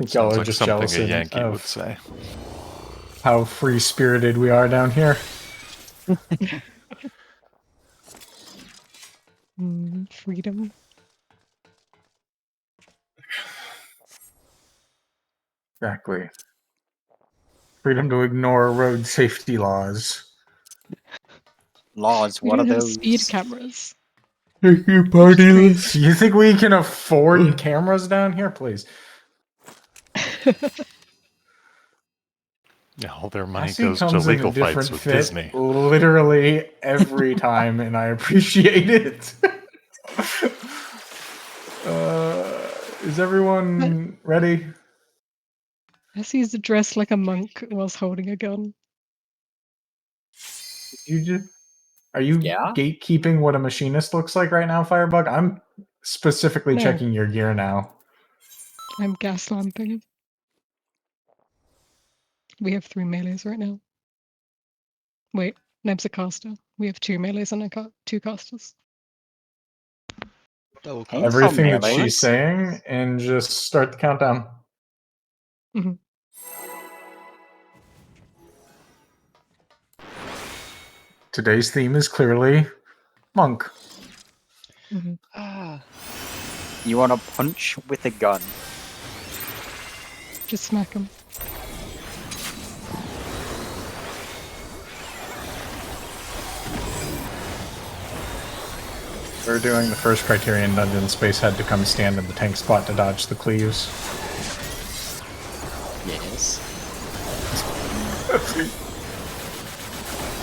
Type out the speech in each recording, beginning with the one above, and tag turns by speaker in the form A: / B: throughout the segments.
A: think y'all
B: Sounds
A: are
B: like
A: just
B: something
A: jealous
B: a Yankee would
A: of
B: say.
A: how free-spirited we are down here.
C: Freedom.
A: Exactly. Freedom to ignore road safety laws.
D: Laws,
C: We
D: what are
C: don't have
D: those?
C: speed cameras.
A: You partyless. You think we can afford cameras down here? Please.
B: Yeah, all their money
A: Cassie
B: goes to
A: comes in a
B: legal fights
A: different
B: with
A: fit
B: Disney.
A: literally every time, and I appreciate it. Is everyone ready?
C: He's dressed like a monk whilst holding a gun.
A: Are you
D: Yeah?
A: gatekeeping what a machinist looks like right now, Firebug? I'm specifically
C: No.
A: checking your gear now.
C: I'm gas lamping. We have 3 melees right now. Wait, Neb's a caster. We have 2 melees and 2 casters.
D: Hey,
A: Everything
D: some
A: that she's
D: melees.
A: saying, and just start the countdown.
C: Mhm.
A: Today's theme is clearly monk.
C: Mhm.
D: You want to punch with a gun?
C: Just smack him.
A: We're doing the first Criterion Dungeon. Space had to come stand in the tank spot to dodge the cleaves.
D: Yes.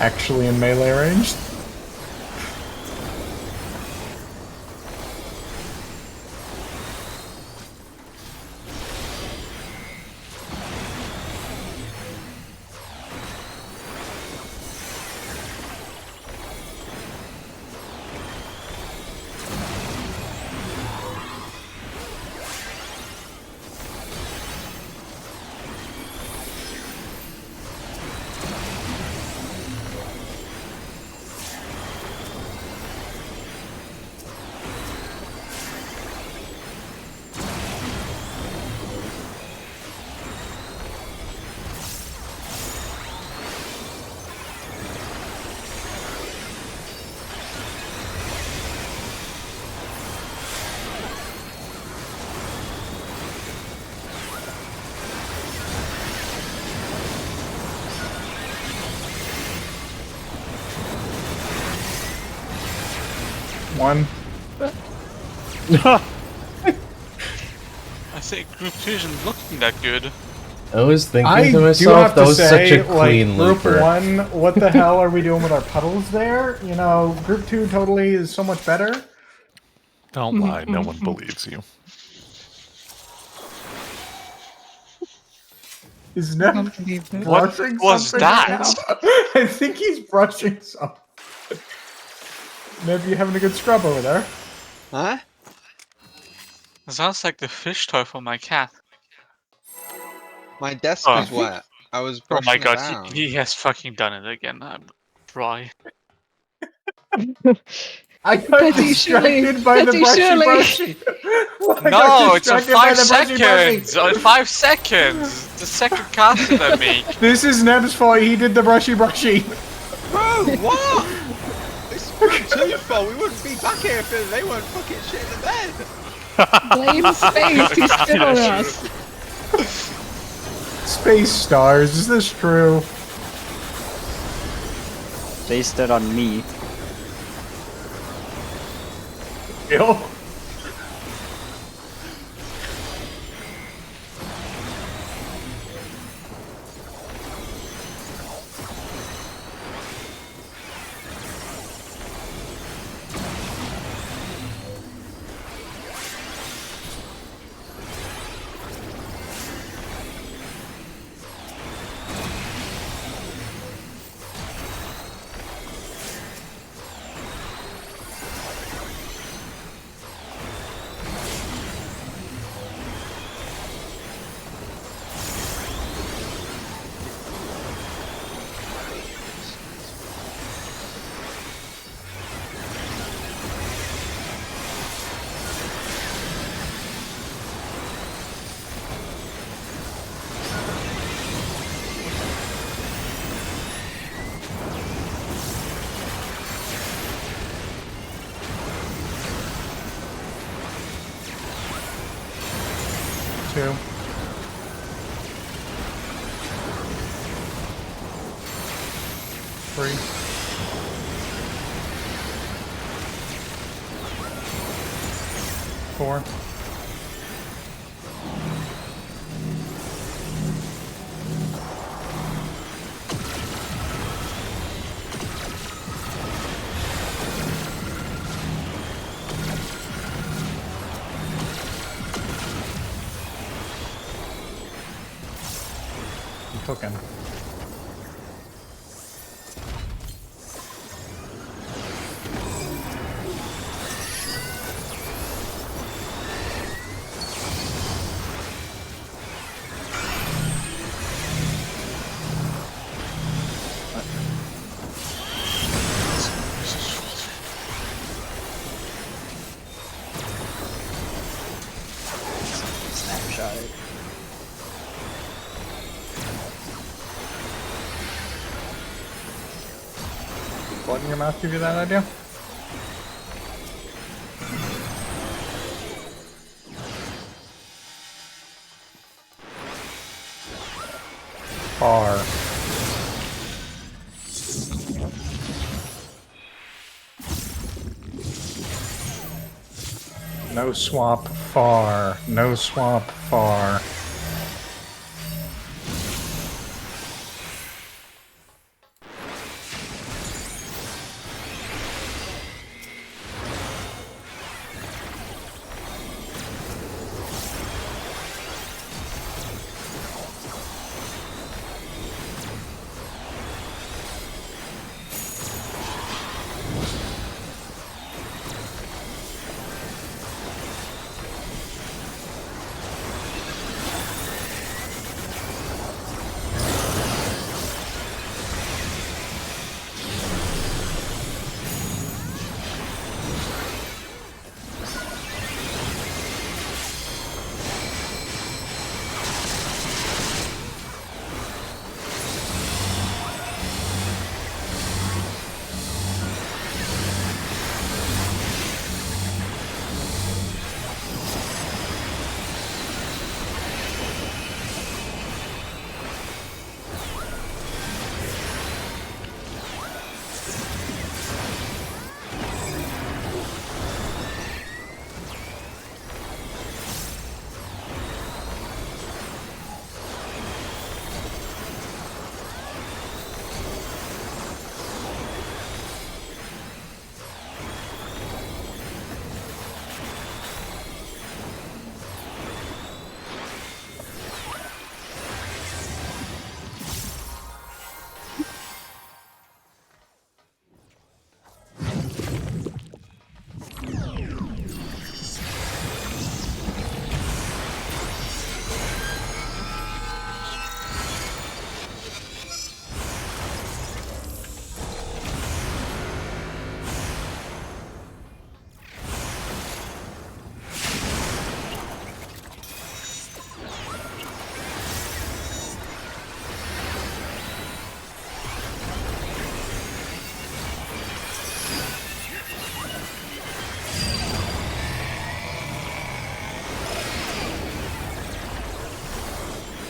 A: Actually in melee range. One.
E: I say Group 2 isn't looking that good.
F: I was thinking
A: I
F: to
A: do
F: myself,
A: have
F: that
A: to
F: was
A: say,
F: such a clean
A: Group
F: looper.
A: 1, what the hell are we doing with our puddles there? You know, Group 2 totally is so much better.
B: Don't lie, no one believes you.
A: Is
C: I
A: Neb
C: can't believe it.
A: brushing
E: What was
A: something right
E: that?
A: now? I think he's brushing something. Neb, you having a good scrub over there?
G: Huh?
E: It sounds like the fish toy for my cat.
G: My desk
E: Oh.
G: was wet. I was
E: Oh
G: brushing
E: my
G: it
E: god,
G: down.
E: he has fucking done it again. I'm dry.
A: I got
C: Betty, surely-
A: distracted by the
C: Betty,
A: brushy
C: surely.
A: brushy. I
E: No,
A: got
E: it's on
A: distracted by
E: 5
A: the brushy brushy.
E: seconds! On 5 seconds! The second cast that I make.
A: This is Neb's fault. He did the brushy brushy.
G: Bro, what? It's Group 2 fault. We wouldn't be back here if they weren't fucking shit in the bed.
C: Blame Space, he's still on us.
A: Space stars. Is this true?
D: They stood on me.
A: Yo. 3. Four. I'm cooking.
D: Snapshot.
A: Blood in your mouth give you that idea? Far. No swap far. No swap far.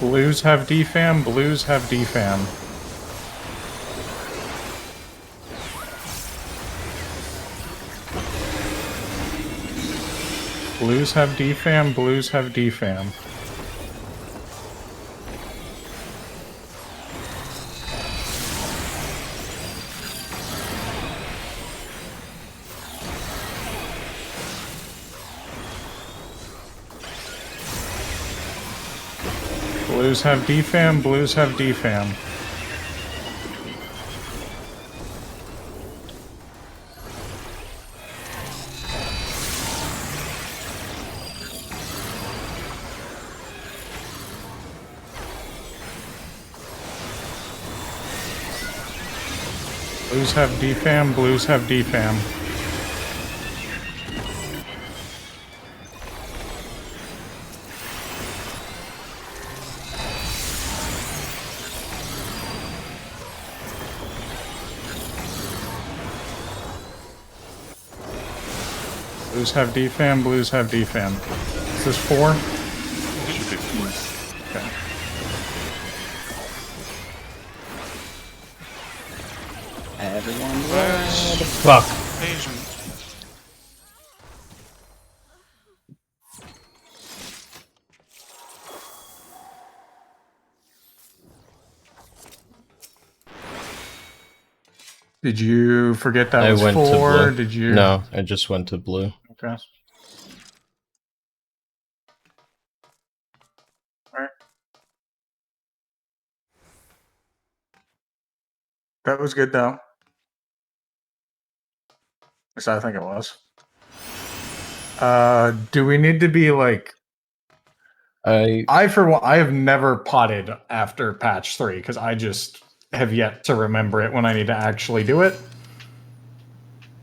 A: Blues have defam, blues have defam. Blues have defam, blues have defam. Blues have defam, blues have defam. Blues have defam, blues have defam. Blues have defam, blues have defam. Is this 4?
B: Should be fine.
A: Okay.
D: Everyone
E: Where's
A: Fuck.
E: Asian?
A: Did you forget that
B: I
A: was
B: went to
A: 4?
B: blue.
A: Did you?
B: No, I just went to blue.
A: Okay. Alright. That was good though. At least I think it was. Do we need to be like? I for one, I have never potted after patch 3 because I just have yet to remember it when I need to actually do it.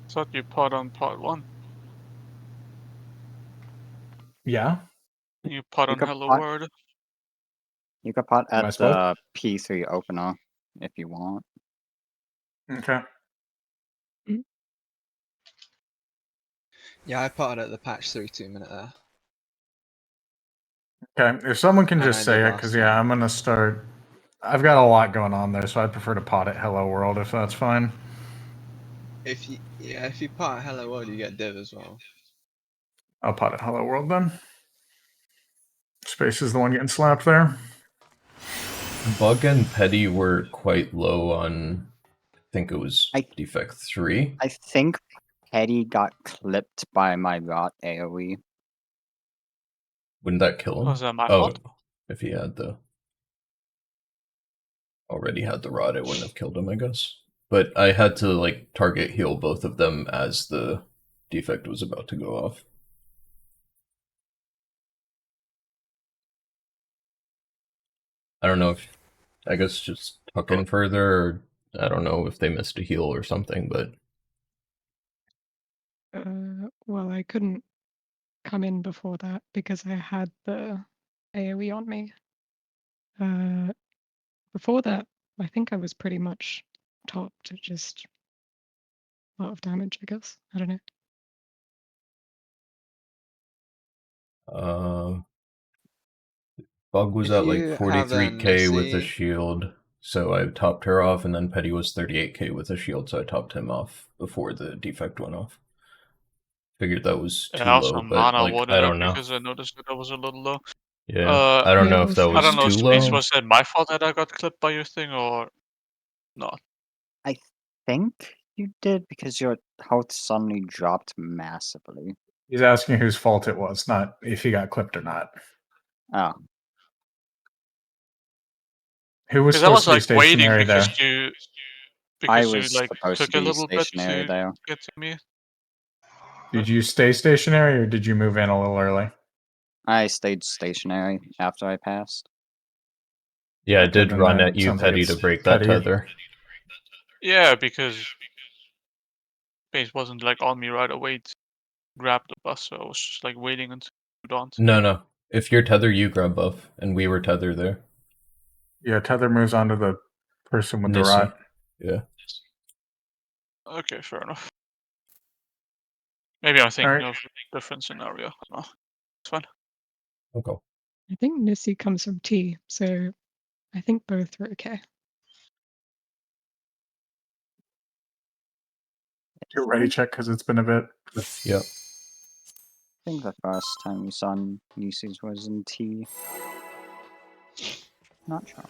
E: Thought you pot on part 1.
A: Yeah.
E: You pot
D: You
E: on
D: could
E: Hello
D: pot-
E: World.
D: You could pot
A: Am I
D: at
A: supposed?
D: the P3 opener if you want.
A: Okay.
G: Yeah, I potted at the patch 3 2-minute there.
A: Okay. If someone can
G: And
A: just
G: I
A: say
G: did
A: it,
G: last
A: because yeah,
G: time.
A: I'm gonna start. I've got a lot going on there, so I prefer to pot at Hello World if that's fine.
G: If you pot at Hello World, you get div as well.
A: I'll pot at Hello World then. Space is the one getting slapped there.
B: Bug and Petty were quite low on, I think it was defect 3.
D: I think Petty got clipped by my rot AoE.
B: Wouldn't that kill him?
E: Was that my
B: Oh,
E: fault?
B: if he had already had the rod, it wouldn't have killed him, I guess. But I had to like target heal both of them as the defect was about to go off. I don't know if, I guess just tuck in further, or I don't know if they missed a heal or something, but
C: Well, I couldn't come in before that because I had the AoE on me. Before that, I think I was pretty much topped at just a lot of damage, I guess. I don't know.
B: Bug was
G: If
B: at like
G: you have
B: 43k with a
G: Missy,
B: shield, so I topped her off, and then Petty was 38k with a shield, so I topped him off before the defect went off. Figured that was
E: And
B: too
E: I also
B: low, but
E: mana
B: like,
E: warded
B: I
E: up
B: don't know.
E: because I noticed that I was a little low.
B: Yeah, I don't
C: Yeah,
B: know
C: it
B: if
C: was
B: that
E: I
B: was
E: don't know,
B: too
E: Space,
B: low.
E: was that my fault that I got clipped by your thing or not?
D: I think you did because your health suddenly dropped massively.
A: He's asking whose fault it was, not if he got clipped or not.
D: Oh,
A: Who was
E: Because I
A: supposed
E: was
A: to be
E: like waiting
A: stationary there?
D: I
E: because you
D: was
E: like
D: supposed to
E: took a
D: be
E: little bit
D: stationary
E: to
D: there.
E: get to me.
A: Did you stay stationary or did you move in a little early?
D: I stayed stationary after I passed.
B: Yeah, I
A: Okay,
B: did
A: then
B: run
A: that
B: at you,
A: sounds like
B: Petty, to
A: it's
B: break that
A: Petty.
B: tether.
E: Yeah, because Space wasn't like on me right away to grab the bus, so I was just like waiting until you don't.
B: No. If you're tether, you grab buff, and we were tether there.
A: Yeah, tether moves on to the person with the
B: Nissy.
A: rot.
B: Yeah.
E: Okay, fair enough. Maybe I'm thinking
A: Alright.
E: of a different scenario. I don't know. It's fine.
B: Okay.
C: I think Nissy comes from T, so I think both are okay.
A: Get ready check because it's been a bit.
B: Yep.
D: I think the first time we saw Nisis was in T. Not sure.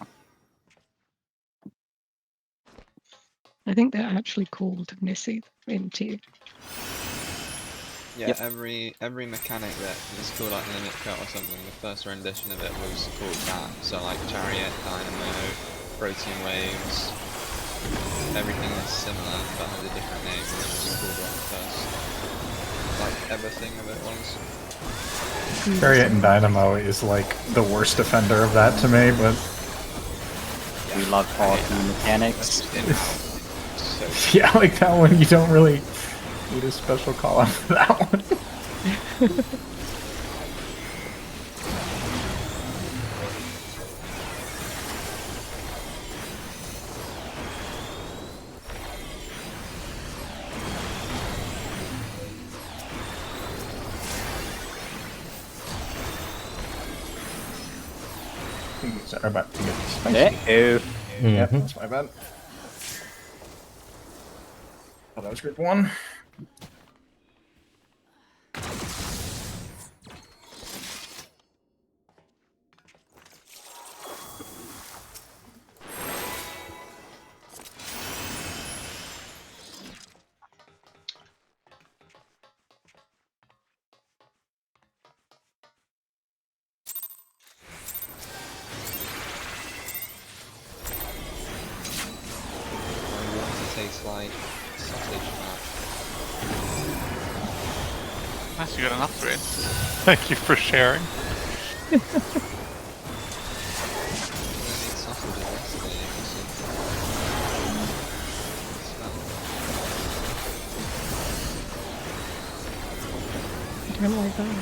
C: I think they're actually called Nissy in T.
G: yeah,
D: Yep.
G: every mechanic that is called like Limit Cut or something, the first rendition of it was called that. So like Chariot, Dynamo, Protein Waves, everything is similar but has a different name. It was just called what the first like ever thing of it was.
A: Chariot and Dynamo is like the worst offender of that to me, but
D: We love all the mechanics.
G: So
A: yeah, like that one you don't really need a special call out for that one. Things are about to get spicy.
D: Uh-oh.
A: Yep,
B: Mhm.
A: that's my bad. Oh, that was group 1.
G: My water tastes like sausage fat.
E: Nice, you got an upgrade.
F: Thank you for sharing.
G: I don't eat sausage in this game.
C: I don't like that.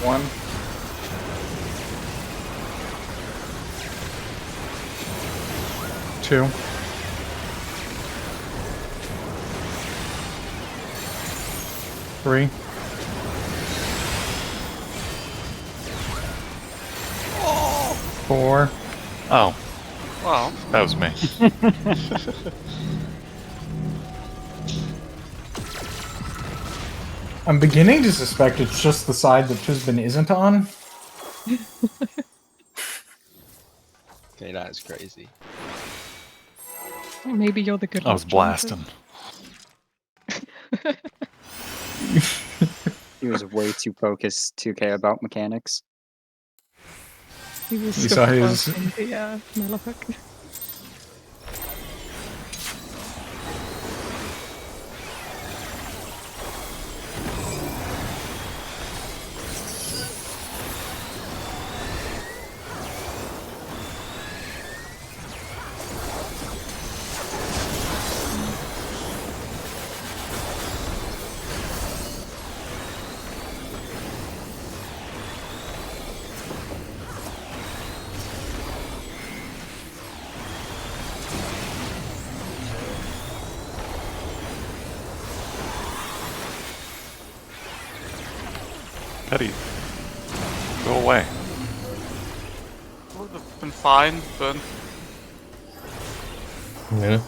A: One. Two. Three. Four.
F: Oh,
E: Well,
F: that was me.
A: I'm beginning to suspect it's just the side that Tuzbin isn't on.
G: Okay, that is crazy.
C: Maybe you're the good
F: I was
C: luck charm,
F: blasting.
D: He was way too focused to care about mechanics.
C: He was
A: You saw
C: super
A: his-
C: fast on the Malefic.
F: Petty, go away.
E: would have been fine, but
B: Yeah.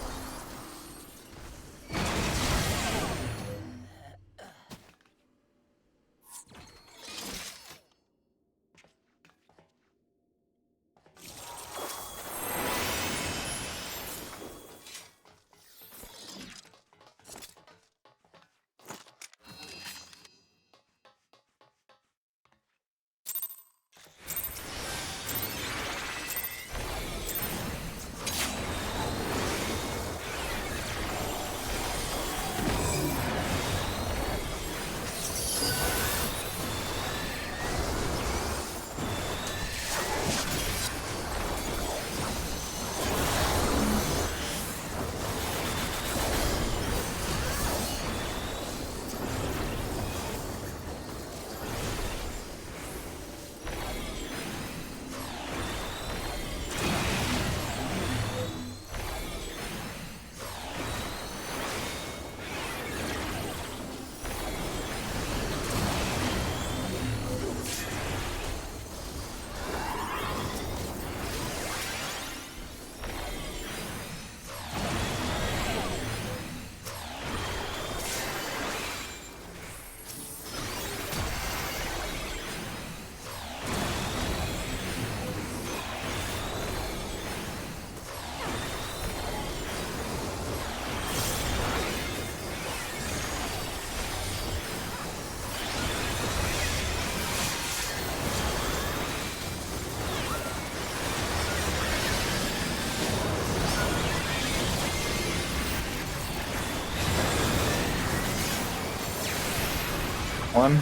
A: 1.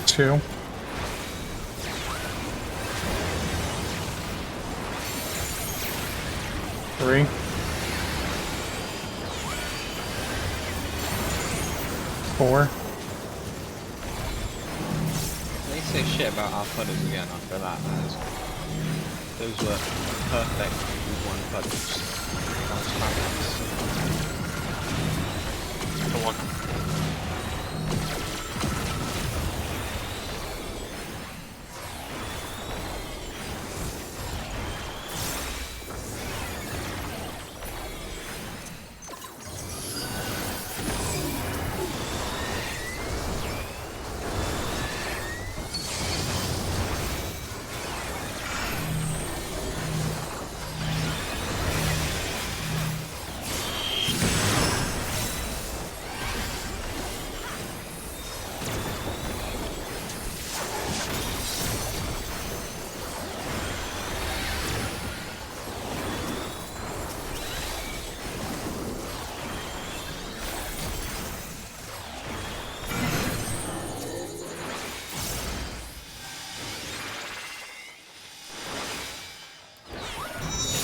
A: Two. 3. 4.
G: They say shit about our pudders again after that. Those were perfect one pudders. That was fabulous.
E: You're welcome.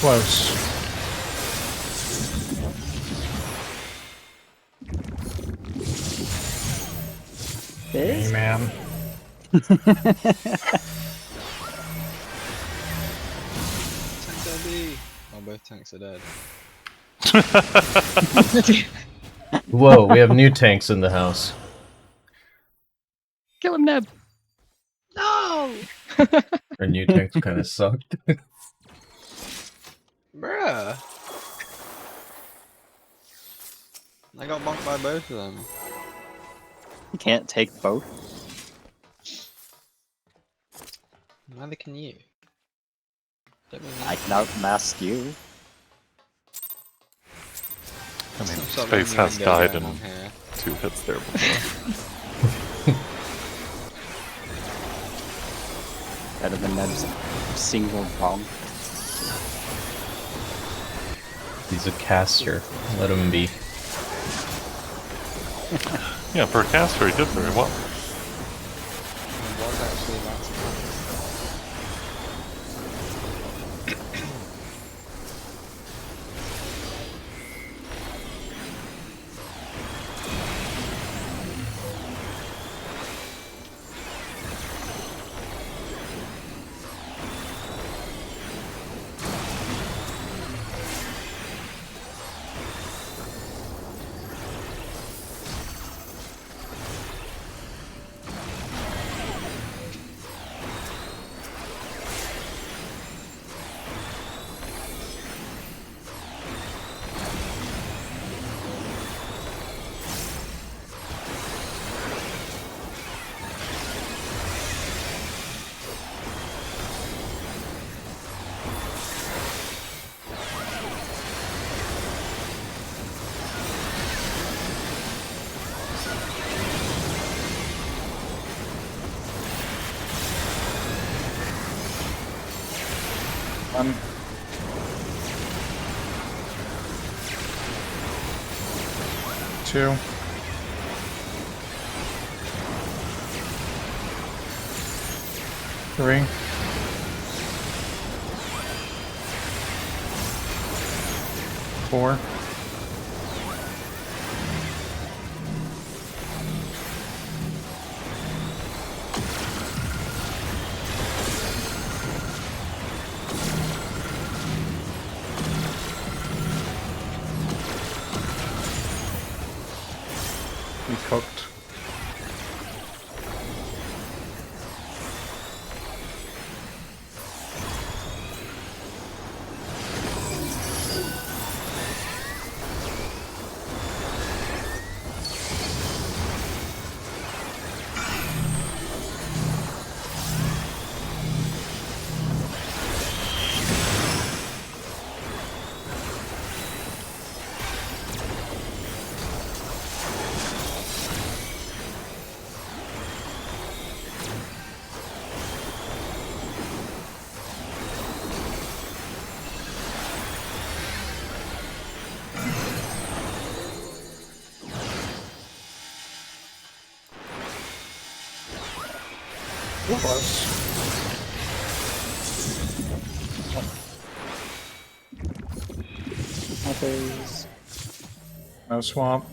A: Close. Hey,
D: Biz?
A: man.
G: Tank daddy! Oh, both tanks are dead.
B: Whoa, we have new tanks in the house.
C: Kill him, Neb. No.
B: Our new tanks kind of sucked.
G: Bruh! I got bonked by both of them.
D: You can't take both.
G: Neither can you. Don't mean
D: I can outmask you.
F: I mean,
G: Stop
F: Space
G: letting
F: has
G: you
F: died
G: going
F: in
G: on here.
F: 2 hits there before.
D: Better than Neb's single bomb.
B: He's a caster. Let him be.
F: Yeah, for a caster, he did very well.
G: It was actually about to happen.
A: One. 2. 3. 4. 'He cooked.
D: Others.
A: No swamp.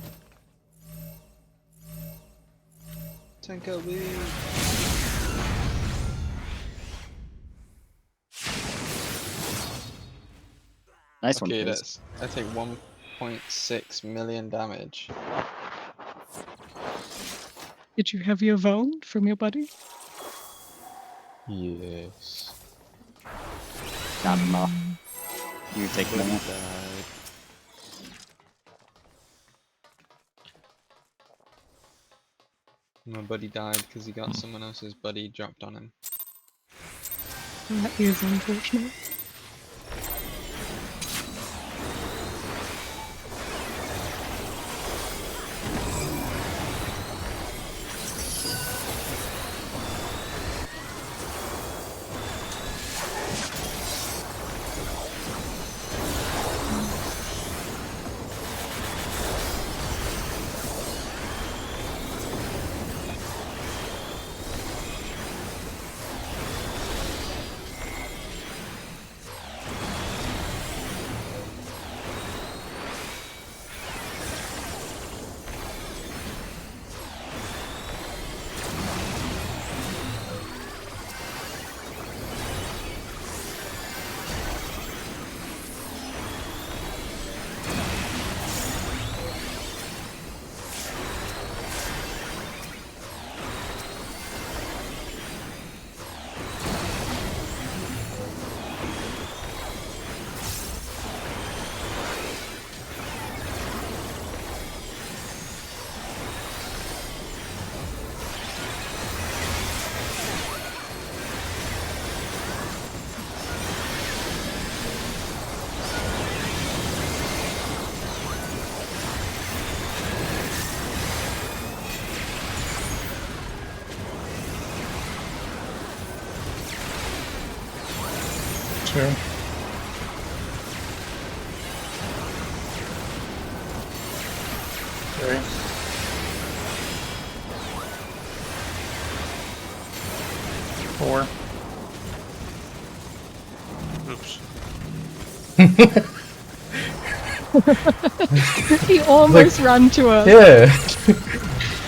G: Tenko B.
D: Nice one,
G: Okay,
D: please.
G: I take 1.6 million damage.
C: Did you have your wound from your buddy?
G: Yes.
D: Not enough. You take
G: Buddy
D: more.
G: died. My buddy died because he got someone else's buddy dropped on him.
C: That is unfortunate.
A: Two. Three. Four.
E: Oops.
C: He almost ran to us.
B: Yeah.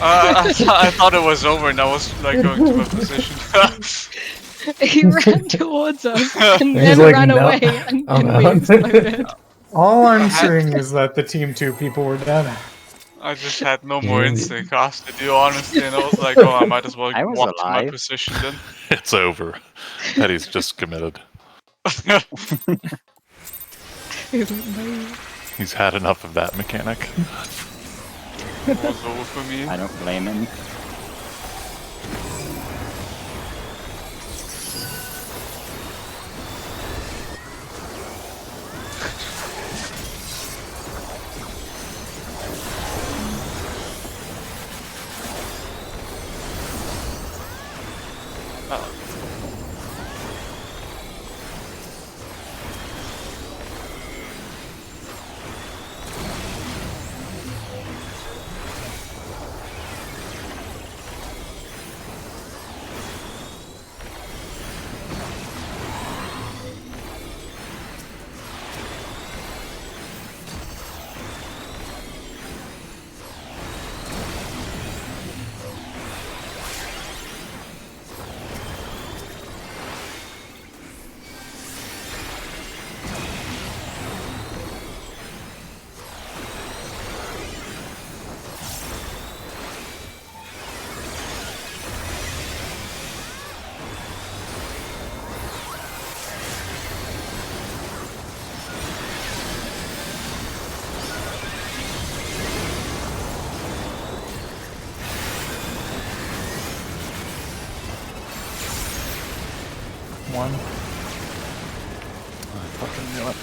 E: I thought it was over and I was like going to my position.
C: He ran towards us and
B: He's
C: then
B: like,
C: ran
B: "No,
C: away, and
B: I'm
C: then we
B: out."
C: exploded.
A: All I'm seeing is that the team 2 people were dead.
E: I just had no more
B: Yeah.
E: instant cast to do, honestly, and I was like, oh, I might as well
D: I was
E: walk to my
D: alive.
E: position then.
F: It's over. Petty's just committed.
C: He's like, no.
F: He's had enough of that mechanic.
E: It was over for me.
D: I don't blame him.
A: One.
F: I fucking knew it.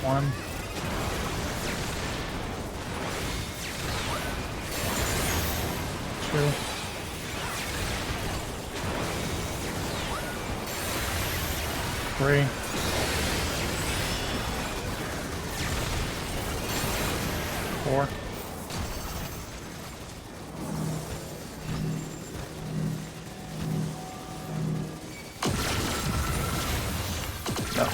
A: 1. Two. 3. 4. No.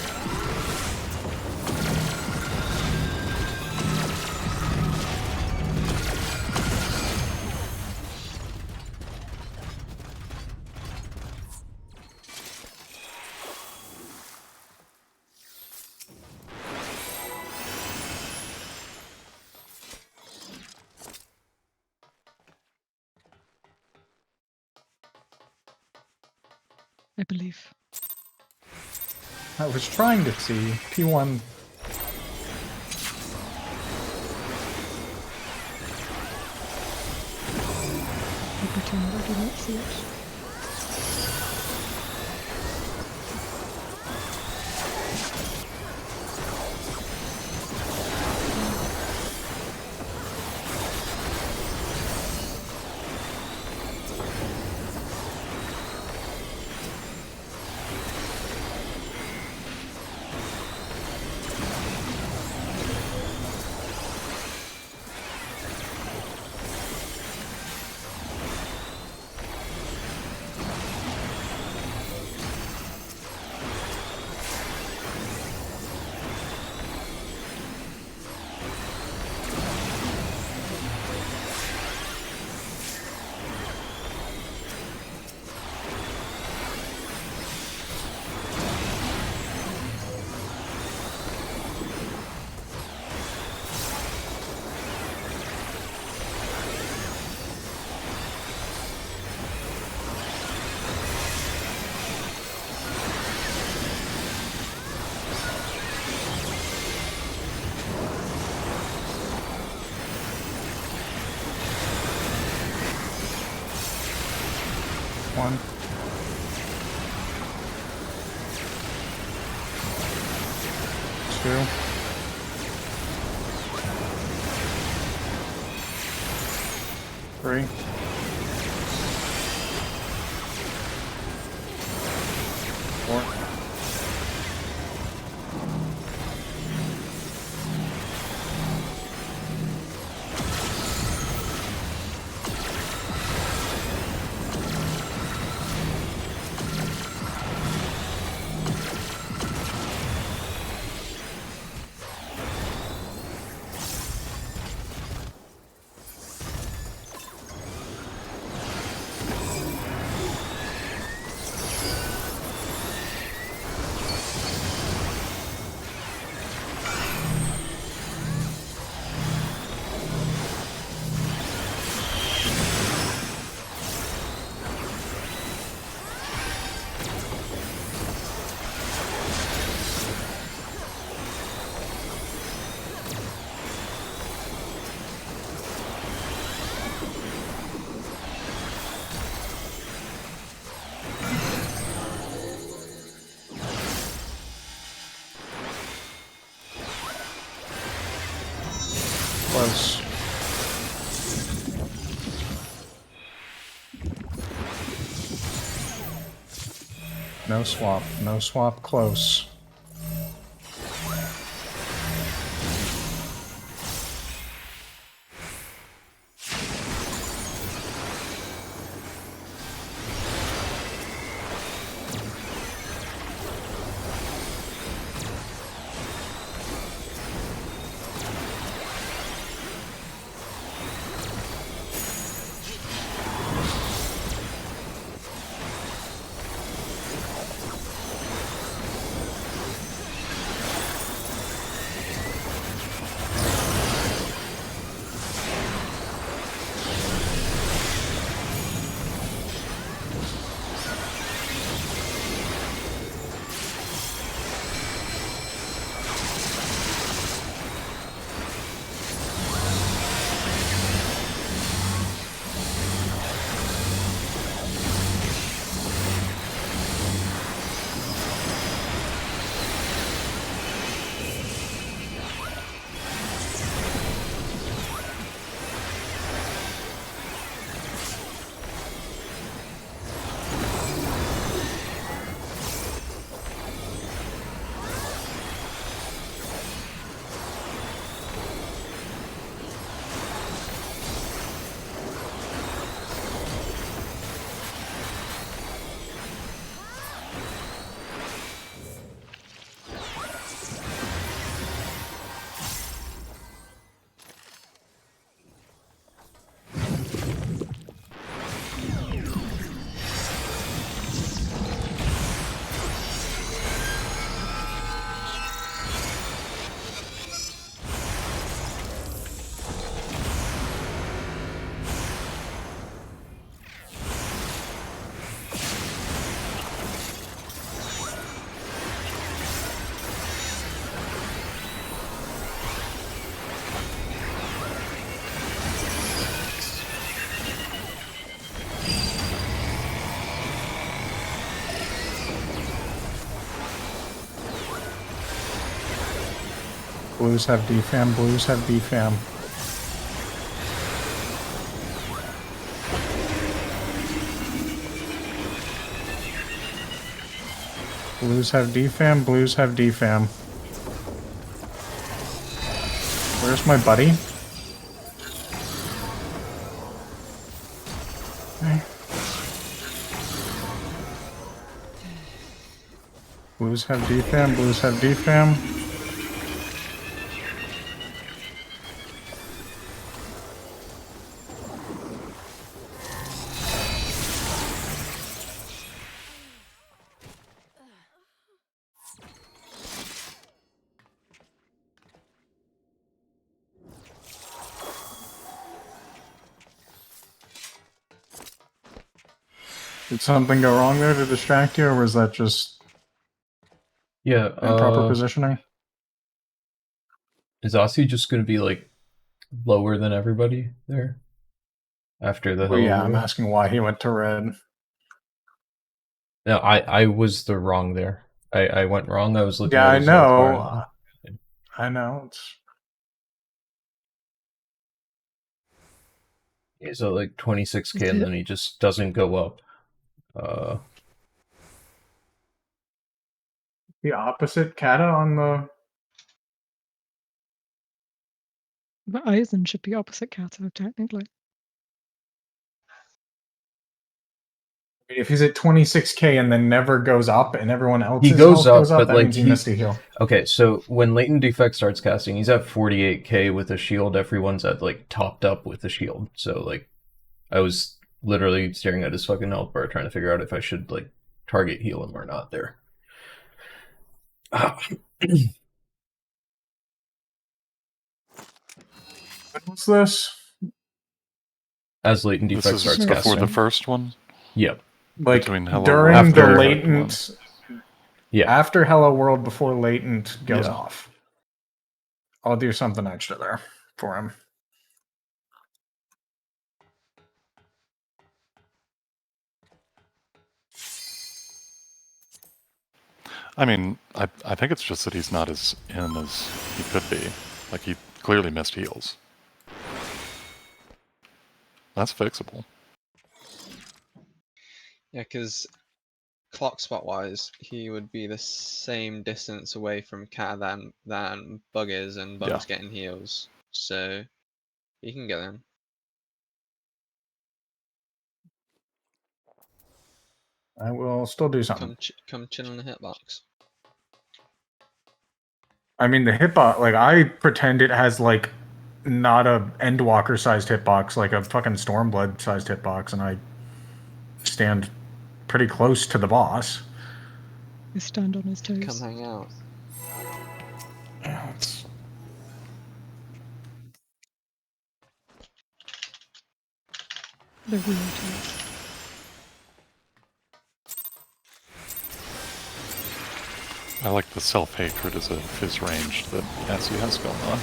C: I believe.
A: I was trying to see P1.
C: I pretend I do not see it. One. 2. 3. 4. 'Close. No swap. No swap close.
A: Blues have defam, blues have defam. Blues have defam, blues have defam. Where's my buddy? Okay. Blues have defam, blues have defam. Did something go wrong there to distract you, or was that just
B: Yeah,
A: improper positioning?
B: is Aussie just gonna be like lower than everybody there? After the
A: Well,
B: Hello
A: yeah, I'm
B: World?
A: asking why he went to red.
B: No, I was the wrong there. I went wrong. I was looking
A: Yeah,
B: at
A: I
B: his health bar
A: know.
B: and-
A: I know. It's
B: He's at like 26k
C: Is
B: and
C: it-
B: then he just doesn't go up.
A: the opposite kata on the.
C: But Aizen should be opposite Kato, technically.
A: If he's at 26k and then never goes up, and everyone else's
B: goes
A: health goes
B: up,
A: up,
B: but,
A: that
B: like,
A: means he
B: he-
A: missed a heal.
B: Okay, so when Latent Defect starts casting, he's at 48k with a shield. Everyone's at like topped up with a shield. So like, I was literally staring at his fucking health bar trying to figure out if I should like target heal him or not there.
A: What's this?
B: As Latent
F: This
B: Defect
F: is
B: starts
F: before
B: casting.
F: the first one?
B: Yep.
A: Like
F: Between Hello
A: during
F: World
A: the
B: and the
A: latent.
B: Yeah.
A: After Hello World, before latent goes
F: Yeah.
A: off. I'll do something extra there for him.
F: I mean, I think it's just that he's not as in as he could be. Like, he clearly missed heals. That's fixable.
G: Yeah, because clock spot wise, he would be the same distance away from Cat than Bug is, and Bug's getting heals, so he can get them.
A: I will still do something.
G: Come chill in the hitbox.
A: I mean, the hitbox, like, I pretend it has, like, not a Endwalker sized hitbox, like a fucking Stormblood sized hitbox, and I stand pretty close to the boss.
C: You stand on his toes.
G: Come hang out.
A: Yeah, it's...
C: The real toes.
F: I like the self-hatred as of his range that Essie has going on.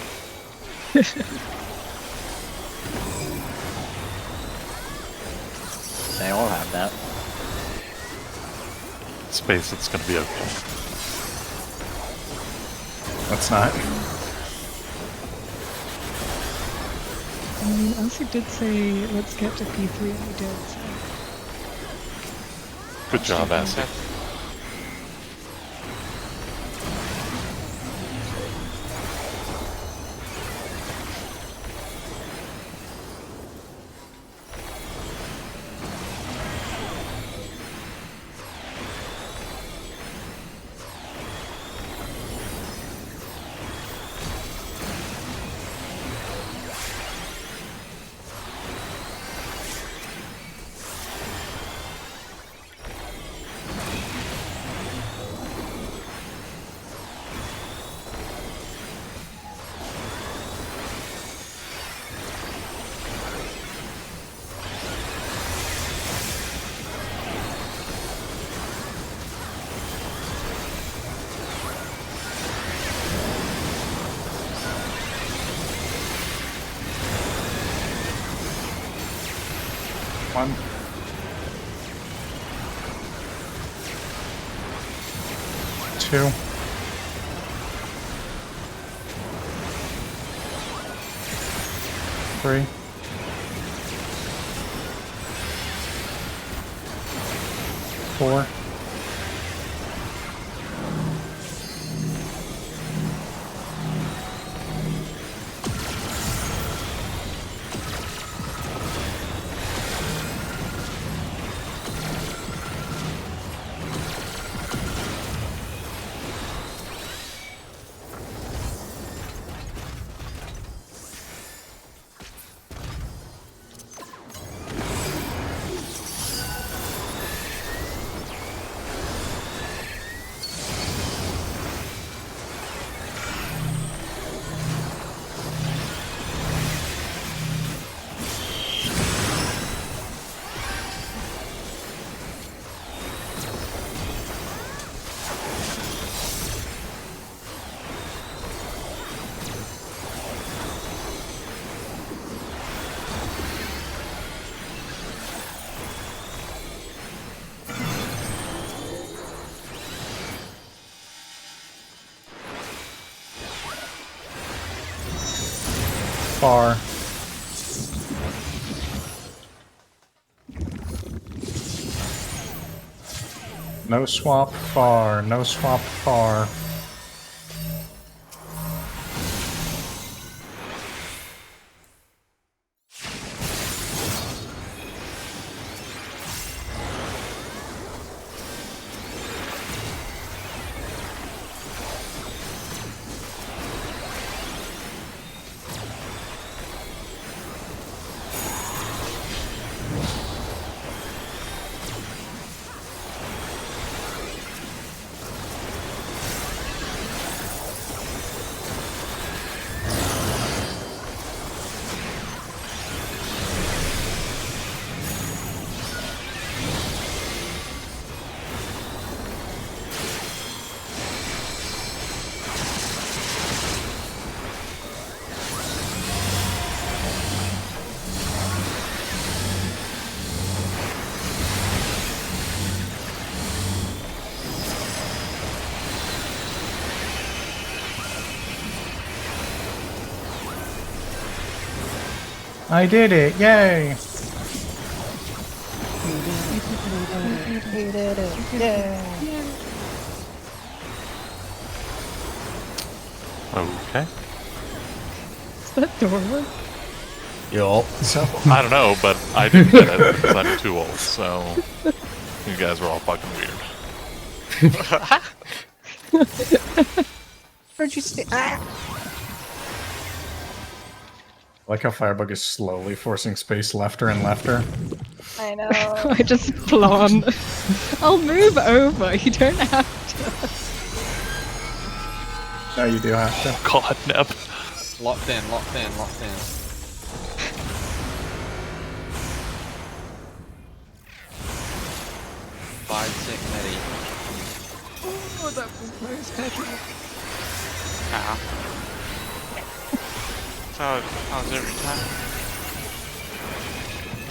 D: They all have that.
F: Space, it's gonna be okay.
A: That's not.
C: I mean, Asik did say, let's get to P3, and we did, so.
F: Good job, Essie.
A: One. Two. 3. Four. Far. No swap far, no swap far. I did it, yay!
D: We did it! Yay!
F: Okay.
C: Is that Dora?
B: Yo.
A: So,
F: I don't know, but I didn't get it because I'm too old, so you guys were all fucking weird.
D: Where'd you stay? Ah!
A: I like how Firebug is slowly forcing space lefter and lefter.
D: I know.
C: I just plan. I'll move over. You don't have to.
A: No, you do have to.
F: Oh god, Neb.
G: Locked in, locked in, locked in. Five tick Netty.
C: Oh, that was close, Patrick.
E: Ah. How's every time?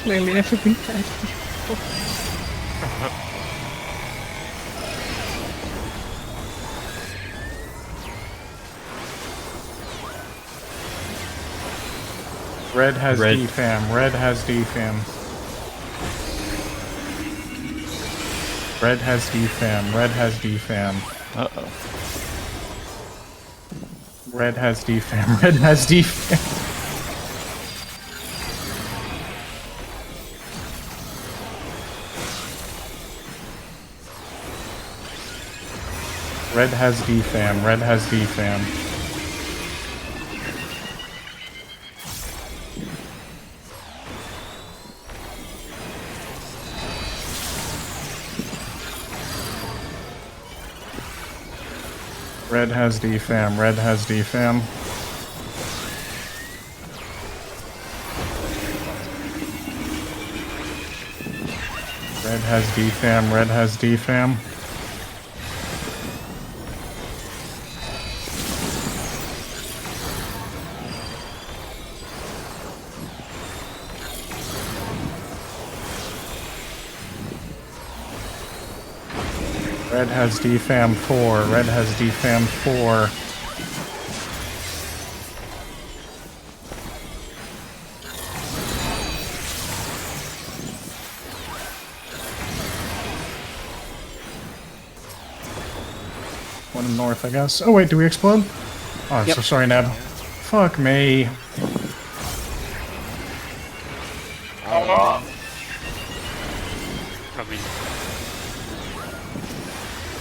C: Clearly never been dead.
A: Red has
B: Red.
A: defam, red has defam. Red has defam, red has defam.
F: Uh-oh.
A: Red has defam, red has defam. Red has defam, red has defam. Red has defam, red has defam. Red has defam, red has defam. Red has defam 4, red has defam 4. going north, I guess. Oh wait, do we explode? Oh, I'm
D: Yep.
A: so sorry, Neb. Fuck me.
E: I mean,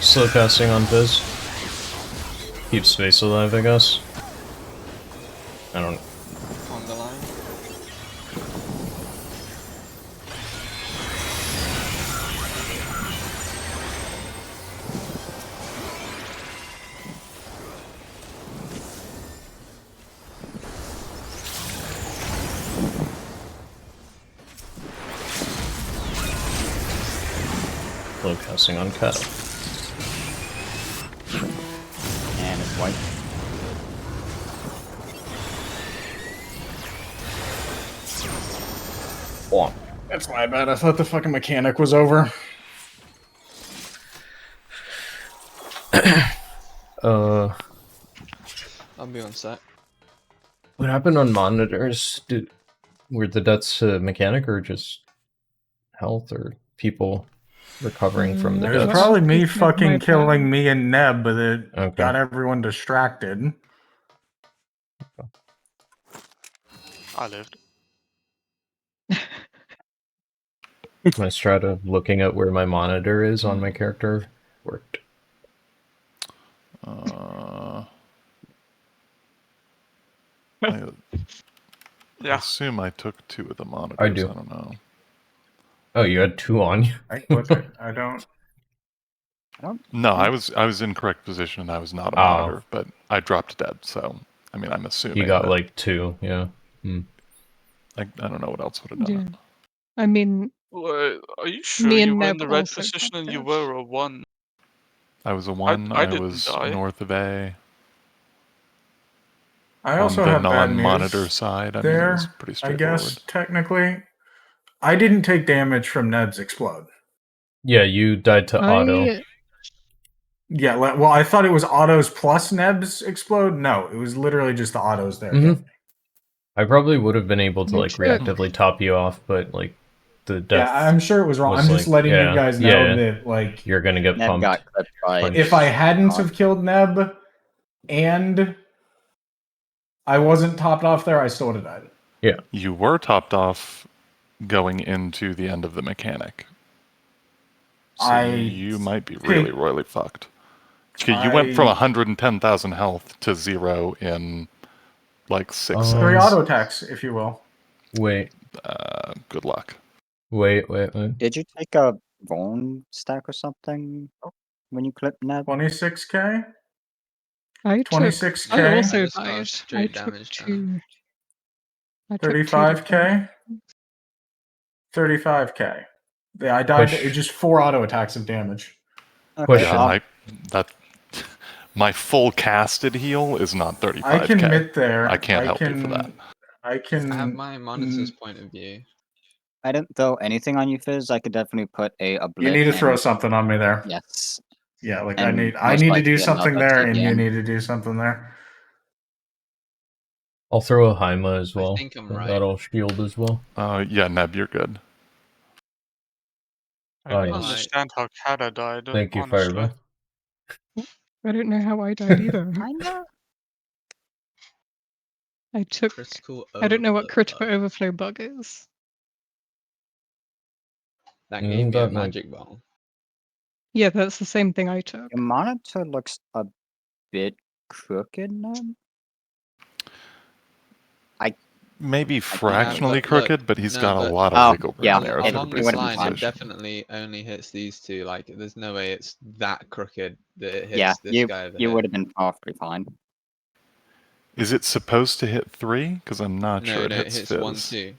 B: Slow casting on Viz. Keep space alive, I guess. I don't.
G: On the line.
B: Slow casting on Cat.
D: And it's white.
B: Bonk.
A: That's my bad. I thought the fucking mechanic was over.
G: I'll be on set.
B: What happened on monitors? Were the deaths mechanic or just health or people recovering from the
A: It was
B: deaths?
A: probably me
C: It's not my
A: fucking killing
C: plan.
A: me and Neb, but it
B: Okay.
A: got everyone distracted.
E: I lived.
B: My strat of looking at where my monitor is on my character worked.
F: I
E: Yeah.
F: assume I took 2 of the monitors.
B: I do.
F: I don't know.
B: Oh, you had 2 on you?
A: I don't.
F: No, I was in correct position and I was not a
B: Oh.
F: monitor, but I dropped dead, so I mean I'm assuming
B: You got
F: that-
B: like 2, yeah.
F: I don't know what else would have done
C: Yeah.
F: it.
C: I mean,
E: Wait, are you sure
C: Me
E: you
C: and
E: were in
C: Neb
E: the right
C: also
E: position
C: dropped
E: and you
C: dead.
E: were a 1?
F: I was a 1,
E: I
F: I
E: didn't
F: was
E: die.
F: north of A.
A: I
F: On
A: also
F: the
A: have bad
F: non-monitor
A: news
F: side, I mean it was
A: there.
F: pretty
A: I
F: straightforward.
A: guess technically, I didn't take damage from Neb's explode.
B: Yeah, you died to auto.
A: Yeah, well, I thought it was autos plus Neb's explode. No, it was literally just the autos there.
B: Mhm. I probably would have been able to
C: Me
B: like
C: too.
B: reactively top you off, but like the death.
A: Yeah, I'm sure it was wrong.
B: was
A: I'm just
B: like-
A: letting
B: yeah,
A: you guys know
B: yeah.
A: that, like,
B: You're gonna get
D: Neb
B: pumped.
D: got clipped by.
B: Punch.
A: if I hadn't
D: God.
A: have killed Neb and I wasn't topped off there, I still would have died.
F: You were topped off going into the end of the mechanic. So you might be really royally fucked. Okay, you went from 110,000 health to 0 in like 6
B: Oh.
A: 3
F: seconds.
A: auto attacks, if you will.
B: Wait.
F: Good luck.
B: Wait.
D: Did you take a bone stack or something when you clipped Neb?
A: 26k?
C: I took.
A: 26k?
C: I also
G: I just got
C: died. I
G: straight
C: took
G: damage down.
C: 2. I took 2
A: 35k? 35k. Yeah, I died.
B: Push.
A: It's just 4 auto attacks of damage.
D: Okay,
B: Question.
F: My full casted heal is not 35k.
A: I can admit there.
F: I can't help you for that.
A: I can.
G: I have my monitor's point of view.
D: I didn't throw anything on you, Fizz. I could definitely put a
A: You
D: blip.
A: need to throw
D: and-
A: something on me there.
D: Yes.
A: Yeah, like
D: And
A: I
D: most
A: need to
D: likely
A: do something
D: another
A: there, and you
D: TPM.
A: need to do something there.
B: I'll throw a Haima as well.
G: think I'm right.
B: That'll shield as well.
F: Yeah, Neb, you're good.
E: I don't
B: Nice.
E: understand how Kata died.
B: Thank you,
E: honestly.
B: Fireball.
C: I don't know how I died either.
D: Kinda.
C: I took.
G: Critical
C: I don't know what
G: overflow
C: critical
G: bug.
C: overflow bug is.
G: That
B: Isn't
G: gave me a
B: that, like-
G: magic ball.
C: Yeah, that's the same thing I took.
D: Your monitor looks a bit crooked now.
F: Maybe
G: but
F: fractionally
G: look,
F: crooked, but he's
G: no,
F: got a
G: but-
F: lot of
D: Oh,
F: wiggle room
D: yeah,
F: there.
D: it-
F: for
G: Along
F: the
G: this
D: wouldn't be
G: line,
D: fine.
G: it definitely only hits these two. Like, there's no way it's that crooked that it hits
D: Yeah,
G: this guy over
D: you
G: here.
D: would have been perfectly fine.
F: Is it supposed to hit 3? Because I'm not
G: No,
F: sure it
G: no, it
F: hits
G: hits
F: Fizz.
G: 1, 2.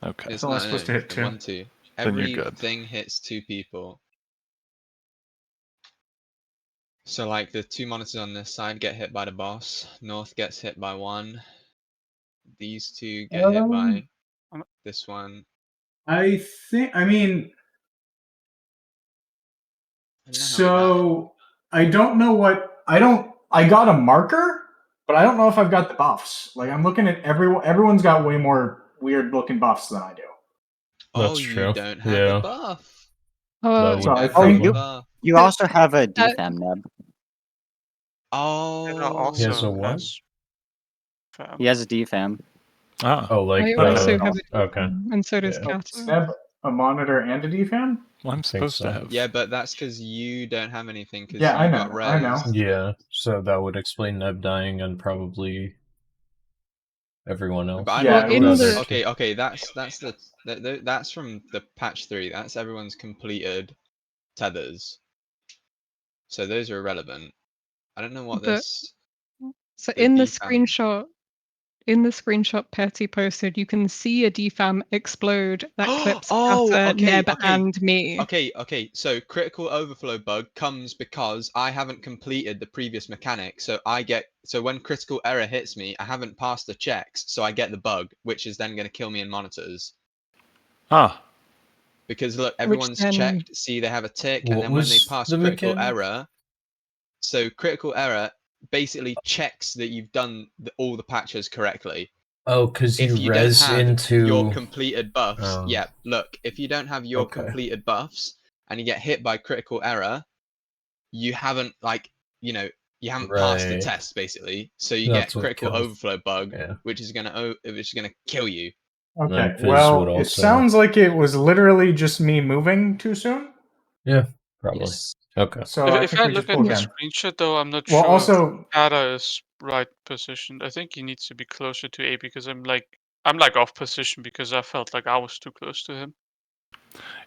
F: Okay.
G: It's
A: only
G: not
A: supposed to hit 2.
G: 1, 2.
F: Then you're good.
G: Everything hits 2 people. So, like, the 2 monitors on this side get hit by the boss. North gets hit by 1. These 2 get hit by this one.
A: I think. I mean,
G: I don't know how we left.
A: so I don't know what I don't. I got a marker, but I don't know if I've got the buffs. Like I'm looking at everyone. Everyone's got way more weird looking buffs than I do.
B: That's
G: Oh,
B: true.
G: you don't have
B: Yeah.
G: a buff.
B: That
C: Oh,
B: would
A: So I
G: You
A: think-
G: don't have a
D: you-
G: buff.
D: You also have a defam, Neb.
G: Oh.
E: also
B: what?
E: has fam.
D: He has a DFAM.
F: Ah,
B: Oh, like
C: I
A: the-
C: also have a
B: okay.
C: and so does
B: Yeah.
C: Kata.
A: Sneb, a monitor, and a DFAM?
F: well, I'm supposed
B: so.
F: to have.
G: Yeah, but that's because you don't have anything because
A: Yeah,
G: you
A: I
G: got
A: know, I know.
G: raised.
B: Yeah, so that would explain Neb dying and probably everyone else.
G: But I
A: Yeah,
G: looked
A: it
C: in
G: at
A: was-
C: the
G: okay. That's from the patch 3. That's everyone's completed tethers. So those are irrelevant. I don't know what
C: The-
G: this.
C: so
G: the
C: in the
G: DFAM.
C: screenshot Petty posted, you can see a DFAM explode that clips
G: Oh,
C: Kata,
G: okay,
C: Neb,
G: okay.
C: and me.
G: Okay. So critical overflow bug comes because I haven't completed the previous mechanic. So when critical error hits me, I haven't passed the checks, so I get the bug, which is then going to kill me in monitors.
F: Ah,
G: Because look,
C: Which
G: everyone's
C: then-
G: checked, see they have a tick,
B: What
G: and then when they
B: was
G: pass
B: the
G: critical
B: mechanic?
G: error, so critical error basically checks that you've done all the patches correctly.
B: Oh, because
G: If
B: you
G: you don't
B: res
G: have
B: into
G: your completed buffs,
B: Oh.
G: yeah, look, if you don't have your
B: Okay.
G: completed buffs and you get hit by critical error, you haven't you haven't passed the
B: Right.
G: test basically. So you
B: That's
G: get
B: what
G: critical
B: kills-
G: overflow bug,
B: Yeah.
G: which is gonna kill you.
A: Okay,
B: then Fizz
A: well,
B: would
A: it
B: also-
A: sounds like it was literally just me moving too soon.
B: Yeah, probably.
D: Yes.
B: Okay.
A: So I
E: If
A: think
E: I
A: we just
E: look at
A: pull
E: the
A: again.
E: screenshot, though, I'm not
A: Well,
E: sure
A: also,
E: if Kata is right positioned. I think he needs to be closer to A because I'm off position because I felt like I was too close to him.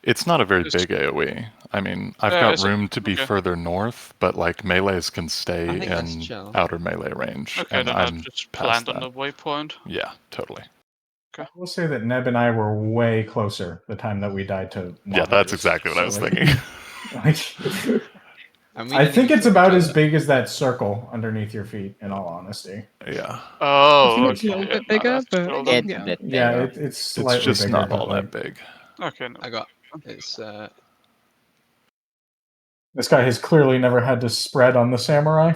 F: it's not a very
E: It's-
F: big AoE. I mean, I've
E: Yeah,
F: got
E: is it?
F: room to be
E: Okay.
F: further north, but like melees can
G: I
F: stay
G: think that's
F: in
G: chill.
F: outer melee range,
E: Okay,
F: and
E: then
F: I'm
E: I'll just
F: past
E: plant on
F: that.
E: the waypoint.
F: Yeah, totally.
A: I will say that Neb and I were way closer the time that we died to.
F: Yeah, that's
A: monitors.
F: exactly what I was
A: So, like-
F: thinking.
A: like,
G: And we
A: I
G: didn't
A: think
G: even
A: it's
G: kill
A: about
G: each
A: as
G: other.
A: big as that circle underneath your feet. In all honesty,
F: Yeah,
E: Oh,
C: I think it's a
E: okay.
C: little
E: Yeah,
C: bit
E: now
C: bigger,
E: that's
C: but
E: scrolled
C: yeah.
E: up.
D: It's a bit bigger.
A: yeah, it's
F: it's
A: slightly
F: just
A: bigger,
F: not
A: but,
F: all
A: like,
F: that big.
E: Okay, no.
G: I got it's
A: this guy has clearly never had to spread on the samurai.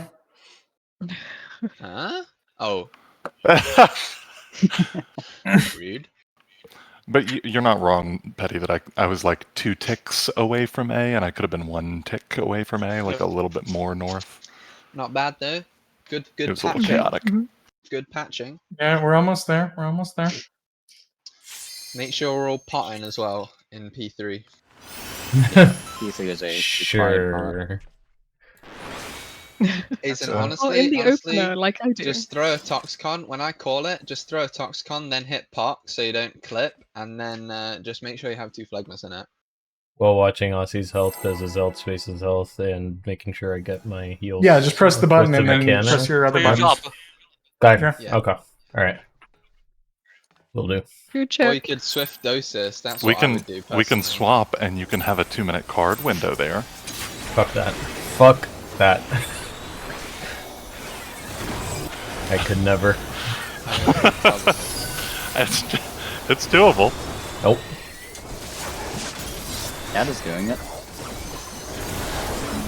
G: huh? Oh, rude.
F: But you're not wrong, Petty, that I was like 2 ticks away from A, and I could have been 1 tick away from A, like a little bit more north.
G: Not bad though. Good
F: It was a little
G: patching.
F: chaotic.
C: Mhm.
G: Good patching.
A: Yeah, we're almost there. We're almost there.
G: Make sure we're all potting as well in P3.
D: P3 is a required part.
B: Sure.
G: Isn't
A: Well,
G: honestly,
C: in the
G: honestly,
C: opener, like I do.
G: just throw a Toxicon when I call it. Just throw a Toxicon, then hit POC so you don't clip, and then just make sure you have 2 Phlegmas in it.
B: While watching Aussie's health as his health spaces health and making sure I get my heals.
A: Yeah, just press the button
B: with
A: and then
B: mechanic.
A: press your other
E: Clear
A: buttons.
E: job.
B: Got
A: Yeah.
G: Yeah.
B: Okay. Alright. Will do.
C: Good
G: Or you
C: check.
G: could Swift Dosis. That's
F: We
G: what I
F: can
G: would do.
F: we can
G: personally.
F: swap, and you can have a 2-minute card window there.
B: Fuck that. Fuck that. I could never.
F: It's doable.
B: Nope.
D: Dad is doing it.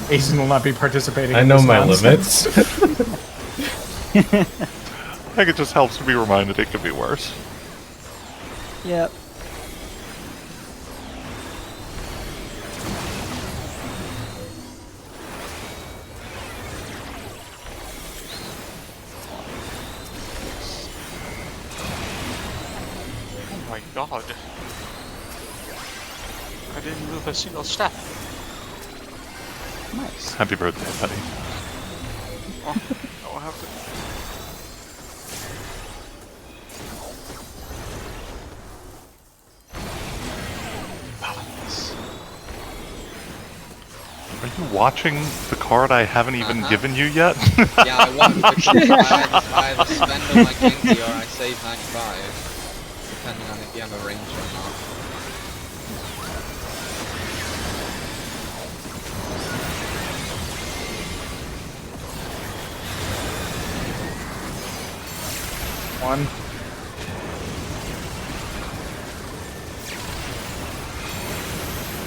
A: Aizen will not be participating.
B: I
A: in
B: know
A: this
B: my
A: nonsense.
B: limits.
F: I think it just helps to be reminded it could be worse.
D: Yep.
E: Oh my god. I didn't move a single step.
D: Nice.
F: Happy birthday, Petty.
E: Oh, now I have to.
F: Are you watching the card I haven't even given you yet?
G: Yeah, I want because I either spend all my Kinky or I save 95, depending on if you have a range or not.
A: One.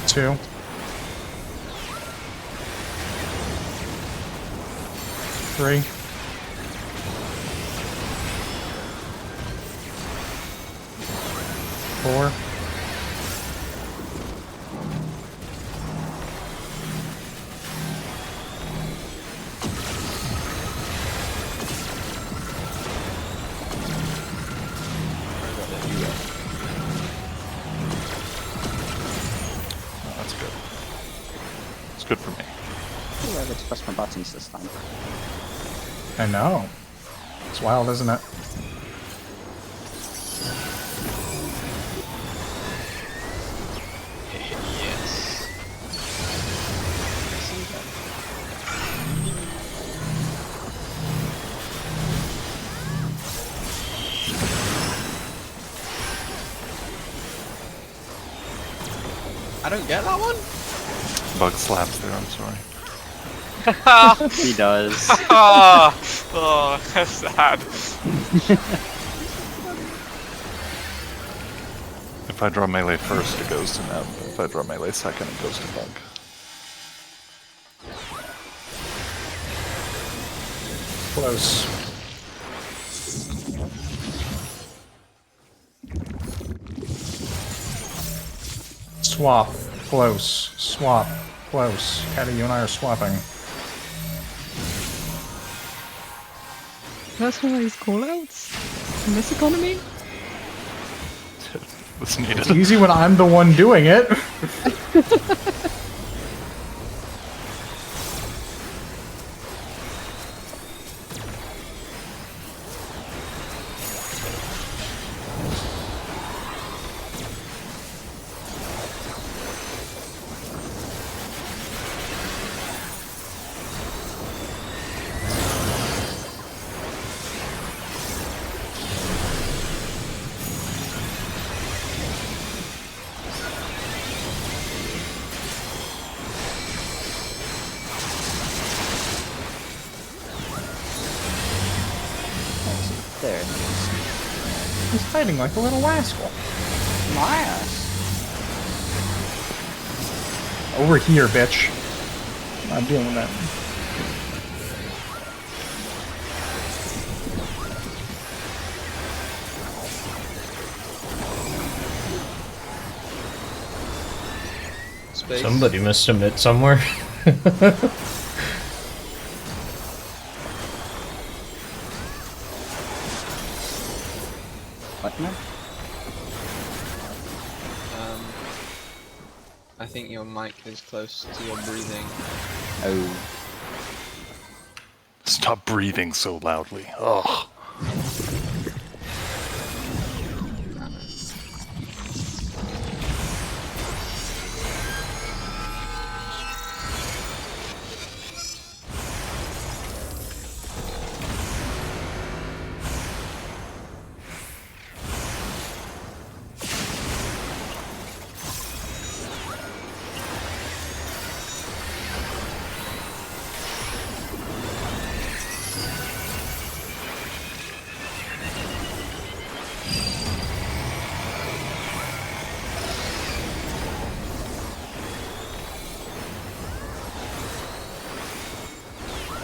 A: Two. Three. Four.
F: good for me.
D: Ooh, I get to press my buttons this time.
A: I know. It's wild, isn't it?
G: Yes. See that? I don't get that one.
F: Bug slaps there, I'm sorry.
D: He does.
E: Oh, that's sad.
F: If I draw melee first, it goes to Neb. If I draw melee second, it goes to Bug.
A: Close. Swap. Close. Swap. Close. Caddy, you and I are swapping.
C: Personalized callouts? In this economy?
F: It's needed.
A: It's easy when I'm the one doing it.
D: There it is.
A: He's hiding like a little rascal.
D: My ass.
A: Over here, bitch. I'm dealing with that.
G: Space.
B: Somebody missed a mitt somewhere.
D: What now?
G: I think your mic is close to your breathing.
D: Oh.
F: Stop breathing so loudly. Ugh.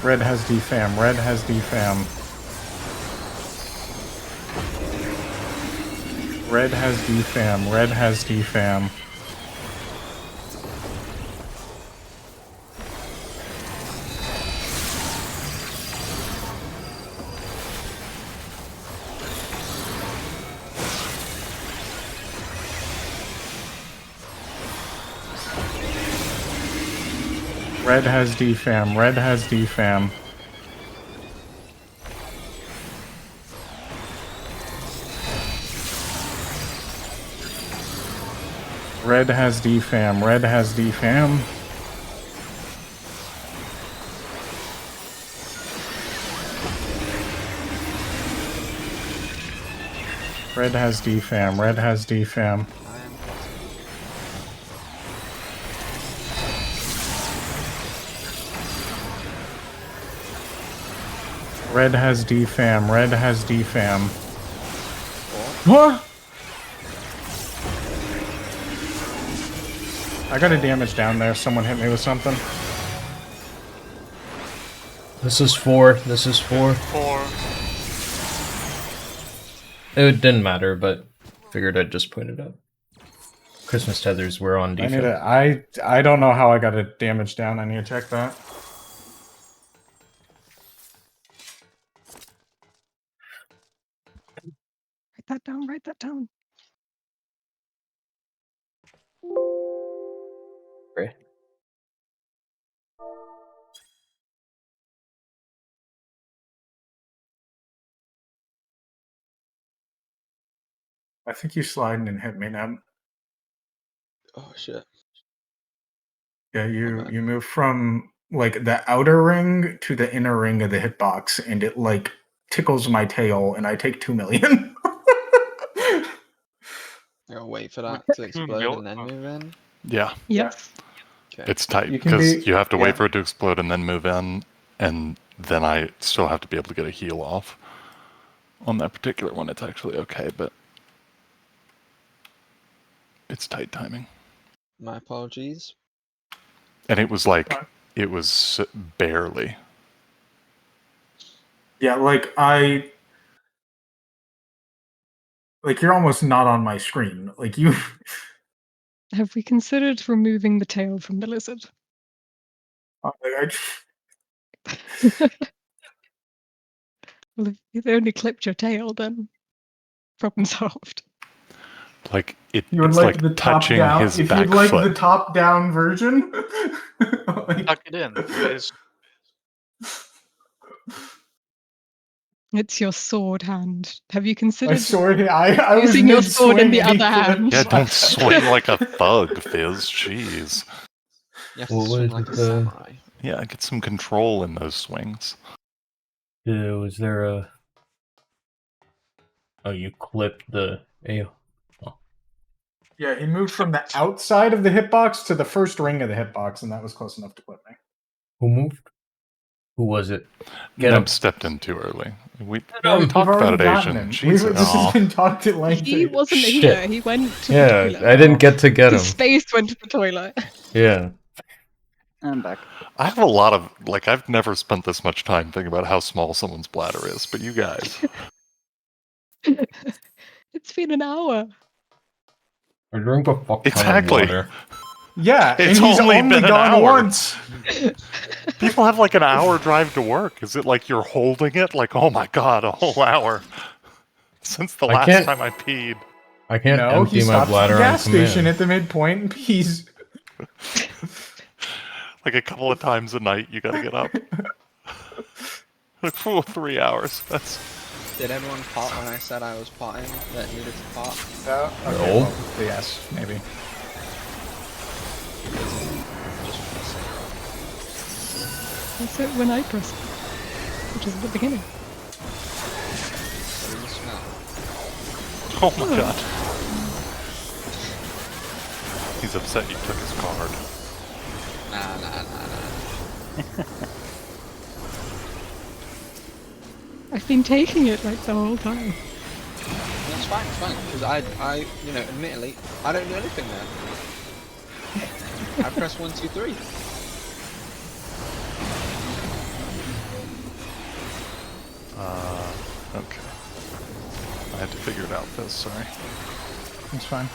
A: Red has defam. Red has defam. Red has defam. Red has defam. Red has defam. Red has defam. Red has defam. Red has defam. Red has defam. Red has defam.
G: I am
A: Red has defam. Red has defam. What? I got a damage down there. Someone hit me with something.
B: This is 4. This is 4.
E: 4.
B: It didn't matter, but figured I'd just point it out. Christmas tethers were on
A: I need
B: defense.
A: to. I don't know how I got a damage down. I need to check that.
C: Write that down, write that down.
B: Right.
A: I think you slide and hit me now.
G: Oh shit.
A: Yeah, you
G: bad.
A: you move from like the outer ring to the inner ring of the hitbox, and it like tickles my tail, and I take 2 million.
G: I'll wait for that
E: With
G: to
E: 2
G: explode and then
E: mil-
G: move in.
F: Yeah,
C: Yes.
G: Okay.
F: it's tight
A: You can
F: because
A: be-
F: you have to
A: yeah.
F: wait for it to explode and then move in, and then I still have to be able to get a heal off. On that particular one, it's actually okay, but it's tight timing.
G: My apologies.
F: And it was like, it was barely.
A: Yeah, like you're almost not on my screen. Like you.
C: Have we considered removing the tail from the lizard?
A: Like,
C: Well, if they only clipped your tail, then problem solved.
F: Like,
A: you would
F: it's
A: like
F: like
A: the top
F: touching
A: down.
F: his
A: If
F: back
A: you'd like
F: foot.
A: the top down version. Like,
E: Tuck it in.
C: It's your sword hand. Have you
A: my
C: considered
A: sword. I was
C: using your sword in
A: mid-swing
C: the
A: and he
C: other hand?
F: Yeah,
A: clipped
F: don't
A: my-
F: swing like a thug, Fizz. Jeez.
G: You have to
B: What
G: swing
B: was
G: like
B: it,
G: a samurai.
F: Yeah, get some control in those swings.
B: Was there a... Oh, you clipped the...
A: Yeah, he moved from the outside of the hitbox to the first ring of the hitbox, and that was close enough to clip me.
B: Who moved? Who was it? Get
F: Neb
B: him.
F: stepped in too early. We
A: No,
F: already
A: we've
F: talked
A: already
F: about it,
A: gotten
F: Asian.
A: him.
F: Jesus.
A: This
B: Aw.
A: has been talked at length.
C: He wasn't
B: Shit.
C: here. He went to the
B: Yeah,
C: toilet.
B: I didn't get to get
C: The
B: him.
C: space went to the toilet.
B: Yeah.
D: I'm back.
F: I have a lot of, like, I've never spent this much time thinking about how small someone's bladder is, but you guys.
C: It's been an hour.
B: I drink a fuck ton
F: Exactly.
B: of water.
A: Yeah,
F: It's
A: and he's
F: only
A: only
F: been an
A: gone
F: hour.
A: once.
F: People have like an hour drive to work. Is it like you're holding it? Like, oh my god, a whole hour. Since the
B: I
F: last
B: can't-
F: time I peed.
B: I can't
A: No, he
B: empty my
A: stops at the
B: bladder on
A: gas station
B: command.
A: at the midpoint and pees.
F: Like a couple of times a night, you gotta get up. Like, for 3 hours. That's...
G: Did everyone pot when I said I was potting that needed to pot?
A: No?
B: No.
A: well, yes, maybe.
G: Just pressing.
C: That's it when I press it, which is at the beginning.
G: So you smell.
F: Oh my god. He's upset you took his card.
G: Nah.
C: I've been taking it like the whole time.
G: That's fine, because I, you know, admittedly, I don't do anything there. I press 1, 2, 3.
F: Okay. I had to figure it out, Fizz, sorry.
A: It's fine.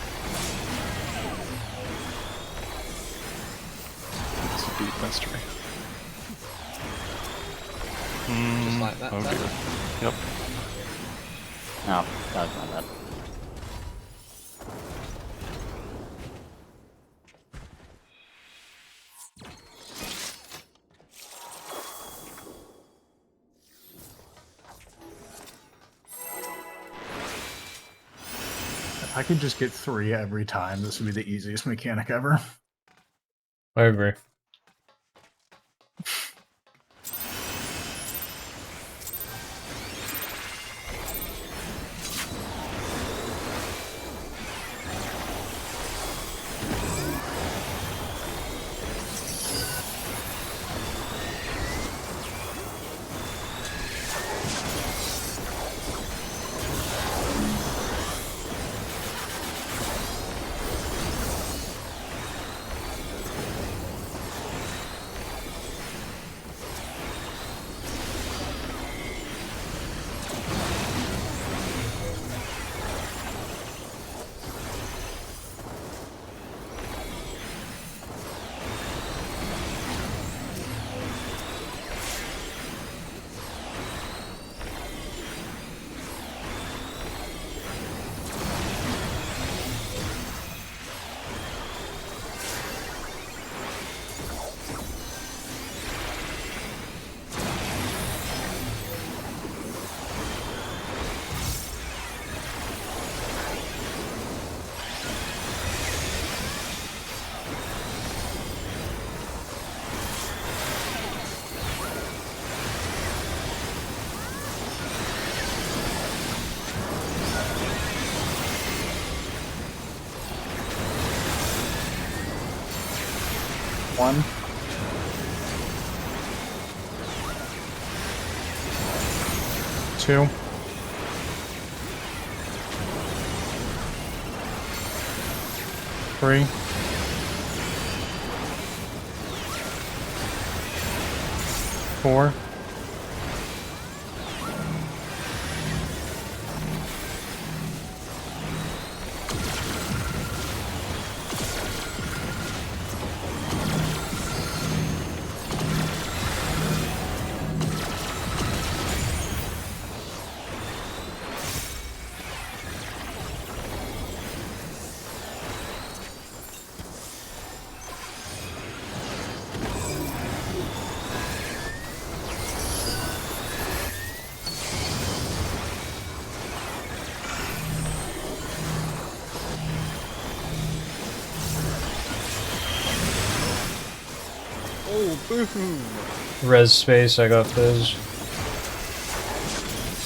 F: It's a deep mystery.
G: Just like that.
F: Oh
G: that.
F: dear. Yep.
D: No, that was my bad.
A: If I could just get 3 every time, this would be the easiest mechanic ever.
B: I agree.
A: 1. Two. 3. 4.
B: Res space, I got Fizz.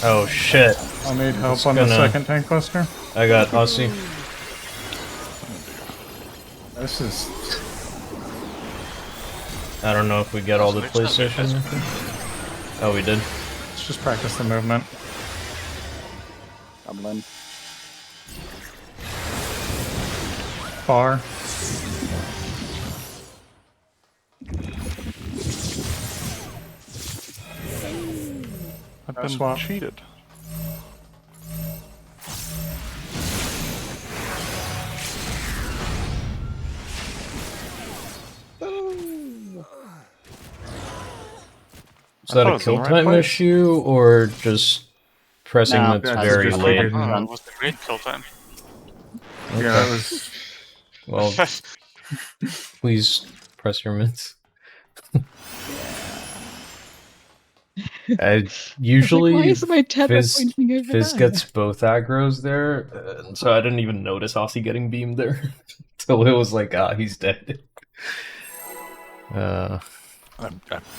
B: Oh shit.
A: I'll need help
B: It's
A: on the
B: gonna-
A: second tank buster.
B: I got Aussie.
A: This is...
B: I don't know if we get all the PlayStation. Oh, we did.
A: Let's just practice the movement.
D: Goblin.
A: Far.
F: I've
A: No
F: been
A: swap.
F: cheated.
B: Is that
F: thought it
B: a
F: was in
B: kill
F: the right
B: time
F: place.
B: issue or just pressing
D: No,
B: that's
A: that's
B: very
A: just
B: late?
A: fucking-
E: Oh, it was the great kill time.
A: Yeah, that was...
B: Well, please press your mitts. I usually
C: Why is my tether
B: Fizz,
C: pointing over
B: Fizz
C: there?
B: gets both aggro's there, so I didn't even notice Aussie getting beamed there till it was like, ah, he's dead.
F: I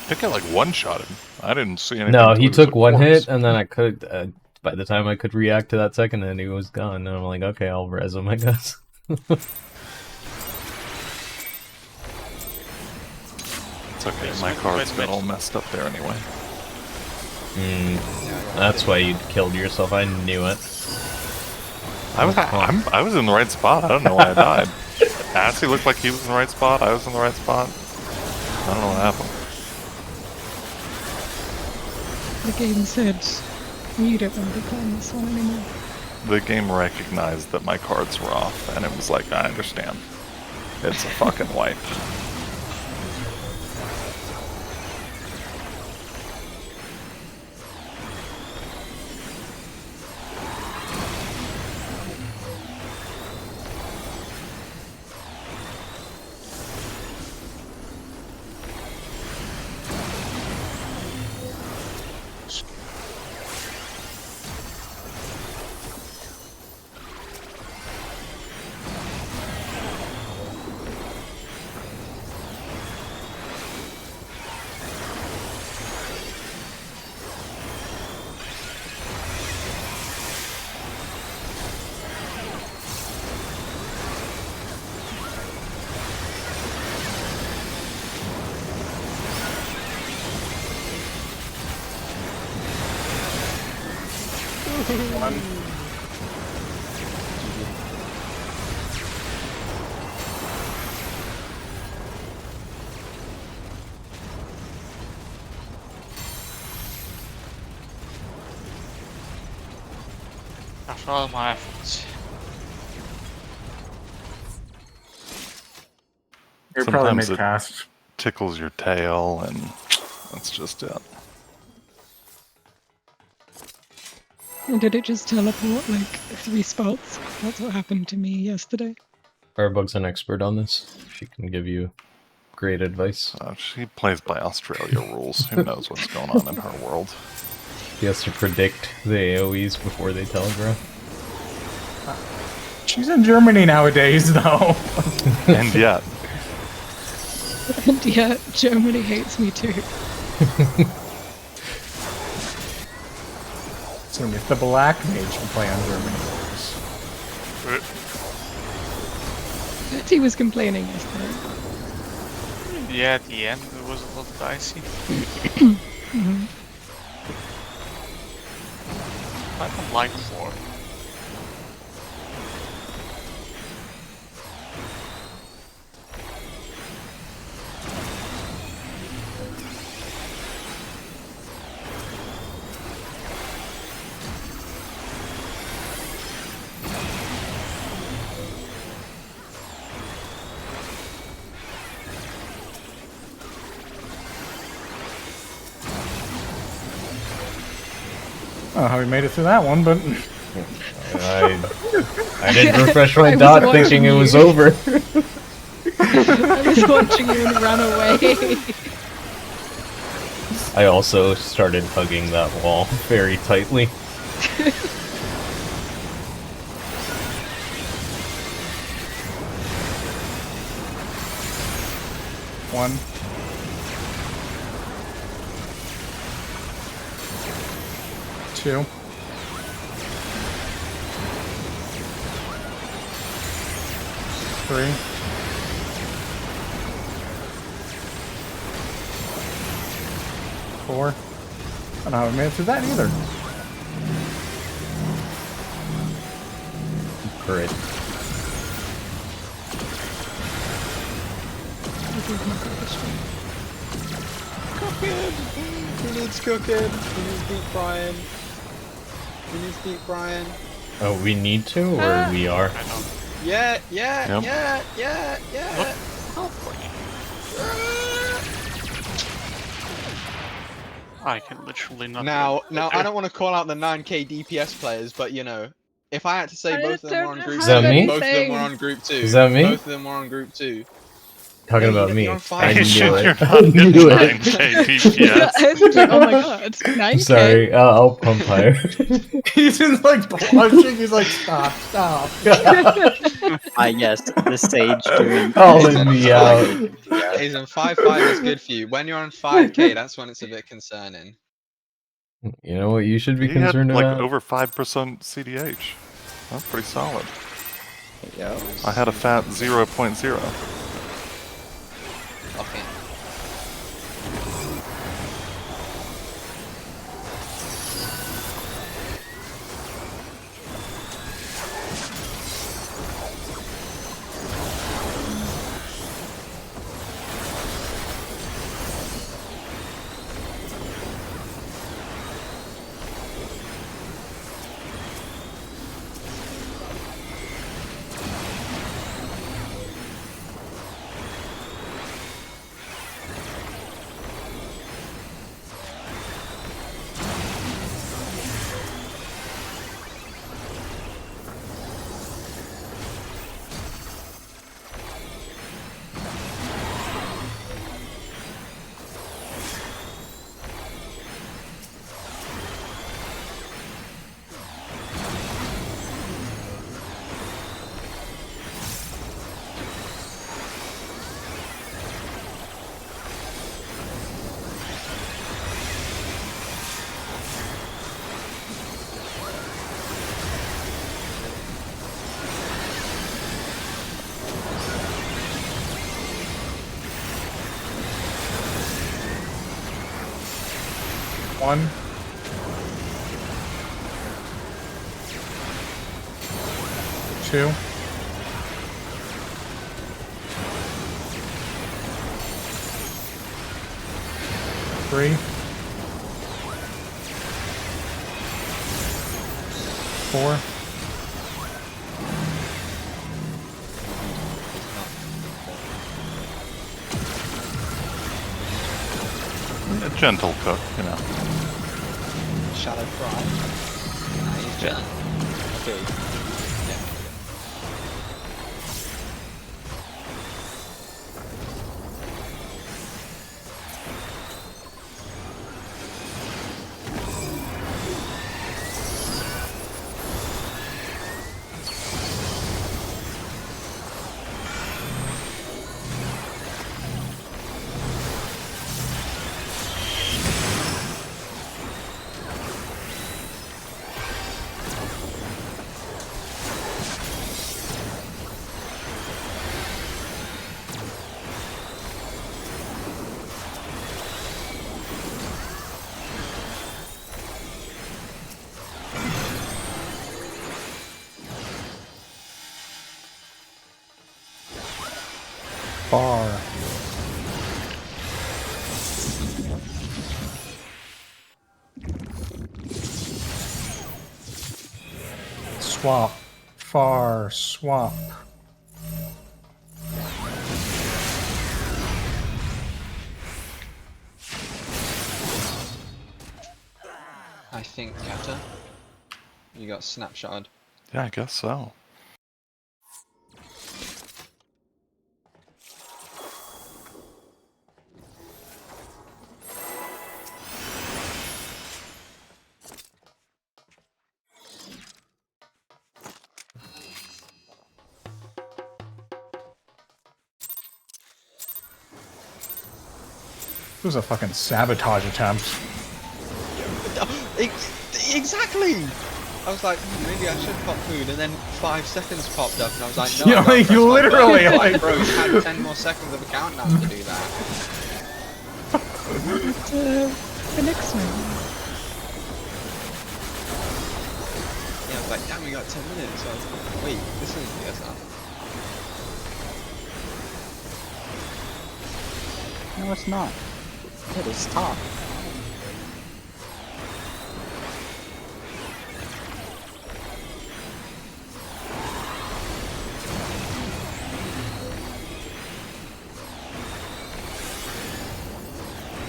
F: think I like one-shot him. I didn't see anything.
B: No,
F: till
B: he
F: was
B: took
F: a
B: one
F: corpse.
B: hit, and then I could. By the time I could react to that second hit, he was gone. And I'm like, okay, I'll res him, I guess.
F: It's okay, my cards got all messed up there anyway.
B: That's why you killed yourself. I knew it.
F: I was in the right spot. I don't know why I died. Assy looked like he was in the right spot. I was in the right spot. I don't know what happened.
C: The game said, you don't want to be playing this one anymore.
F: The game recognized that my cards were off, and it was like, I understand. It's a fucking wipe.
E: After all my efforts.
A: You're probably
F: Sometimes it-
A: mid-cast.
F: Tickles your tail, and that's just it.
C: Or did it just teleport like 3 spots? That's what happened to me yesterday.
B: Firebug's an expert on this. She can give you great advice.
F: She plays by Australia rules. Who knows what's going on in her world?
B: She has to predict the AoEs before they telegraph.
A: She's in Germany nowadays, though.
F: And yet,
C: And yet, Germany hates me too.
A: So if the black mage can play on Germany,
C: He was complaining yesterday.
E: Yeah, at the end it was a little dicey.
C: Mhm.
E: I don't like 4.
A: I don't know how we made it through that one, but
B: I didn't refresh my
C: I was
B: dot
C: watching
B: thinking it was
C: you.
B: over.
C: I was watching you and ran away.
B: I also started hugging that wall very tightly.
A: one. Two. Three. Four. I don't know how we made it through that either.
B: Great.
G: Who needs cooking? Who needs deep frying? Who needs deep frying?
B: Oh, we need to, or we are?
E: I don't
G: Yeah, yeah,
F: Yep.
G: yeah.
E: help for you. I can literally not.
G: Now, I don't want to call out the 9k DPS players, but you know, if I had to say
C: I
G: both of them were
C: don't
G: on group
B: Is
C: have
B: that me?
G: both of them
C: anything.
G: were on group 2.
B: Is that me?
G: Both of them were on group 2.
B: Talking
G: Yeah,
B: about
G: you're
B: me.
G: on
B: I
G: fire.
B: knew
F: You're
B: it.
F: not
B: I knew
F: getting
B: it.
F: 9k DPS.
C: I was like, oh my god, 9K.
B: I'm sorry. I'll pump higher.
A: He's just like blushing. He's like, stop, stop.
D: Yes, the sage doing
B: Calling me out.
G: Isn't 5-5 is good for you. When you're on 5k, that's when it's a bit concerning.
B: You know what you should be
F: He had
B: concerned
F: like
B: about?
F: over 5% CDH. That's pretty solid.
D: Yeah.
F: I had a fat 0.0.
G: Okay.
A: One. Two. Three. Four.
F: A gentle cook, you know.
G: Shallow fry. Nah, he's gentle. Okay. Yeah.
A: Far. Swap. Far. Swap.
G: I think, Kata, you got snapshotted.
F: Yeah, I guess so.
A: This was a fucking sabotage attempt.
G: Exactly! I was like, maybe I should pop food, and then 5 seconds popped up, and I was like, no,
A: Yeah,
G: I gotta
A: like,
G: press
A: you
G: my
A: literally,
G: button.
A: like-
G: Bro, you had 10 more seconds of a countdown to do that.
C: The next one.
G: Yeah, I was like, damn, we got 10 minutes. So I was like, wait, this isn't PSR.
D: No, it's not. It is top.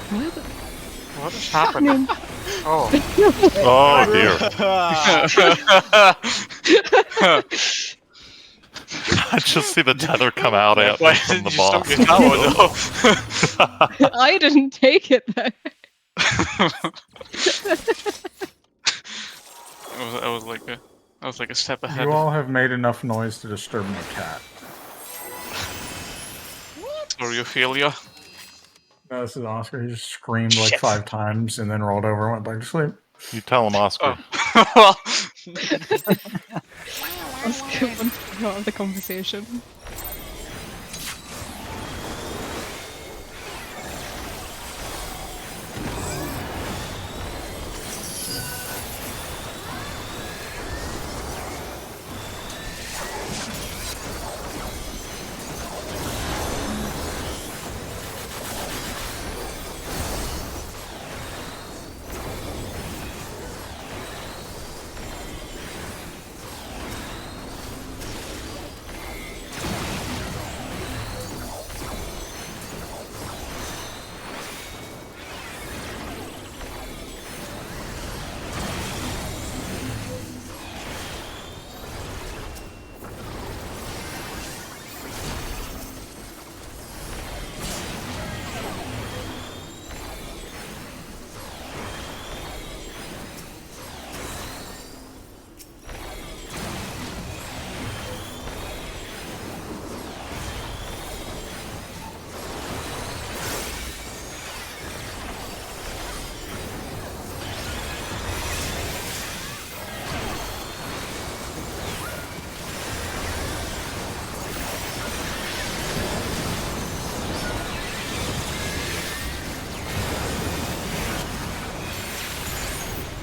C: What?
E: What is happening? Oh.
F: Oh dear. I just see the tether come out at me
E: Why
F: from
E: didn't
F: the
E: you stop
F: boss.
E: your tower though?
C: I didn't take it though.
E: I was like a step ahead.
A: You all have made enough noise to disturb my cat.
E: Sorry, Ophelia.
A: No, this is Oscar. He just screamed like 5 times and then rolled over and went back to sleep.
F: You tell him, Oscar.
E: Oh. Well,
C: Let's get one out of the conversation.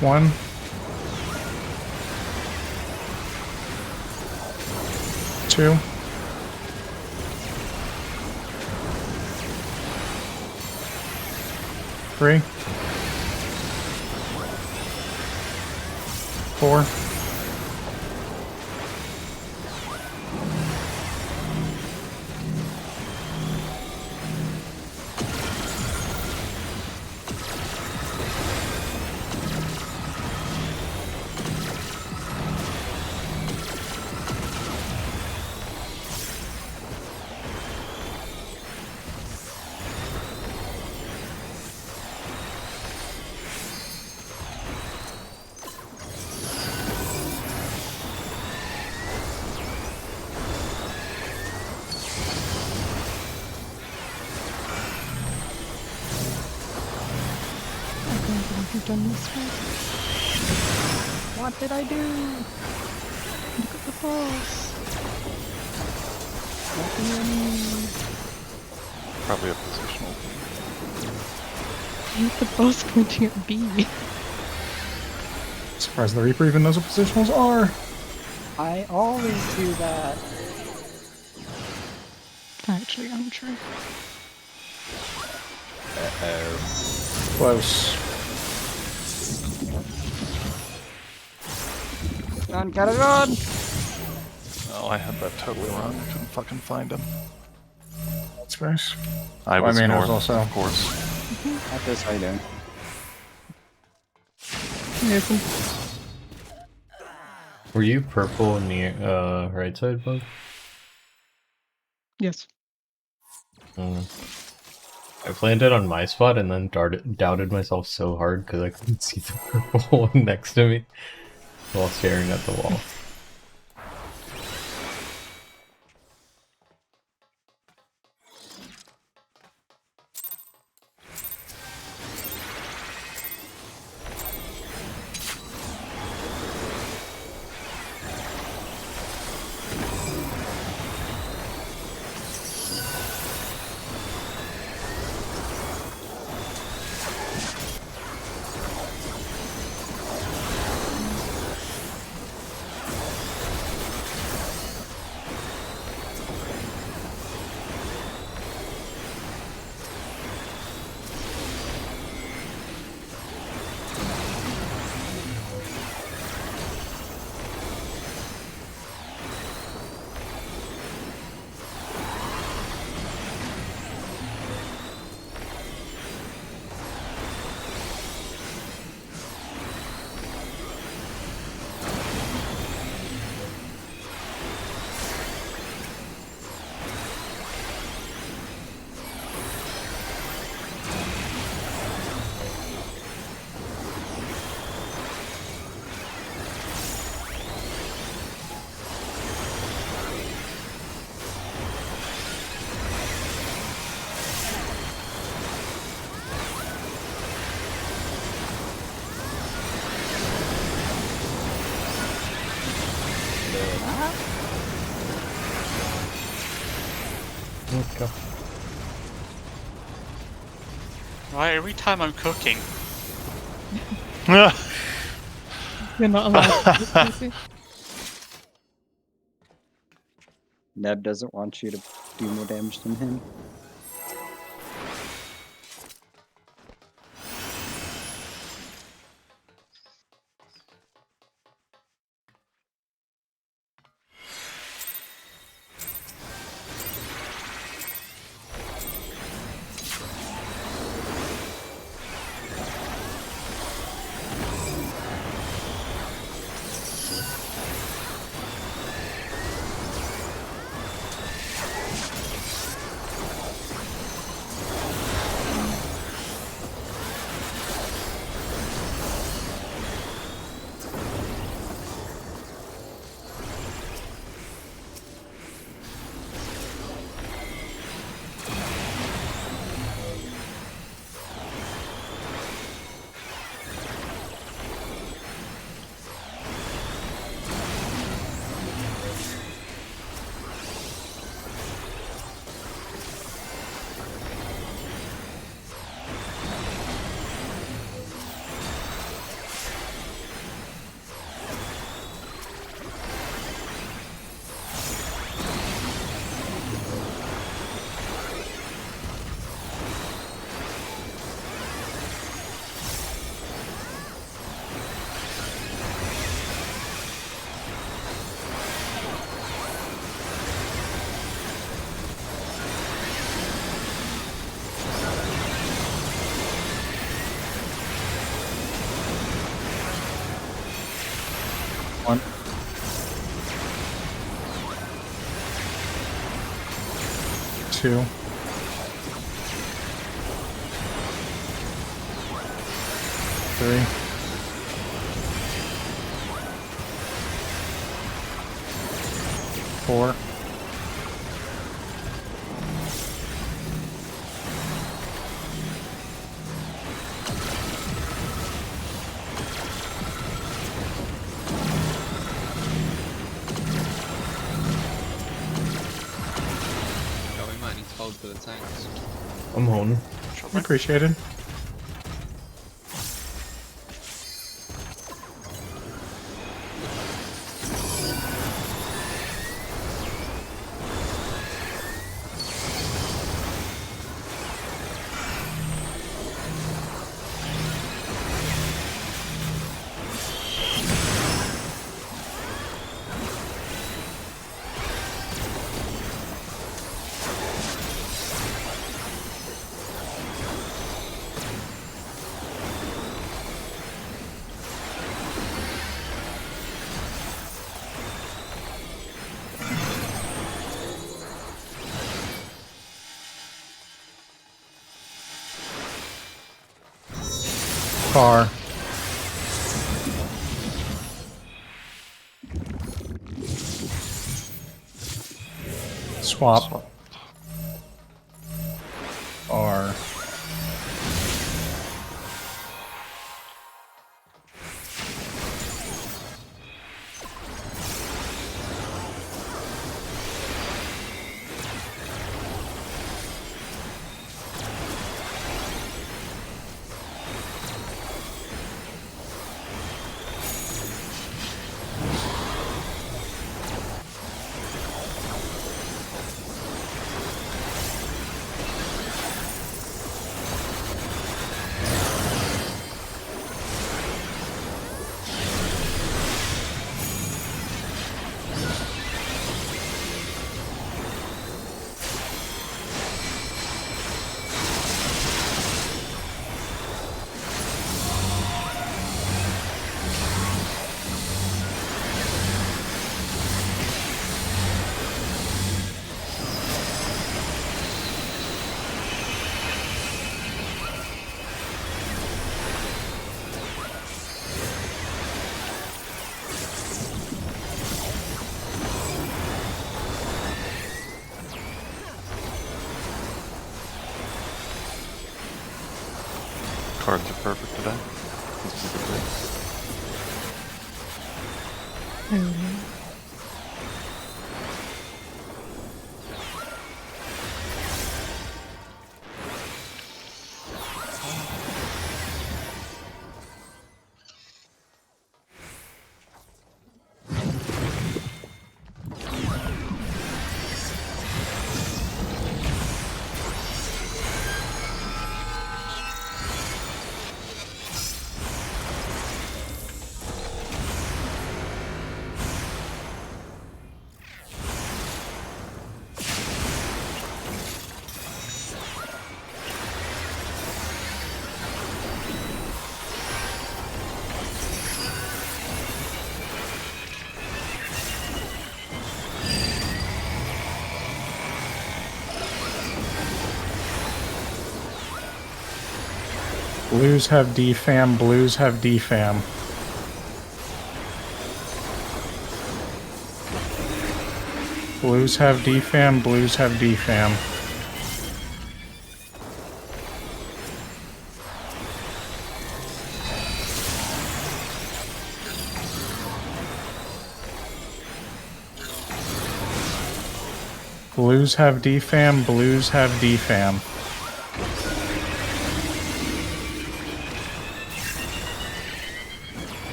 A: One. Two. Three. 4.
C: You've done this one. What did I do? Look at the boss. What do you mean?
F: Probably a positional.
C: Look at the boss pointing at B.
A: Surprised the Reaper even knows what positionals are.
D: I always do that.
C: actually untrue.
A: Close.
D: Run, gotta run!
F: Oh, I had that totally wrong. I couldn't fucking find him.
A: Space.
F: I
A: Well, I
F: was
A: mean, I
F: north,
A: was also-
F: of course.
D: At this, how you doing?
C: Listen.
B: Were you purple in the right side, bug?
C: Yes.
B: I planted on my spot and then doubted myself so hard because I couldn't see the purple one next to me while staring at the wall. Let's go.
E: Why every time I'm cooking?
C: You're not allowed to do this,
D: Neb doesn't want you to do more damage than him. One.
A: Two. Three. Four.
G: Oh, we might need to hold for the tanks.
B: I'm holding.
A: Appreciated. Far. Swap. Far.
F: Cards are perfect today. This is a good day.
A: Blues have defam, blues have defam. Blues have defam, blues have defam. Blues have defam, blues have defam.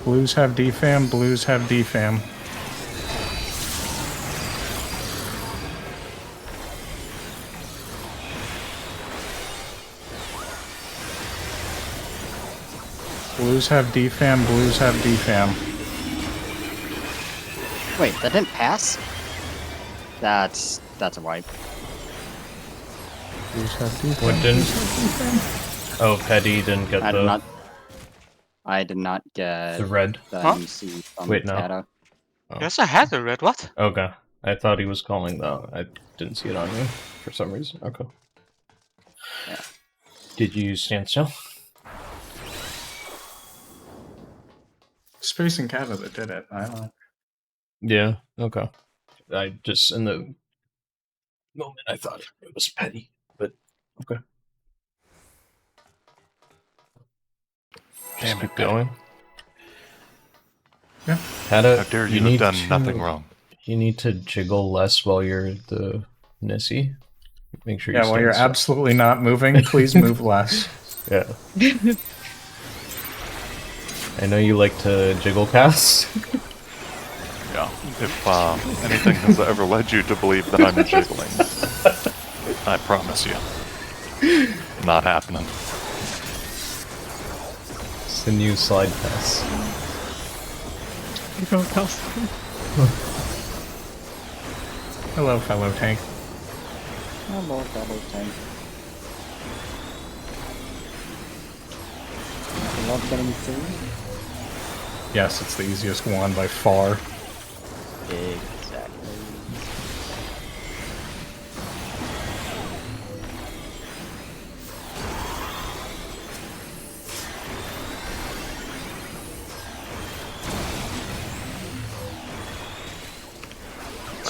A: Blues have defam, blues have defam. Blues have defam, blues have defam.
D: Wait, that didn't pass? That's a wipe.
A: Blues have defam.
B: What didn't? Oh, Petty didn't get
D: I did not get
B: the red.
D: the
E: Huh?
D: MC from
B: Wait, no.
D: Tata.
B: Oh.
E: Yes, I had the red. What?
B: Okay. I thought he was calling though. I didn't see it on you for some reason. Okay.
D: Yeah.
B: Did you stand still?
A: Space and Canada did it. I don't know.
B: Yeah. Okay. I just in the moment I thought it was Petty, but okay.
F: Damn
B: Just
F: it,
B: keep
F: Petty.
B: going.
A: Yeah.
B: How
F: How dare you have
B: need
F: done
B: to-
F: nothing wrong.
B: You need to jiggle less while you're the Nissi. Make sure you
A: Yeah, while
B: stand
A: you're
B: still.
A: absolutely not moving, please move less.
B: Yeah. I know you like to jiggle cast.
F: Yeah. If anything has ever led you to believe that I'm jiggling, I promise you, not happening.
B: It's the new slide pass.
A: Hello, fellow tank.
D: Hello, fellow tank. I love getting through.
A: Yes, it's the easiest one by far.
D: Exactly.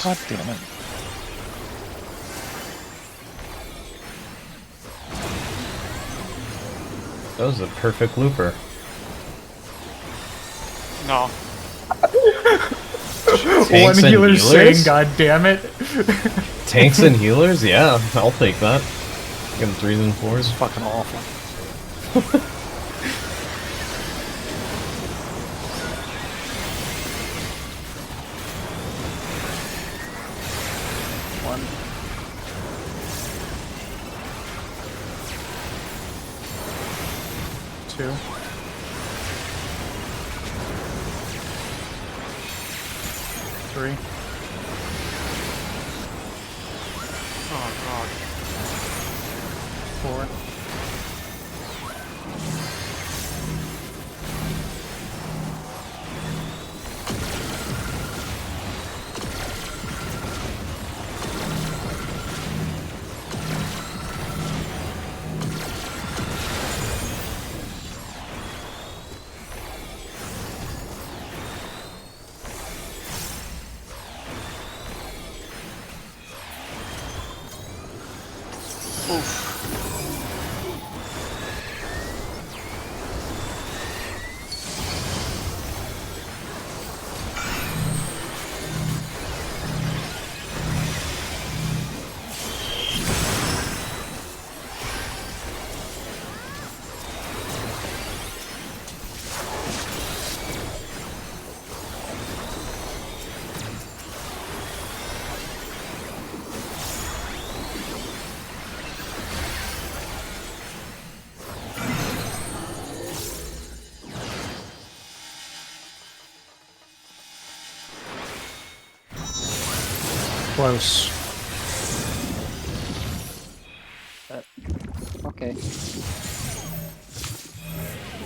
A: God damn it.
B: That was a perfect looper.
E: No.
A: One
B: and
A: healer's
B: healers?
A: saying, God damn it.
B: Tanks and healers? Yeah, I'll take that. Give them 3s and 4s.
F: Fucking awful.
A: One. Two. Three.
E: Oh god.
A: Four. Close.
D: Okay.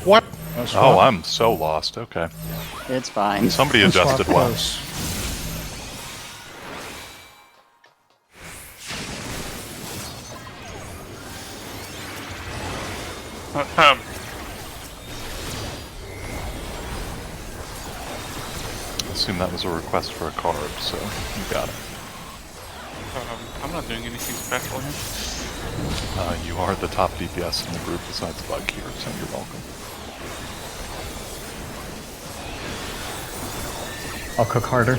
F: What?
A: That's
F: Oh,
A: fine.
F: I'm so lost. Okay.
D: It's fine.
F: Somebody
A: That's
F: adjusted well.
A: close.
E: Ahem.
F: I assume that was a request for a card, so you got it.
E: I'm not doing anything special here.
F: You are the top DPS in the group besides Bug here, so you're welcome.
A: I'll cook harder.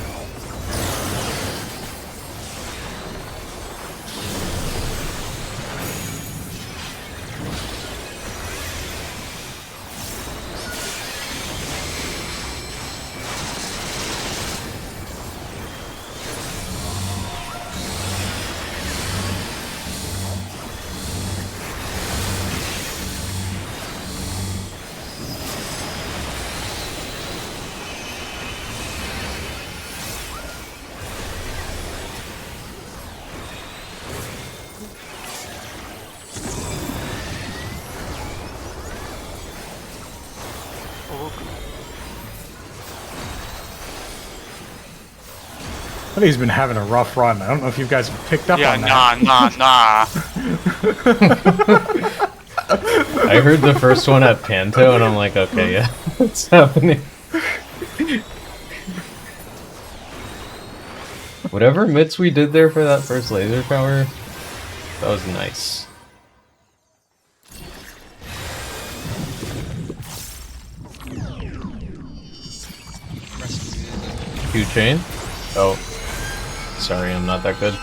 A: I think he's been having a rough run. I don't know if you guys have picked up
E: Yeah,
A: on that.
E: nah.
B: I heard the first one at Panto, and I'm like, okay, yeah, what's happening? Whatever mitts we did there for that first laser power, that was nice. Q chain? Oh. Sorry, I'm not that good.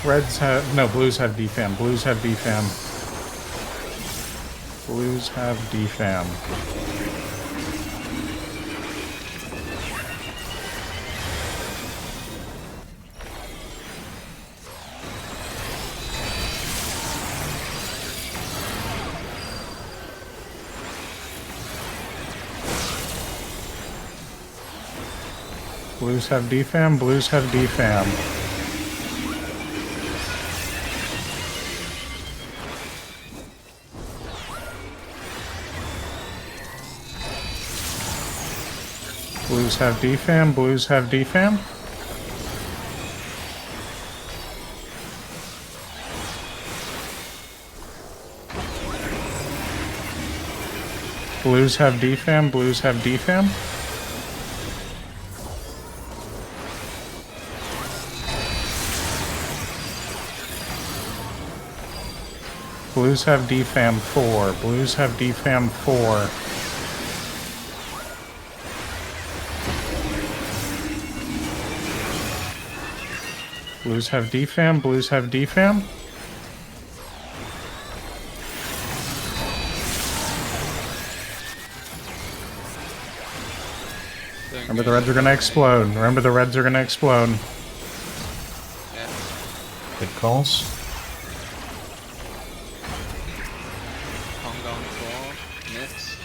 A: Reds have... No, blues have defam. Blues have defam. Blues have defam. Blues have defam, blues have defam. Blues have defam, blues have defam. Blues have defam, blues have defam. Blues have defam 4, blues have defam 4. Blues have defam, blues have defam. Remember the reds are gonna explode. Remember the reds are gonna explode.
G: Yeah.
B: Good calls.
G: Hong Kong 4. Nits.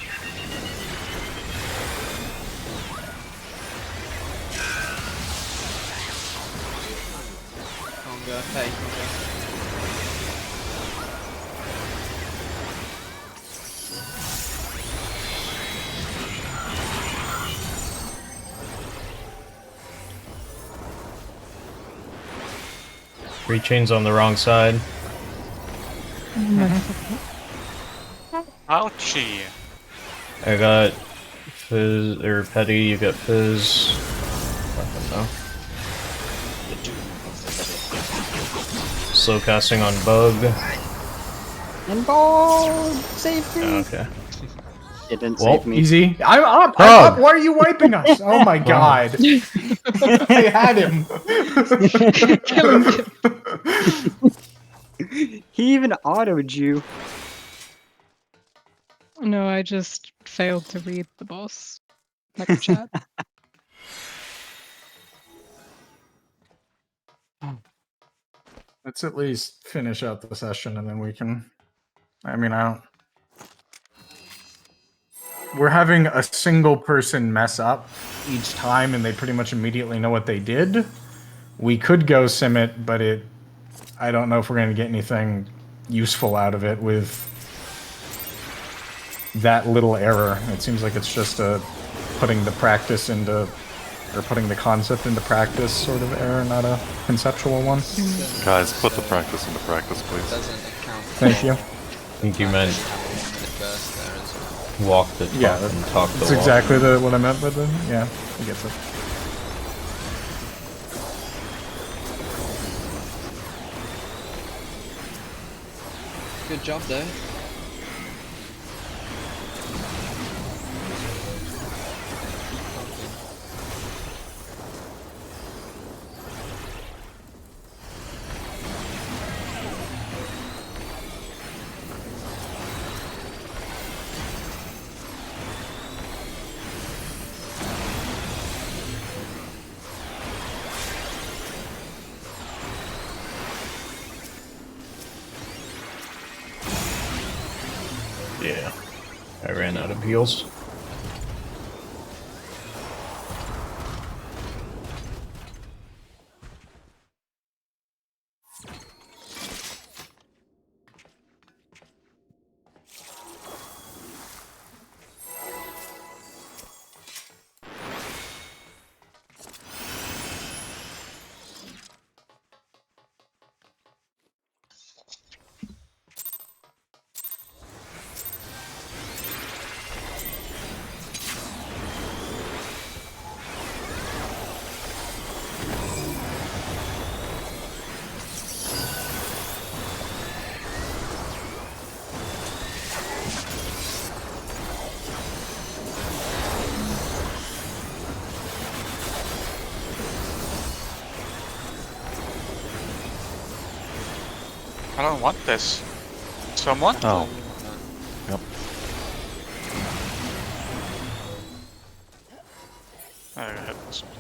G: Conga. Hey, Conga.
B: Three chains on the wrong side.
E: Ouchie.
B: I got Fizz, or Petty, you got Fizz. Fucking no. Slow casting on Bug.
D: Involved! Save me!
B: Okay.
D: It didn't
B: Well,
D: save me.
A: Easy. I'm up!
B: Prog.
A: I'm up! Why are you wiping us? Oh my god. I had him.
C: Kill him.
D: He even autoed you.
C: No, I just failed to read the boss. Like chat.
A: Let's at least finish out the session and then we can... I mean, I don't... We're having a single person mess up each time and they pretty much immediately know what they did. We could go sim it, but I don't know if we're going to get anything useful out of it with that little error. It seems like it's just putting the practice into... or putting the concept into practice sort of error, not a conceptual one.
F: Guys, put the practice into practice, please.
G: Doesn't account
A: Thank
G: for
A: you.
B: I think you meant
G: burst there as well.
B: walk the talk
A: Yeah,
B: and talk the
A: that's
B: walk.
A: exactly what I meant by the... Yeah, I get it.
G: Good job though.
B: Yeah. I ran out of heals.
E: I don't want this. Someone?
F: Oh. Yep.
E: I have this one.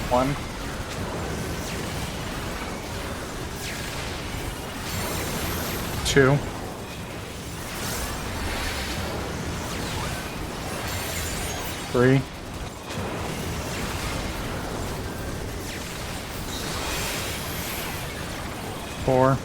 D: 1.
A: Two. Three. Four.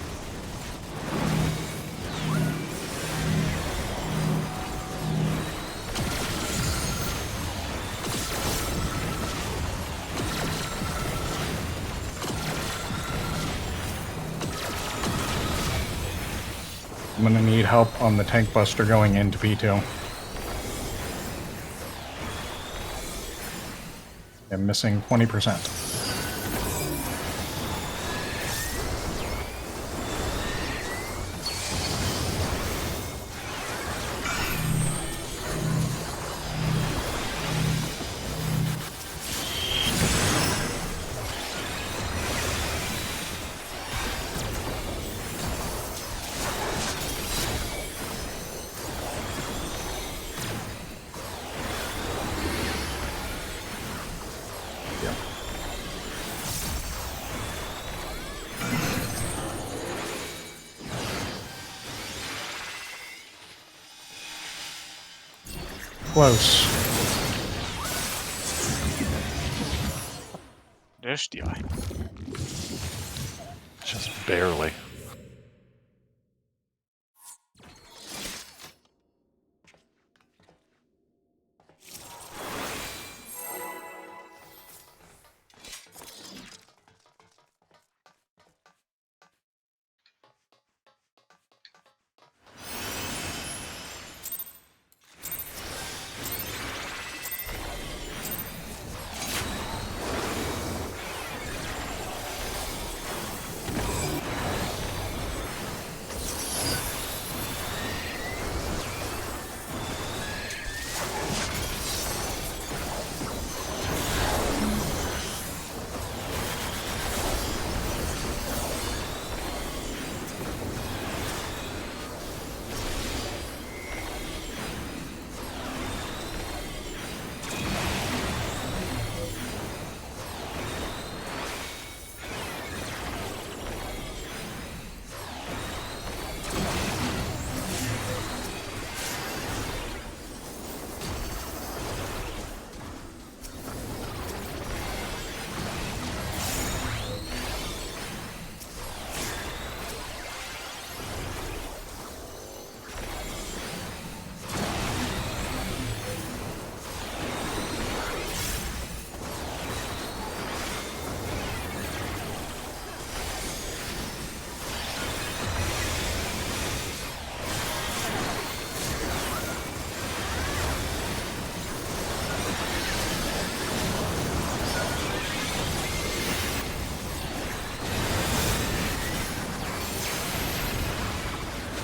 A: I'm gonna need help on the tank buster going into P2. I'm missing 20%. Close.
E: There's the eye.
F: Just barely.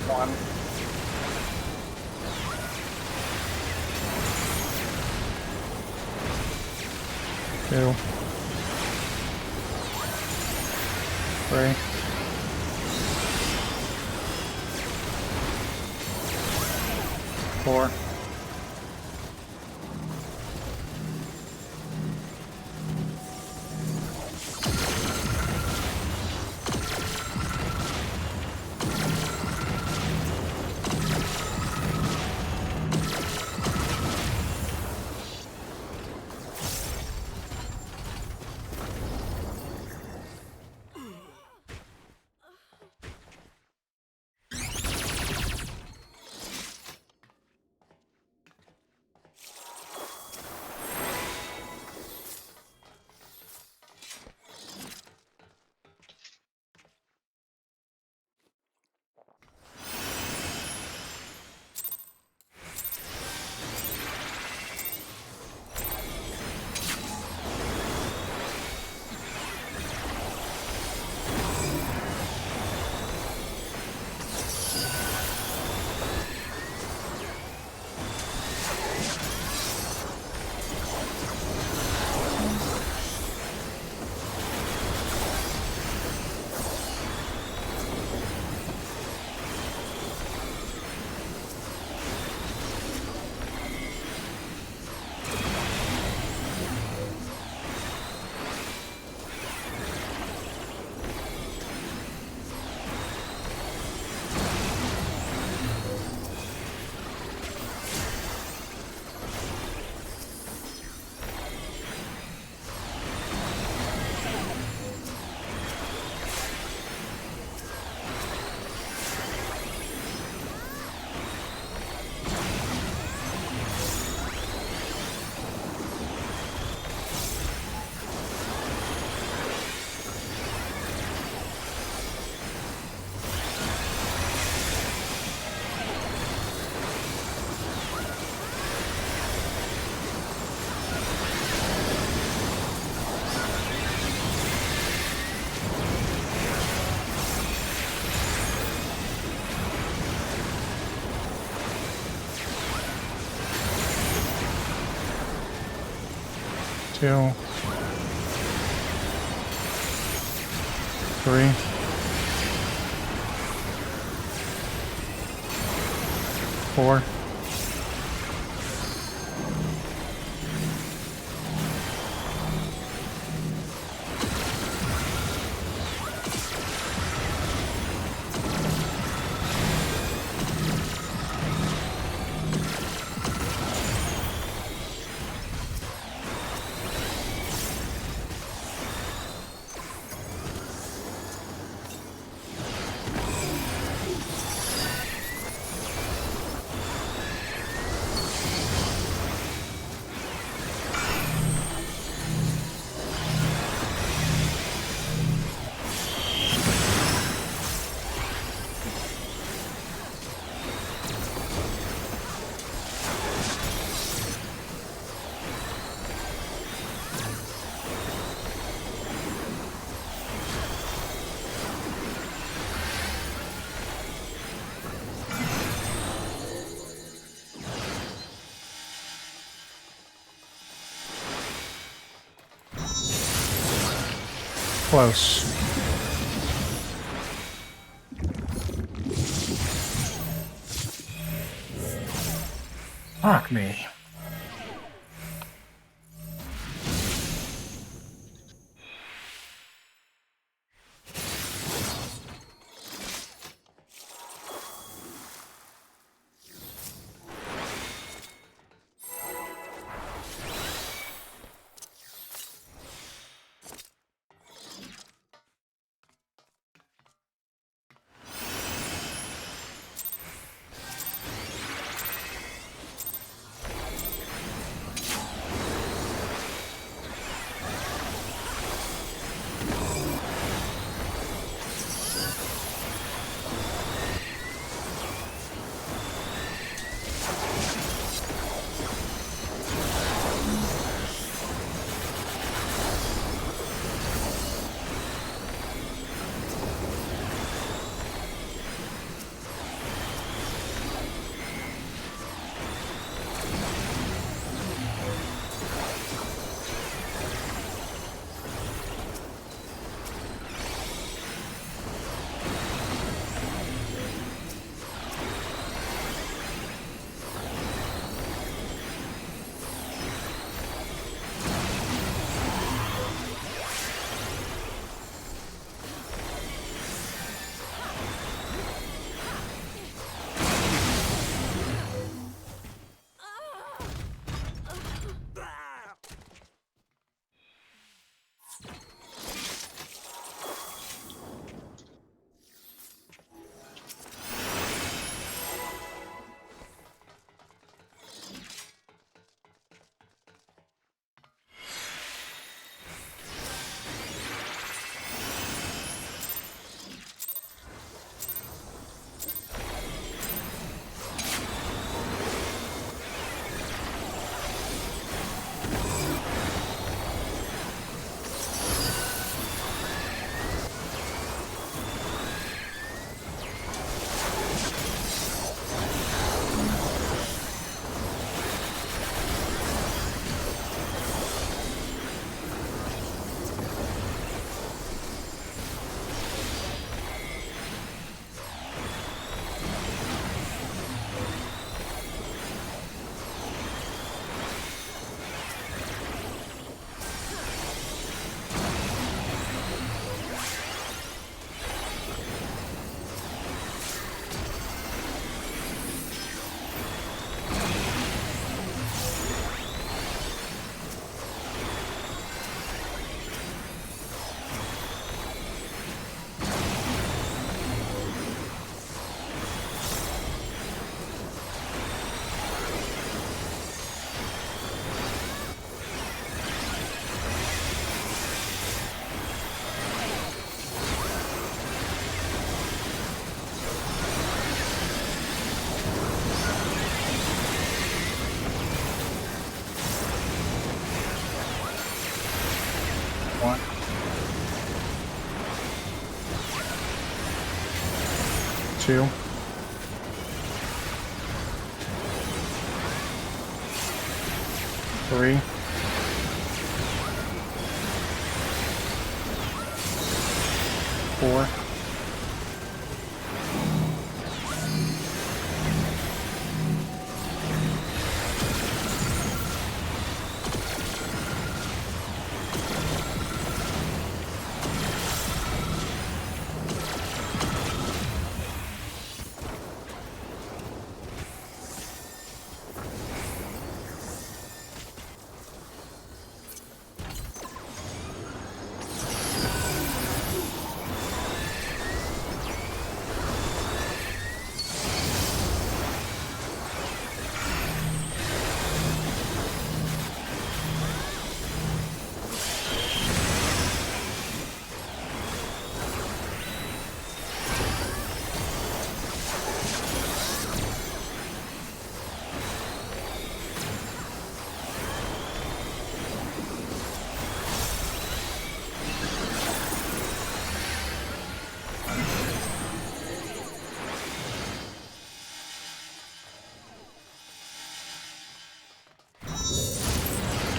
D: One.
A: Two. Three. Four. 2, 3, 4, close. Fuck me. two. Three. 4.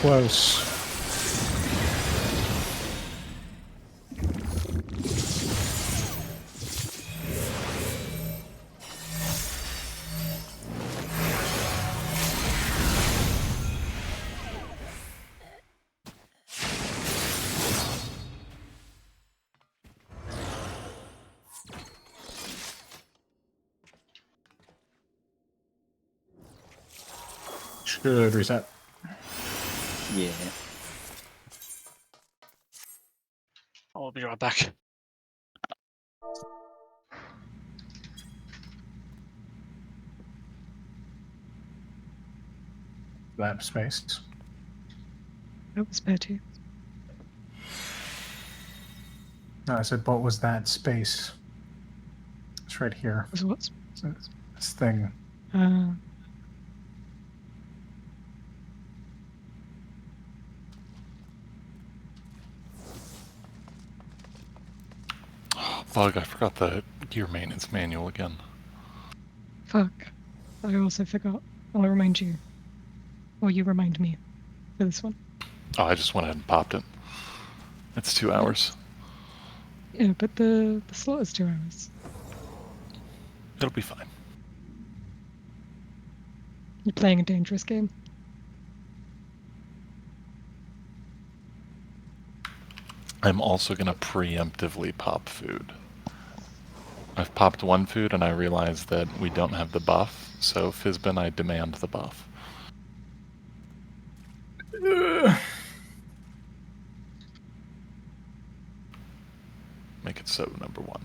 A: Close. Should reset.
D: Yeah.
E: I'll be right back.
A: That space.
C: That was Betty.
A: No, I said, what was that space? It's right here.
C: Was what?
A: This thing.
F: Bug, I forgot the gear maintenance manual again.
C: Fuck. I also forgot. I'll remind you. Or you remind me for this one.
F: Oh, I just went ahead and popped it. It's 2 hours.
C: Yeah, but the slot is 2 hours.
F: It'll be fine.
C: You're playing a dangerous game.
F: I'm also going to preemptively pop food. I've popped one food and I realized that we don't have the buff, so Fizbin, I demand the buff. Make it so, number 1.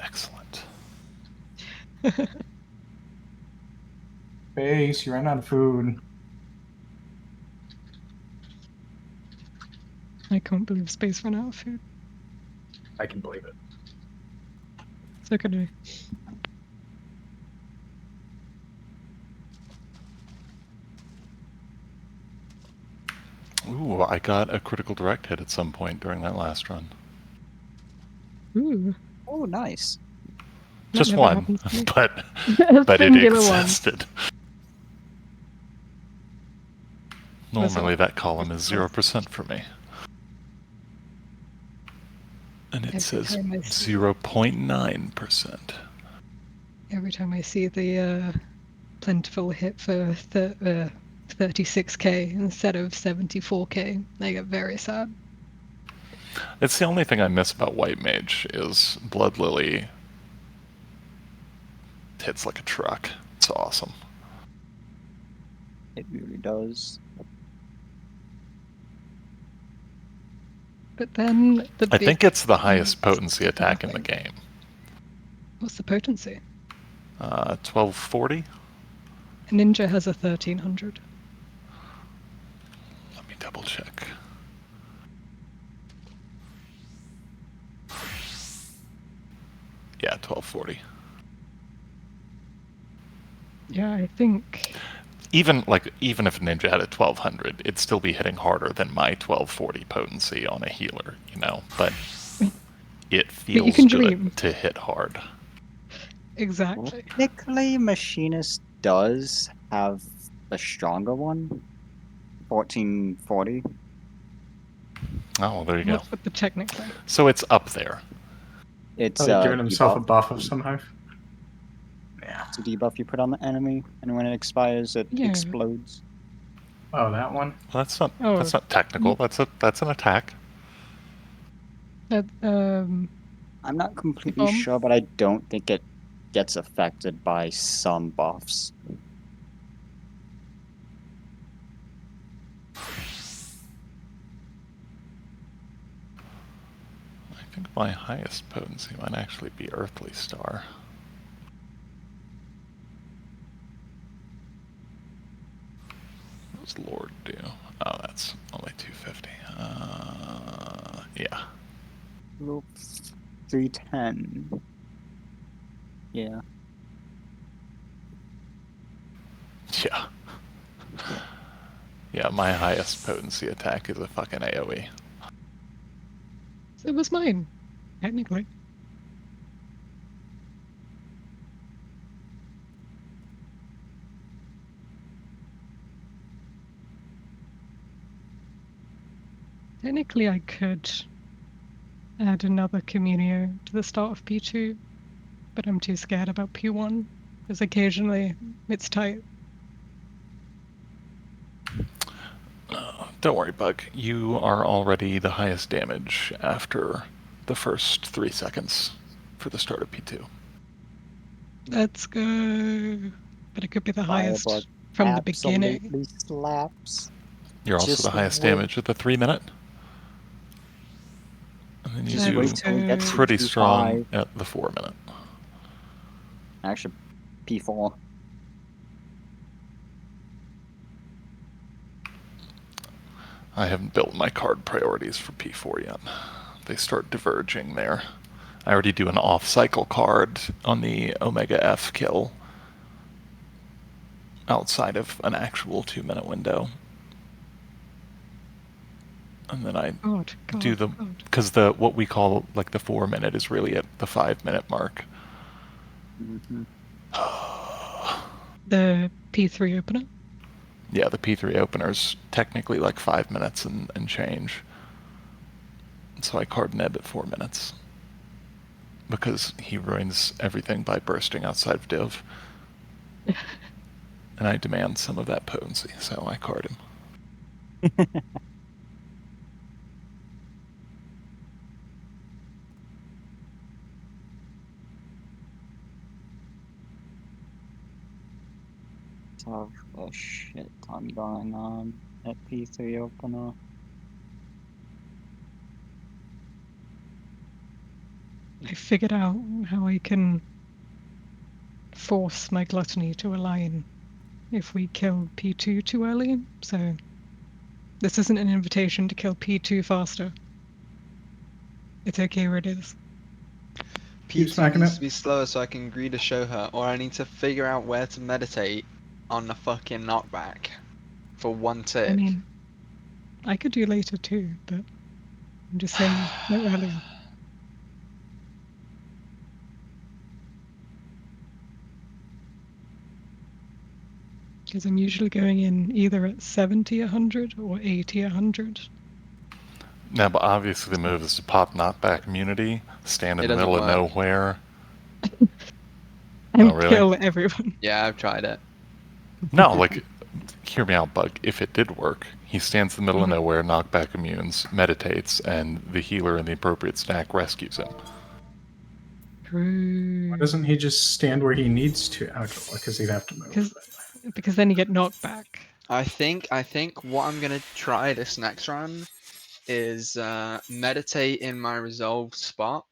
F: Excellent.
A: Base, you ran out of food.
C: I can't believe Space ran out of food.
A: I can believe it.
C: So could I.
F: Ooh, I got a critical direct hit at some point during that last run.
C: Ooh.
D: Oh, nice.
C: That
F: Just
C: never
F: one,
C: happens to me.
F: but
C: A
F: but it
C: singular one.
F: existed.
C: Was it-
F: Normally that column is 0% for me. And it
C: Every
F: says
C: time I see-
F: 0.9%.
C: Every time I see the plentiful hit for 36k instead of 74k, I get very sad.
F: It's the only thing I miss about White Mage is Blood Lily hits like a truck. It's awesome.
D: It really does.
C: But then the
F: I
C: big
F: think it's the highest potency attack in the game.
C: What's the potency?
F: 1240?
C: A ninja has a 1300.
F: Let me double check. Yeah, 1240.
C: Yeah, I think.
F: Even if a ninja had a 1200, it'd still be hitting harder than my 1240 potency on a healer, you know. But it feels
C: can
F: good
C: dream.
F: to hit hard.
C: Exactly.
D: Technically, Machinist does have a stronger one. 1440.
F: Oh, well, there you go.
C: What's with the technically?
F: So it's up there.
D: It's
A: Giving himself a
D: debuff.
A: buff of some type. Yeah.
D: It's a debuff you put on the enemy, and when it expires, it
C: Yeah.
D: explodes.
A: Oh, that one.
F: Well, that's not
C: Oh,
F: technical. That's an attack.
C: that
D: I'm not completely
C: bomb.
D: sure, but I don't think it gets affected by some buffs.
F: I think my highest potency might actually be Earthly Star. What does Lord do? Oh, that's only 250. Yeah.
D: Loop 310. Yeah.
F: Yeah. Yeah, my highest potency attack is a fucking AoE.
C: So it was mine, technically. Technically, I could add another Communio to the start of P2, but I'm too scared about P1, because occasionally it's tight.
F: Don't worry, Bug. You are already the highest damage after the first 3 seconds for the start of P2.
C: Let's go. But it could be the highest
D: Firebug
C: from the beginning.
D: absolutely slaps.
F: You're also
D: Just
F: the highest
D: wait.
F: damage at the 3 minute. And then you
D: Just
F: do
D: wait till it gets to
F: pretty strong
D: P5.
F: at the 4 minute.
D: Actually, P4.
F: I haven't built my card priorities for P4 yet. They start diverging there. I already do an off-cycle card on the Omega F kill outside of an actual 2 minute window. And then I do the because the what we call like the 4 minute is really at the 5 minute mark.
D: Mm-hmm.
C: The P3 opener?
F: Yeah, the P3 opener's technically like 5 minutes and change. So I card Ned at 4 minutes. Because he ruins everything by bursting outside of div. And I demand some of that potency, so I card him.
D: Have a shit ton going on at P3 opener.
C: I figured out how I can force my gluttony to align if we kill P2 too early, so this isn't an invitation to kill P2 faster. It's okay where it is.
A: Keep
G: P2
A: smacking
G: needs
A: it.
G: to be slower so I can agree to show her, or I need to figure out where to meditate on the fucking knockback for one tick.
C: I mean, I could do later too, but I'm just saying no earlier. Because I'm usually going in either at 70, 100 or 80, 100.
F: Now, but obviously the move is to pop knockback immunity, stand in
G: It
F: the middle
G: doesn't
F: of
G: work.
F: nowhere.
C: And
F: Oh, really?
C: kill everyone.
G: Yeah, I've tried it.
F: No, like, hear me out, Bug. If it did work, he stands in the middle of
C: Mhm.
F: nowhere, knockback immunes, meditates, and the healer in the appropriate stack rescues him.
C: True.
A: Why doesn't he just stand where he needs to? Because he'd have to move.
C: Because then you get knocked back.
G: I think what I'm gonna try this next run is meditate in my resolved spot,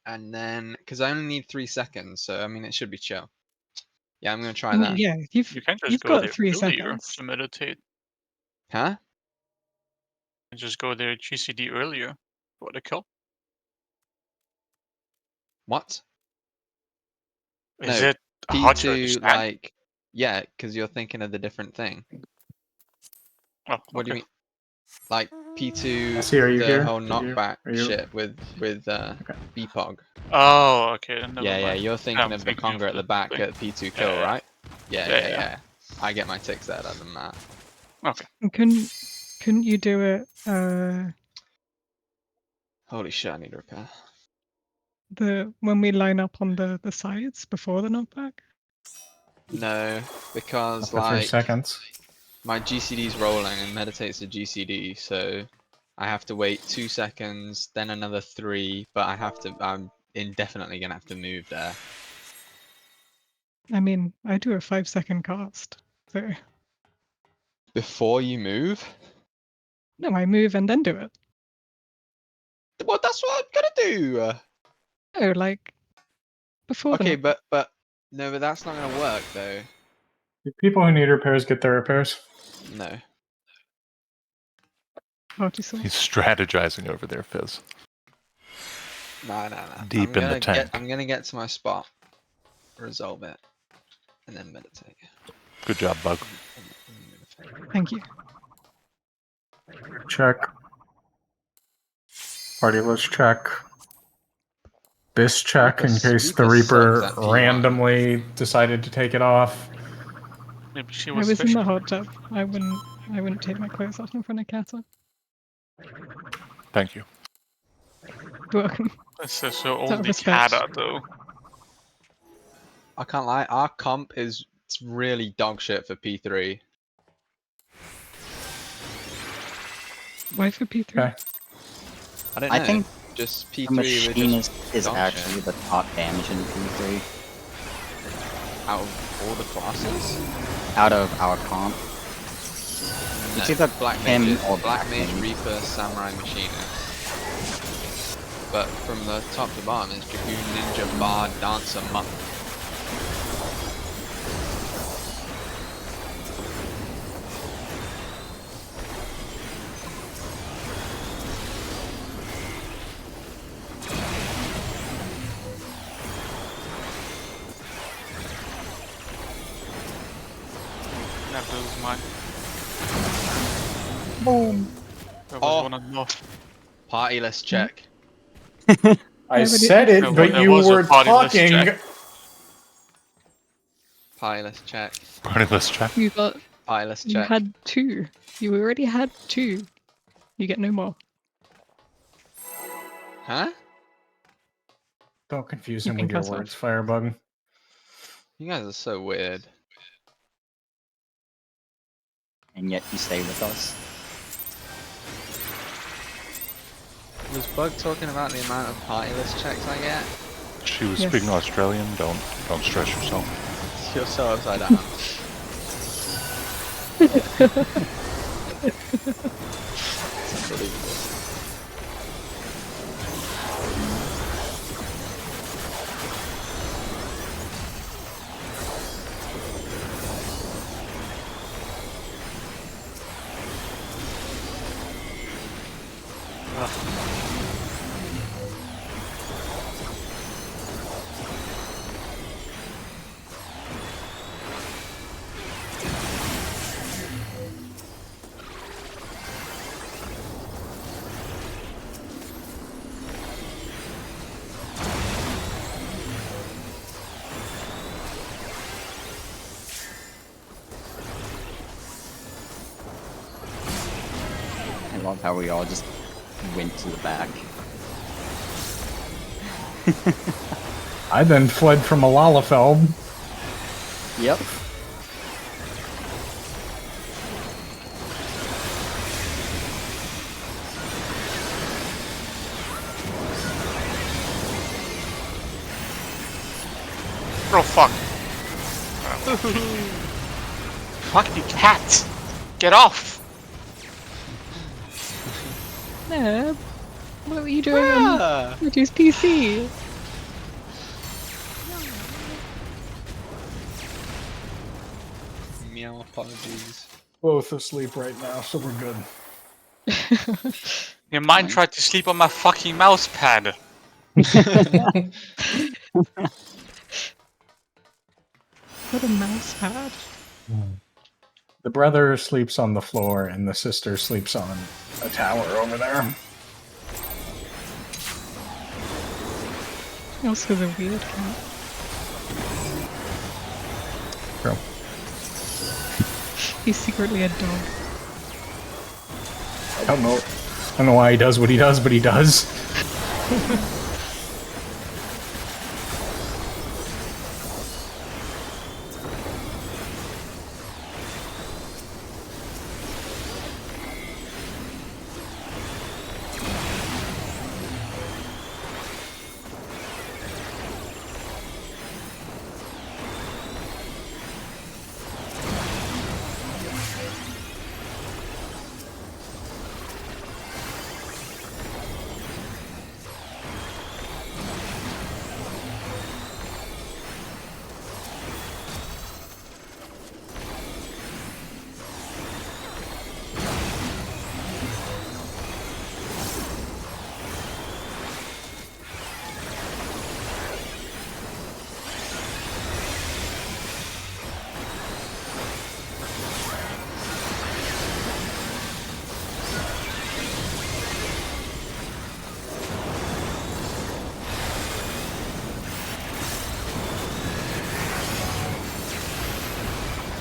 G: and then because I only need 3 seconds, so I mean it should be chill. Yeah, I'm gonna try that.
C: Yeah,
E: You can just
C: you've
E: go
C: got
E: there
C: 3
E: earlier
C: seconds.
E: to meditate.
G: Huh?
E: And just go there GCD earlier. What a kill.
G: What?
E: Is
G: No,
E: it hard to
G: P2
E: understand?
G: like yeah, because you're thinking of the different thing.
E: Oh,
G: What do you
E: okay.
G: mean? Like P2,
A: Essie, are you
G: the
A: here?
G: whole
A: Are you-
G: knockback
A: are you-
G: shit with BPOG.
E: Oh, okay. Then never
G: Yeah, yeah,
E: mind.
G: you're thinking
E: I'm
G: of the
E: thinking of
G: conga at the back
E: thing.
G: at P2 kill,
E: Yeah.
G: right? Yeah,
E: Yeah,
G: yeah,
E: yeah.
G: yeah. I get my ticks there other than that.
E: Okay.
C: Couldn't you do it
G: Holy shit, I need to repair.
C: when we line up on the sides before the knockback?
G: No, because
A: For 3
G: like
A: seconds.
G: my GCD's rolling and meditates a GCD, so I have to wait 2 seconds, then another 3, but I'm indefinitely gonna have to move there.
C: I mean, I do a 5-second cast, so
G: Before you move?
C: no, I move and then do it.
G: Well, that's what I'm gonna do!
C: No, like before
G: Okay,
C: the
G: but no, but that's not gonna work though.
A: Do people who need repairs get their repairs?
G: No.
C: party source.
F: He's strategizing over there, Fizz.
G: No.
F: Deep in the tank.
G: I'm gonna get to my spot, resolve it, and then meditate.
F: Good job, Bug.
C: Thank you.
A: Check. Party list check. Bis check in case the
G: Reaper
A: Reaper
G: sucks at P1.
A: randomly decided to take it off.
E: Maybe she
C: I
E: was
C: was in
E: fishing.
C: the hot tub. I wouldn't take my clothes off in front of Kata.
F: Thank you.
C: You're welcome.
E: This is so
C: Out of
E: only
C: respect.
E: Kata though.
G: I can't lie, our comp is really dog shit for P3.
C: Why for P3?
A: Okay.
G: I don't know.
D: I think
G: just
D: the
G: P3 we're
D: machinist
G: just
D: is
G: dog
D: actually
G: shit.
D: the top damage in P3
G: Out of all the classes.
D: out of our comp. It's either
G: Black
D: him
G: Mage,
D: or
G: Black
D: Black
G: Mage,
D: Mage.
G: Reaper, Samurai, Machinist. But from the top to bottom is Dragoon, Ninja, Bard, Dancer, Monk.
E: That was mine.
C: Boom.
E: There
G: Oh.
E: was one enough.
G: Party list check.
A: I
C: Yeah, but
A: said
C: it-
A: it, but
E: There
A: you
E: was a
A: were
E: party list
A: talking.
E: check.
G: Party list check.
F: Party list check.
C: You got.
G: Party list
C: You
G: check.
C: had 2. You already had 2. You get no more.
G: Huh?
A: Don't confuse
C: You
A: him
C: can
A: with your
C: cuss off.
A: words, Firebug.
G: You guys are so weird.
D: And yet you stay with us.
G: Was Bug talking about the amount of party list checks I get?
F: She was
C: Yes.
F: speaking Australian. Don't stress yourself.
G: You're so upside down. It's unbelievable.
D: I love how we all just went to the back.
A: I then fled from a Lalafeld.
D: Yep.
E: Oh fuck. Fuck you cat! Get off!
C: Neb, what were you doing on
G: Ah!
C: Reduce PC?
G: Meow, apologies.
A: Both asleep right now, so we're good.
E: Your mind tried to sleep on my fucking mouse pad.
C: What a mouse pad.
A: The brother sleeps on the floor, and the sister sleeps on a tower over there.
C: Also the weird cat.
A: True.
C: He's secretly a dog.
A: I don't know why he does what he does, but he does.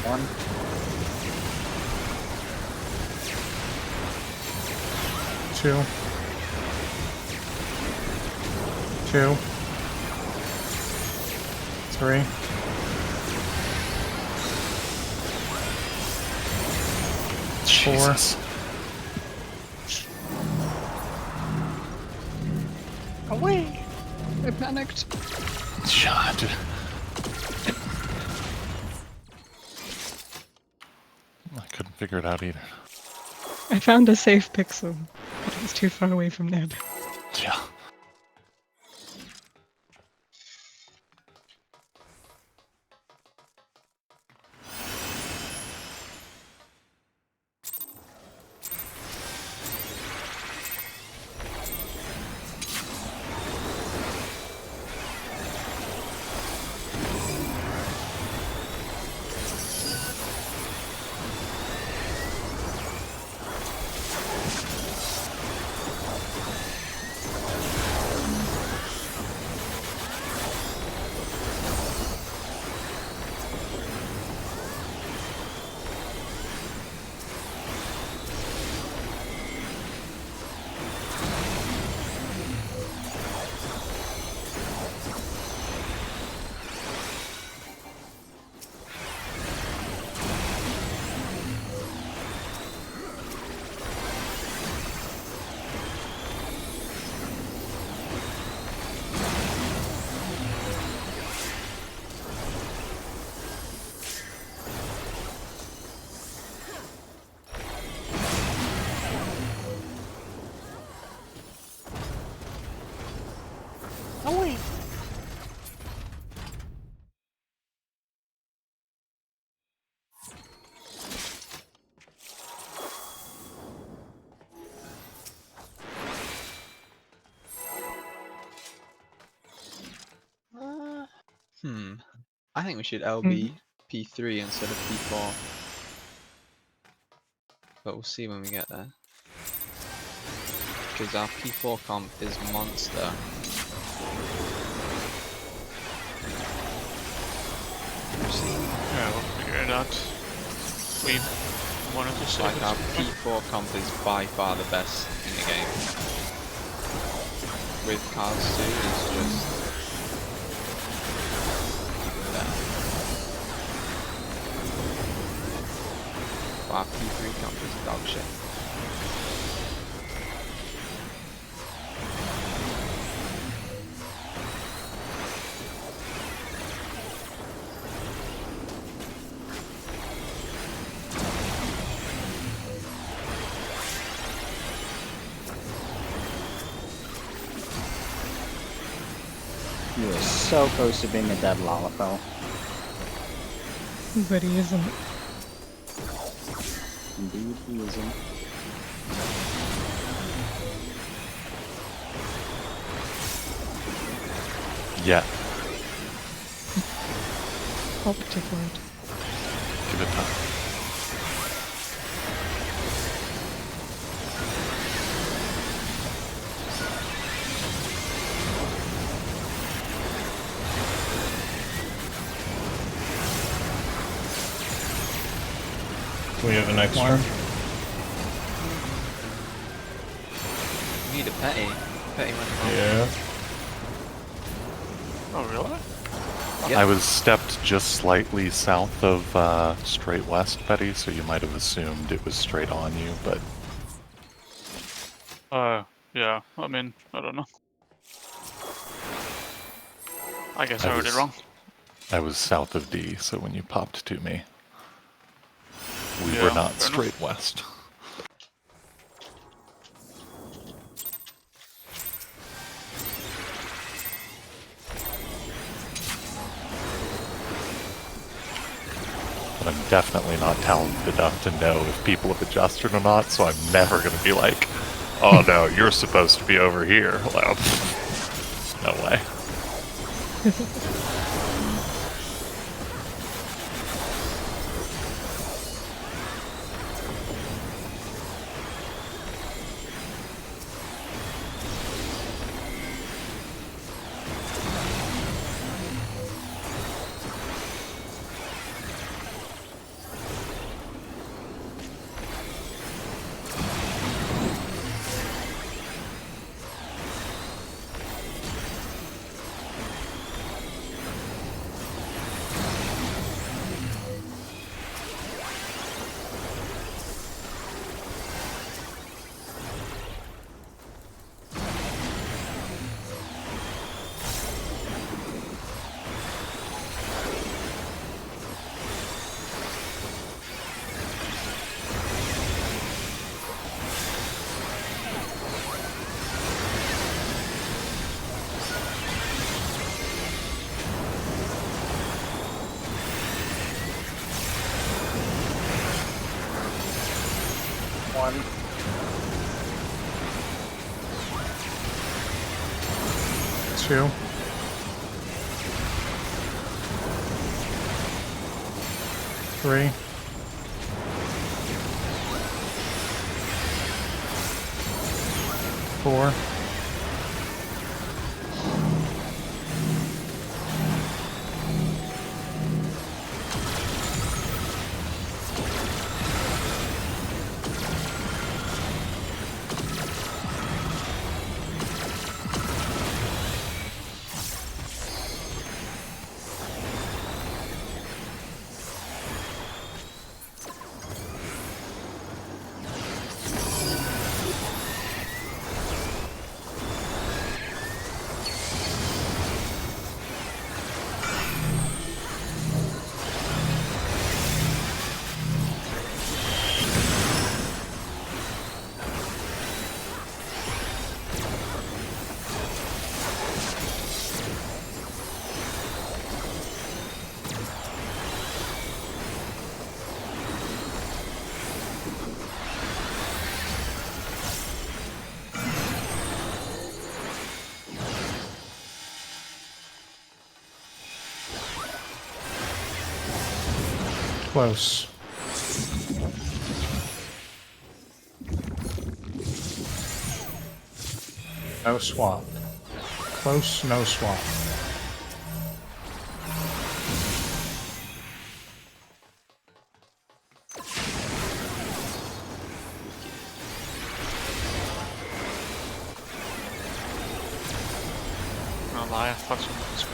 A: One. Two. Two. Three.
F: Jesus.
C: Away! I panicked.
F: God. I couldn't figure it out either.
C: I found a safe pixel, but it was too far away from Neb.
F: Yeah.
G: I think we should LB P3 instead of P4. But we'll see when we get there. Because our P4 comp is monster. We'll see.
E: Yeah, we'll figure it out. We wanted to say
G: Like our P4 comp is by far the best in the game. With cards too, it's just our P3 comp is dog shit.
D: You were so close to being a dead Lalafell.
C: But he isn't.
D: Indeed, he isn't.
F: Yeah.
C: Optified.
F: Give it time.
B: We have an extra.
A: One.
G: You need a petty. Petty went wrong.
B: Yeah.
E: Oh, really?
G: Yep.
F: I was stepped just slightly south of straight west, Betty, so you might have assumed it was straight on you, but
E: Yeah. I mean, I don't know. I guess
F: I
E: I heard it
F: was-
E: wrong.
F: I was south of D, so when you popped to me, we
E: Yeah,
F: were not
E: fair enough.
F: straight west. But I'm definitely not talented enough to know if people have adjusted or not, so I'm never going to be like, oh no, you're supposed to be over here. Well, no way.
D: One.
A: Two. Three. Four. Close. No swap. Close, no swap.
E: I'm not gonna lie, I thought someone was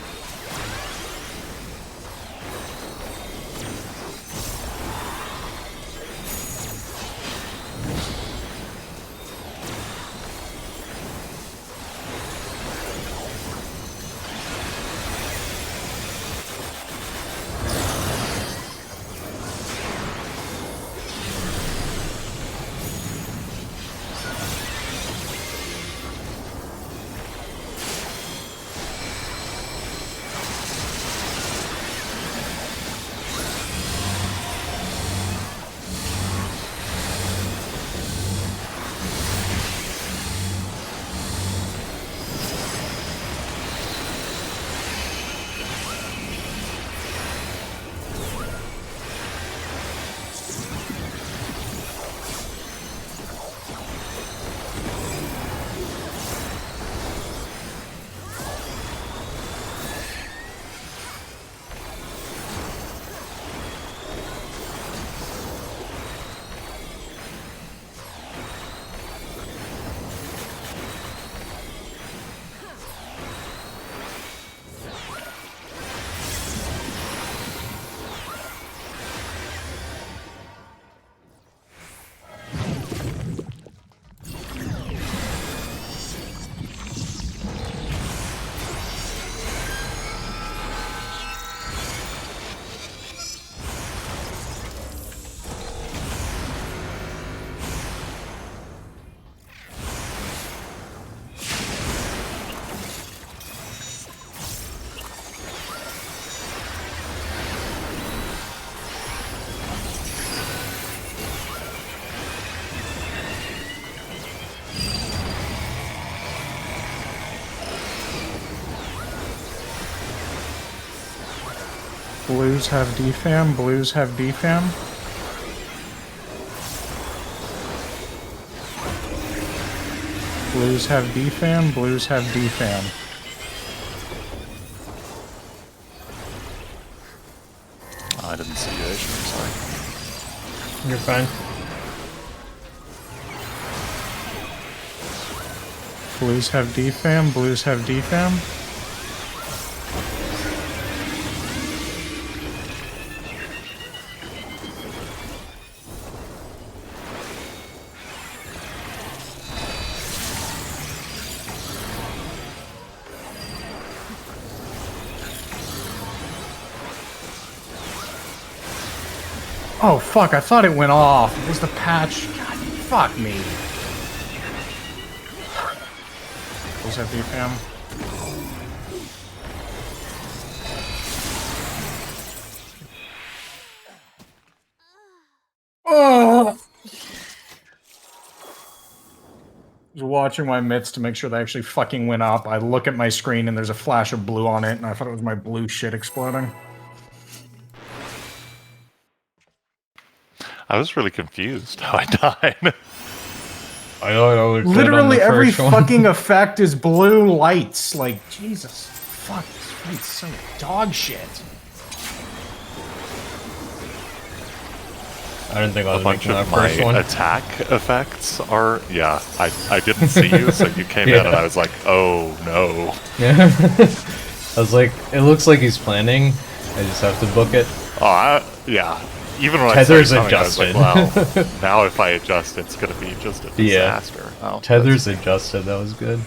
A: Blues have defam. Blues have defam. Blues have defam. Blues have defam.
F: I didn't see you, Asian, I'm sorry.
B: You're fine.
A: Blues have defam. Blues have defam. Oh fuck, I thought it went off. It was the patch. God, fuck me. Blues have defam. Oh! I was watching my mitts to make sure they actually fucking went up. I look at my screen and there's a flash of blue on it, and I thought it was my blue shit exploding.
F: I was really confused how I died.
B: I thought I was
A: Literally every
B: first one.
A: fucking effect is blue lights. Like, Jesus. Fuck, this fight's so dog shit.
B: I didn't think I
F: A
B: was
F: bunch
B: making that
F: of my
B: first one.
F: attack effects are... Yeah, I didn't see you, so you came in and I was like, oh no.
B: Yeah. I was like, it looks like he's planning. I just have to book it.
F: Oh, yeah. Even when
B: Tether's
F: I saw something, I was like,
B: adjusted.
F: wow, now if I adjust, it's gonna be just a
B: Yeah.
F: disaster. Oh,
B: Tether's adjusted, that was good.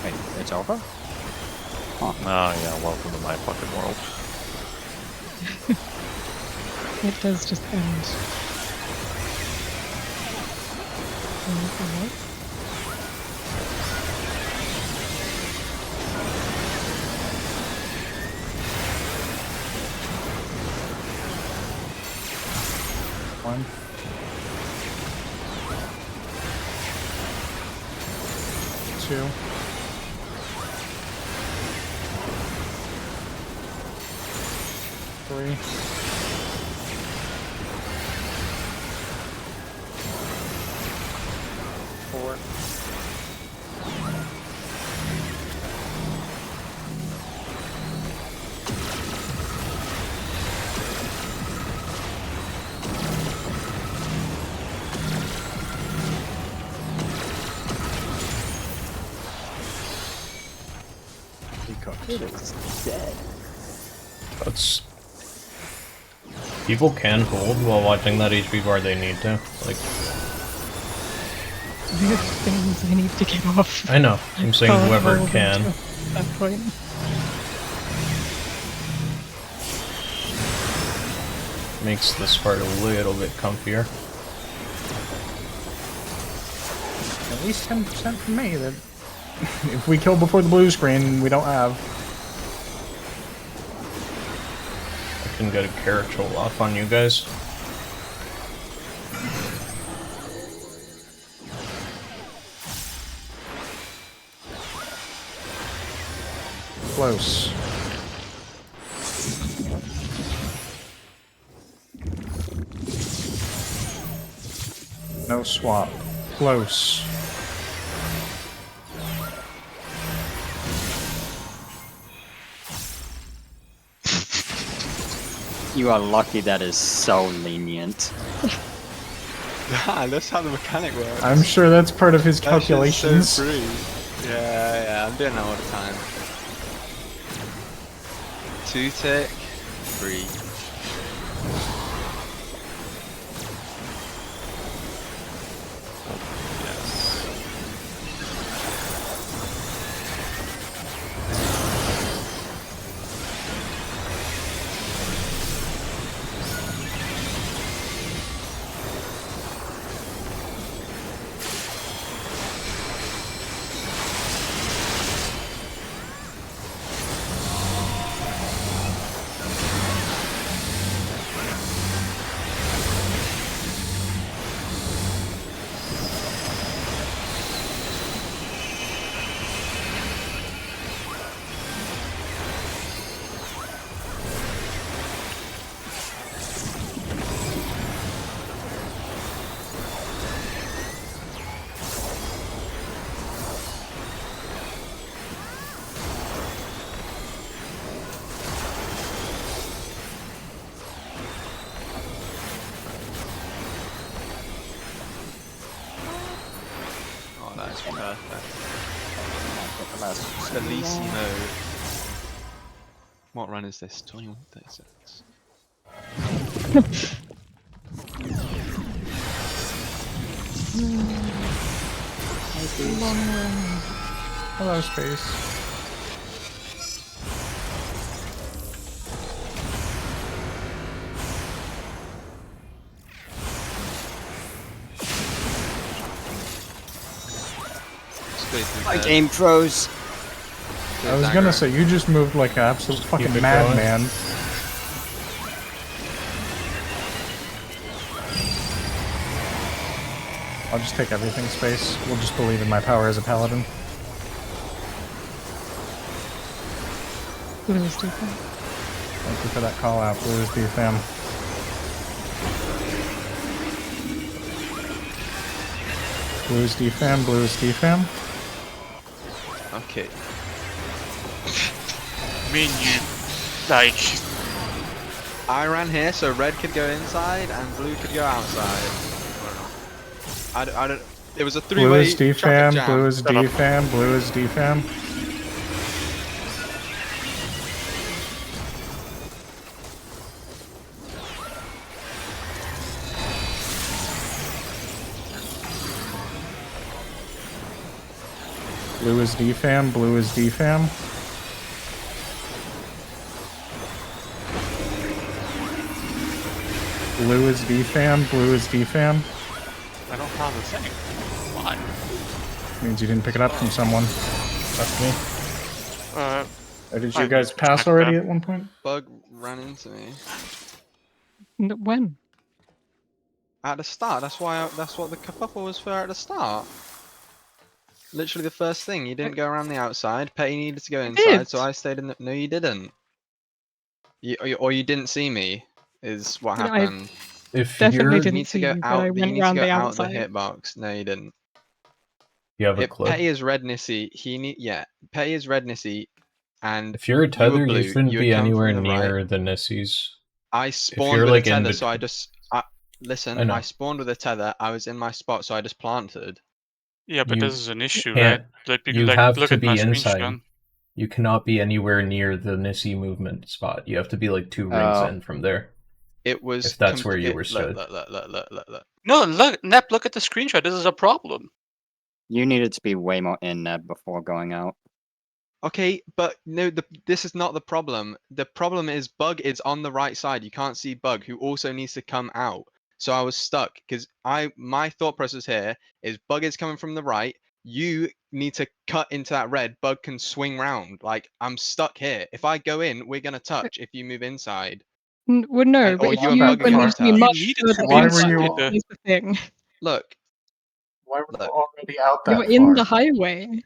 D: Wait, it's over?
F: Oh yeah, welcome to my fucking world.
C: It does just end. What?
A: One. Two. Three. Four.
D: It is dead.
B: That's... People can hold while watching that HP bar, they need to. Like,
C: I have things I need to get off.
B: I know, I'm saying
C: Can't
B: whoever
C: hold
B: can.
C: until that point.
B: Makes this part a little bit comfier.
A: At least 10% for me. That if we kill before the blue screen, we don't have.
B: I can get a character off on you guys.
A: Close. No swap. Close.
D: You are lucky that is so lenient.
G: That's how the mechanic works.
A: I'm sure that's part of his
G: That shit's
A: calculations.
G: So free. Yeah, I'm doing that all the time. 2 tick, 3.
F: Yes.
G: That's perfect.
D: Last
G: Bellissimo. What run is this? 21:36.
A: Hello, space.
D: My game froze.
A: I was gonna say, you just moved like an absolute fucking
B: Keep it
A: madman. I'll just take everything, space. We'll just believe in my power as a paladin.
C: Blue is deeper.
A: Thank you for that call out, Blue is fam. Blue is fam, Blue is fam.
G: Okay.
E: I mean, you like.
G: I ran here so red could go inside and blue could go outside. I don't. It was a
A: Blue
G: three-way
A: is
G: traffic
A: fam,
G: jam.
A: Blue is fam, Blue is fam. Blue is fam, Blue is fam. Blue is fam, Blue is fam.
E: I don't have a thing. Why?
A: Means you didn't pick it up from someone. That's me. Or did you
E: I
A: guys
E: need to
A: pass
E: check
A: already
E: that.
A: at one point?
G: Bug ran into me
C: When?
G: at the start. That's why. That's what the kerfuffle was for at the start. Literally the first thing. You didn't go around the outside. Petty needed to go inside,
C: did.
G: so I stayed in the. No, you didn't. Or you didn't see me. Is what
C: No, I
G: happened.
B: If
C: Definitely
B: you're,
C: didn't
G: You need to
C: see
G: go
C: you, but
G: out.
C: I
G: You
C: went
G: need to
C: round
G: go
C: the
G: out the
C: outside.
G: hitbox. No, you didn't.
B: you have a clue.
G: Petty is rednessy. Petty is rednessy, and
B: If you're a
G: you were
B: tether,
G: blue.
B: you shouldn't
G: You
B: be
G: were coming
B: anywhere
G: from the right.
B: near the Nissies.
G: I
B: If
G: spawned
B: you're
G: with
B: like
G: a
B: in
G: tether, so I
B: between,
G: just listen.
B: I know.
G: I spawned with a tether. I was in my spot, so I just planted.
E: Yeah, but
B: You
E: this is an issue,
B: can't-
E: right? Like,
B: you
E: like
B: have
E: look
B: to
E: at my
B: be inside.
E: screenshot.
B: You cannot be anywhere near the Nissi movement spot. You have to be like 2 rings
D: Oh.
B: in from there.
G: It was.
B: If that's where you were
G: Look,
B: stood.
G: look.
E: No, look, Nep, look at the screenshot. This is a problem.
D: You needed to be way more in there before going out.
G: Okay, but no, this is not the problem. The problem is Bug is on the right side. You can't see Bug, who also needs to come out. So I was stuck because my thought process here is Bug is coming from the right. You need to cut into that red. Bug can swing round. Like I'm stuck here. If I go in, we're gonna touch. If you move inside,
C: Well, no, but
G: or
C: if
G: you
C: you
G: and Bug are
C: would
G: gonna
C: need to be
G: touch.
C: much
E: You needed
C: further
E: to
A: Why were
C: inside,
A: you-
C: is the thing.
G: Look,
A: Why were you
G: Look.
A: already out that
C: You're
A: far?
C: in the highway.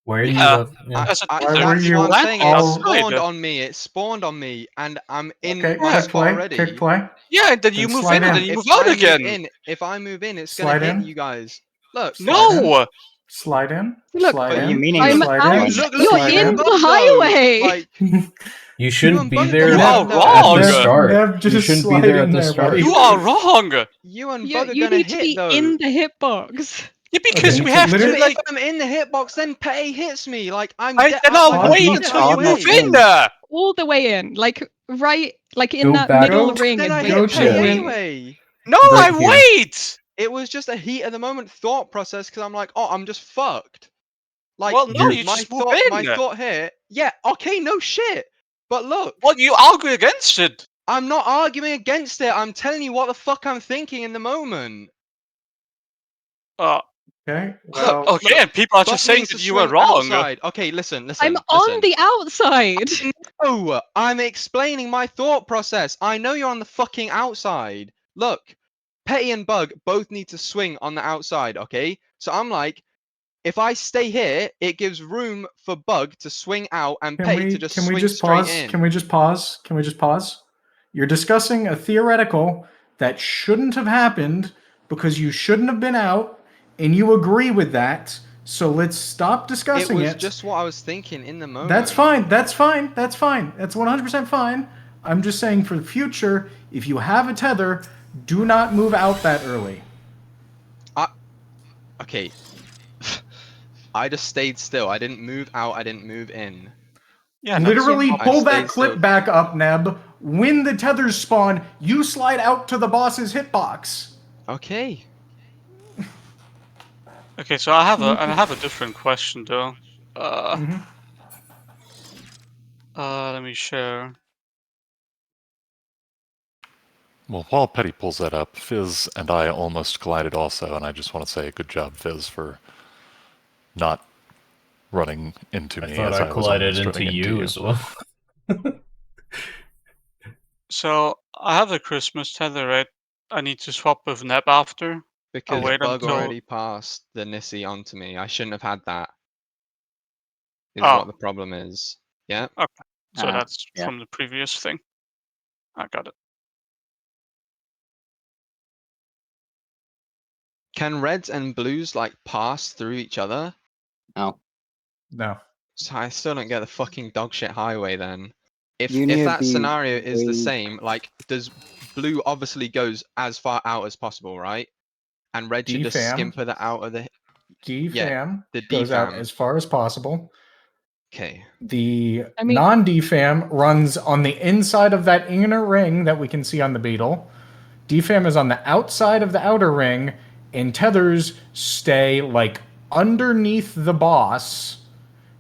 B: Where are you
E: Yeah.
B: left? Yeah.
E: As a
A: Why
E: tether,
A: were
G: that's
A: you
G: what I'm saying. It
A: all-
G: spawned on me. It spawned on me, and I'm in
A: Okay,
G: my
A: kick
G: spot
A: play,
G: already.
A: kick play.
E: Yeah, and then you
A: Then
E: move
A: slide
E: in, and
A: in.
E: then you move
G: If
E: out
G: I
E: again.
G: if I move in, it's
A: Slide
G: gonna hit
A: in.
G: you guys. Look,
A: Slide in.
E: No,
A: Slide in.
C: Look,
A: Slide
G: but
A: in.
G: you
D: meaning
C: I'm
A: slide
C: out.
A: in.
G: look,
C: You're
A: slide
C: in
A: in.
C: the
G: Bug, though.
C: highway.
G: Like
B: You shouldn't
G: and
B: be
G: Bug
B: there
G: don't
E: You
G: hit,
E: are
G: though.
B: at
E: wrong.
B: the start.
A: Nev, just
B: You shouldn't be
A: slide
B: there
A: in
B: at the
A: there,
B: start.
A: buddy.
E: You are wrong.
G: You and
C: You,
G: Bug are
C: you
G: gonna
C: need to
G: hit
C: be
G: though.
C: in the hitbox.
E: Yeah, because
A: Okay,
E: we have
A: literally-
E: to like.
G: If I'm in the hitbox, then Petty hits me. Like I'm.
E: I cannot
G: like,
E: wait
G: I'm
E: until
G: far
E: you
G: away.
E: move in there.
C: All the way in, like right, like in
B: Go
C: that
B: back.
C: middle
A: Go-
C: ring
G: Then
C: is
G: I
C: where
A: go
G: hit
A: to
G: Petty
A: it.
G: anyway.
E: No,
B: Right
E: I
B: here.
E: wait.
G: It was just a heat of the moment thought process because I'm like, oh, I'm just fucked. Like,
E: Well, no,
B: You're-
E: you
G: my
E: just move
G: thought,
E: in.
G: my thought here, yeah, okay, no shit. But look,
E: Well, you argue against it.
G: I'm not arguing against it. I'm telling you what the fuck I'm thinking in the moment.
A: Okay, well,
E: Okay, and people are
G: Buck
E: just saying
G: needs
E: that
G: to
E: you were
G: swing
E: wrong.
G: outside. Okay, listen.
C: I'm on the outside.
G: No, I'm explaining my thought process. I know you're on the fucking outside. Look, Petty and Bug both need to swing on the outside, okay? So I'm like, if I stay here, it gives room for Bug to swing out and Petty to just
A: can we
G: swing
A: just
G: straight
A: pause?
G: in.
A: Can we just pause? Can we just pause? You're discussing a theoretical that shouldn't have happened because you shouldn't have been out, and you agree with that. So let's stop
G: It
A: discussing
G: was
A: it.
G: just what I was thinking in the moment.
A: That's fine. That's fine. That's fine. That's 100% fine. I'm just saying for the future, if you have a tether, do not move out that early.
G: Okay. I just stayed still. I didn't move out. I didn't move in.
E: Yeah, that's
A: Literally,
G: I
A: pull that
G: stayed
A: clip
G: still.
A: back up, Neb. When the tethers spawn, you slide out to the boss's hitbox.
G: Okay.
E: okay. So I have a different question though.
A: Mhm.
E: Let me share.
F: Well, while Petty pulls that up, Fizz and I almost collided also, and I just want to say good job, Fizz, for not running into
B: I
F: me
B: thought
F: as
B: I
F: I was
B: collided
F: almost
B: into
F: running into
B: you
F: you.
B: as well.
E: So I have the Christmas tether, right? I need to swap with Neb after.
G: Because
E: wait
G: Bug
E: until-
G: already passed the Nissi onto me. I shouldn't have had that. Is
E: Oh.
G: what the problem is. Yeah.
E: Okay. So
D: Ah,
E: that's
D: yeah.
E: from the previous thing. I got it.
G: Can reds and blues like pass through each other?
D: No.
A: No.
G: So I still don't get the fucking dogshit highway then. If
D: You need to
G: that
D: be
G: scenario is the
D: way-
G: same, like does blue obviously goes as far out as possible, right? And red should just
A: DFAM.
G: skimper that out of the
A: DFAM
G: the
A: goes out
G: DFAM.
A: as far as possible.
G: Okay.
A: The
C: I mean-
A: non-DFAM runs on the inside of that inner ring that we can see on the beetle. DFAM is on the outside of the outer ring, and tethers stay like underneath the boss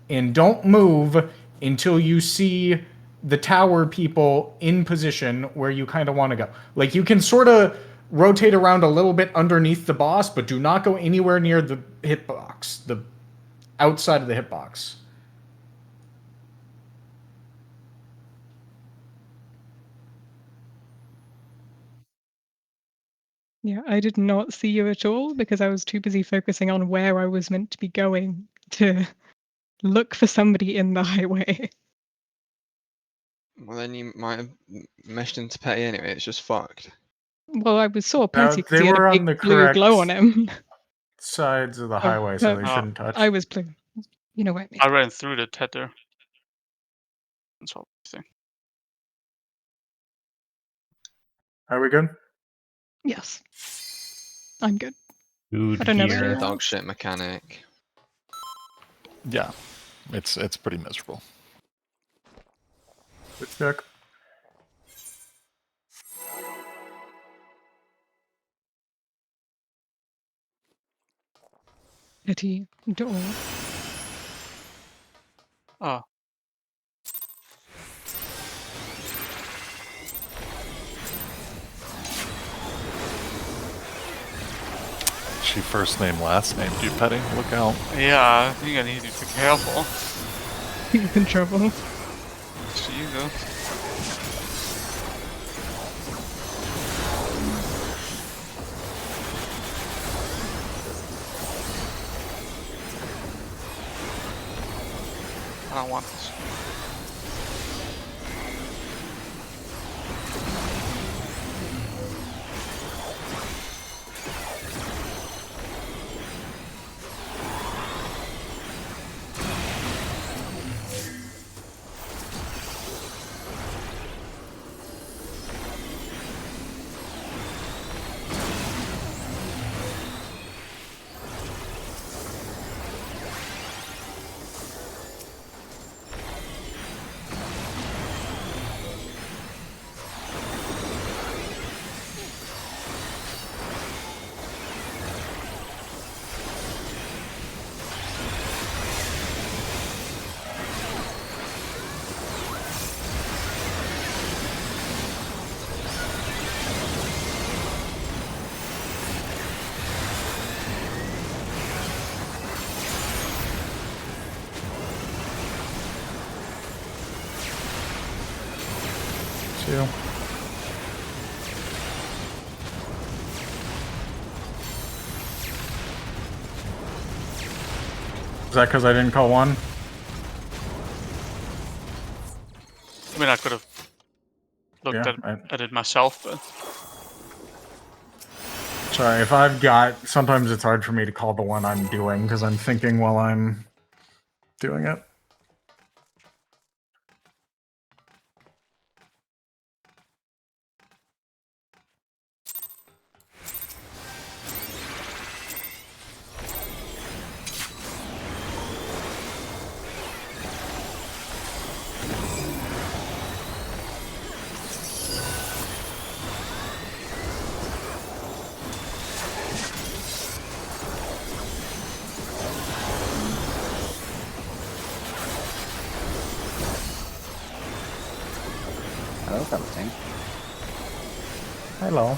A: and don't move until you see the tower people in position where you kind of want to go. Like you can sort of rotate around a little bit underneath the boss, but do not go anywhere near the hitbox, the outside of the hitbox.
C: Yeah, I did not see you at all because I was too busy focusing on where I was meant to be going to look for somebody in the highway.
G: Well, then you might have meshed into Petty anyway. It's just fucked.
C: Well, I saw Petty because
A: they
C: he had
A: were
C: a
A: on
C: big
A: the
C: blue glow
A: correct
C: on him.
A: sides of the
C: Oh,
A: highway, so they
C: but
A: shouldn't touch.
C: I was blue. You know what I mean?
E: I ran through the tether. That's all I think.
A: Are we good?
C: Yes. I'm good.
B: Dude,
C: I don't know about
B: here.
C: anyone
G: Dog
C: else.
G: shit mechanic.
F: Yeah, it's pretty miserable.
A: Good check.
C: Petty door.
E: Oh,
F: She first name, last name, dude, Petty. Look out.
E: yeah. I think I need to be careful.
C: He's in trouble.
E: See you go. I don't want this.
A: Two. Is that because I didn't call one?
E: I mean, I could have looked
A: Yeah.
E: at it myself, but
A: Sorry, if I've got... Sometimes it's hard for me to call the one I'm doing because I'm thinking while I'm doing it.
D: everything.
A: Hello.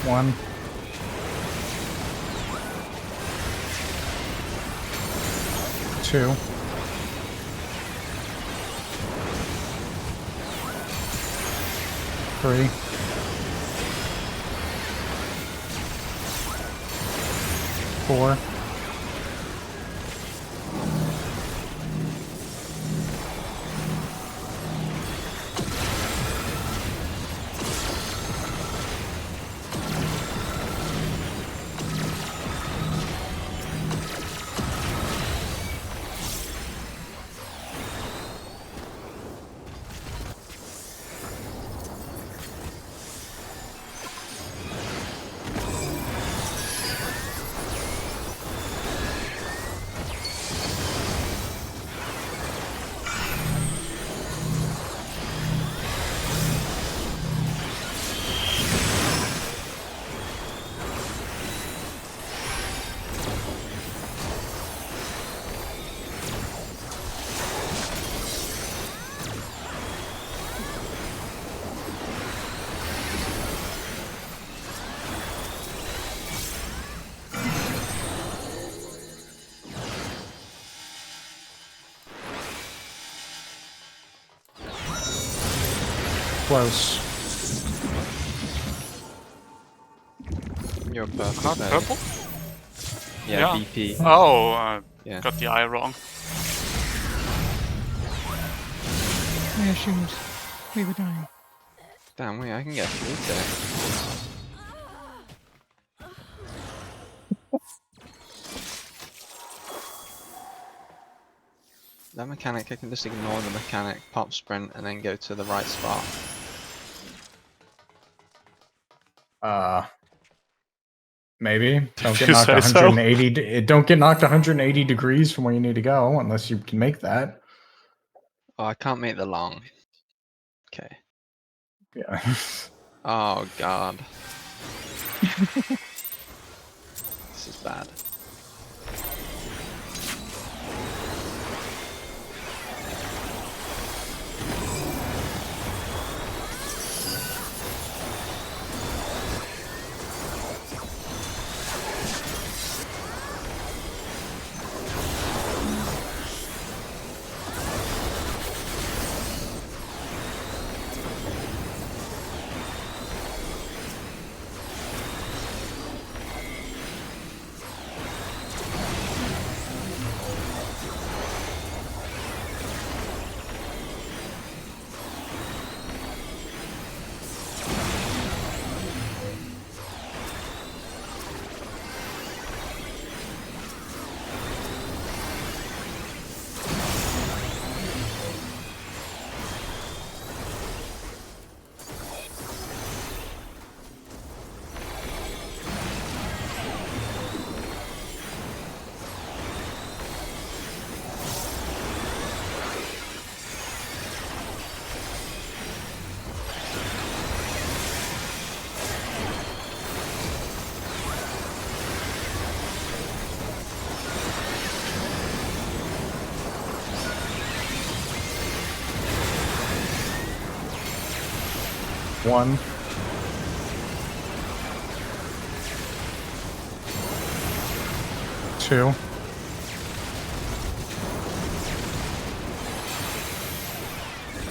A: One. Two. Three. Four. Close.
G: You're purple.
E: Not
G: though.
E: purple?
G: Yeah,
E: Yeah.
G: BP.
E: Oh,
G: Yeah.
E: got the eye wrong.
C: I assumed we were dying.
G: Damn, wait, I can get through to it. That mechanic, I can just ignore the mechanic, pop sprint, and then go to the right spot.
A: Maybe. Don't
F: Did
A: get
F: you
A: knocked
F: say so?
A: 180. Don't get knocked 180 degrees from where you need to go, unless you can make that.
G: Oh, I can't make the long. Okay.
A: Yeah.
G: Oh god. This is bad.
A: One. Two.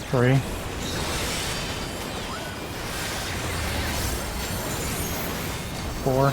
A: Three. 4.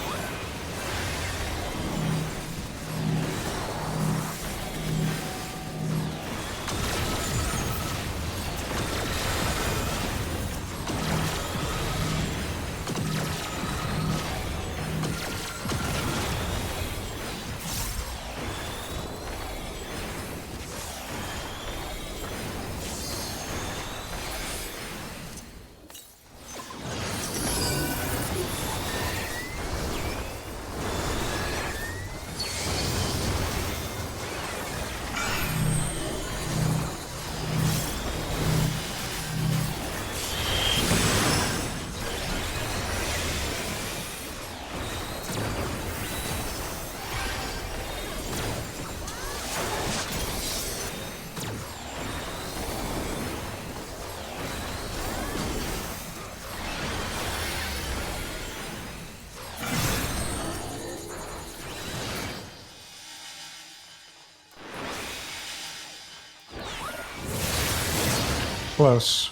A: Close.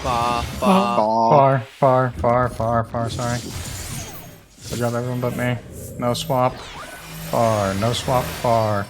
G: Far.
A: Far, sorry. Good job, everyone but me. No swap. Far, no swap, far.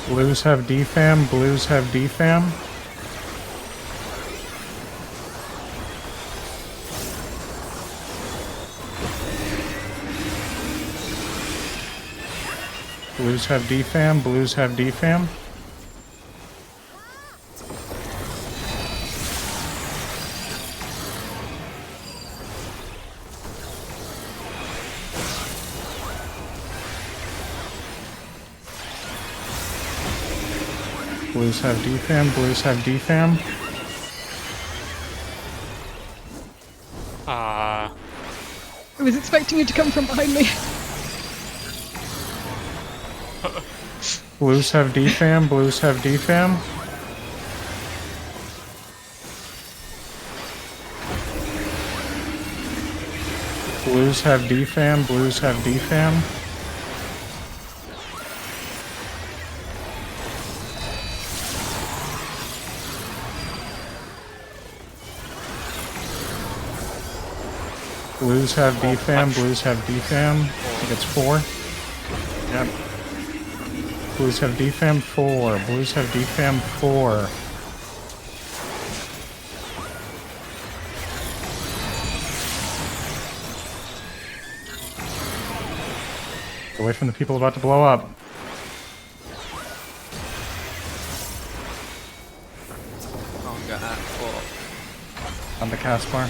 A: Blues have defam, blues have defam. Blues have defam, blues have defam. Blues have defam, blues have defam.
C: I was expecting you to come from behind me.
A: Blues have defam, blues have defam. Blues have defam, blues have defam. Blues have defam, blues have defam. I think it's 4. Yep. Blues have defam 4. Blues have defam 4. away from the people about to blow up.
G: Conga at 4.
A: On the cast bar.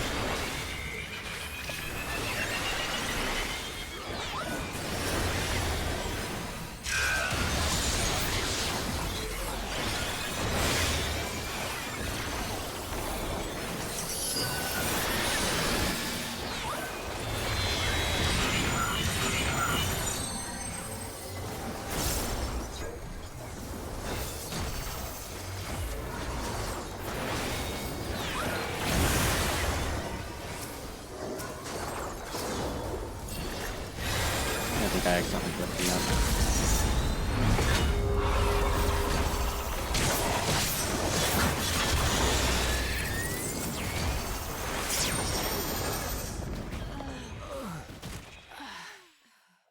D: I think I accidentally flipped the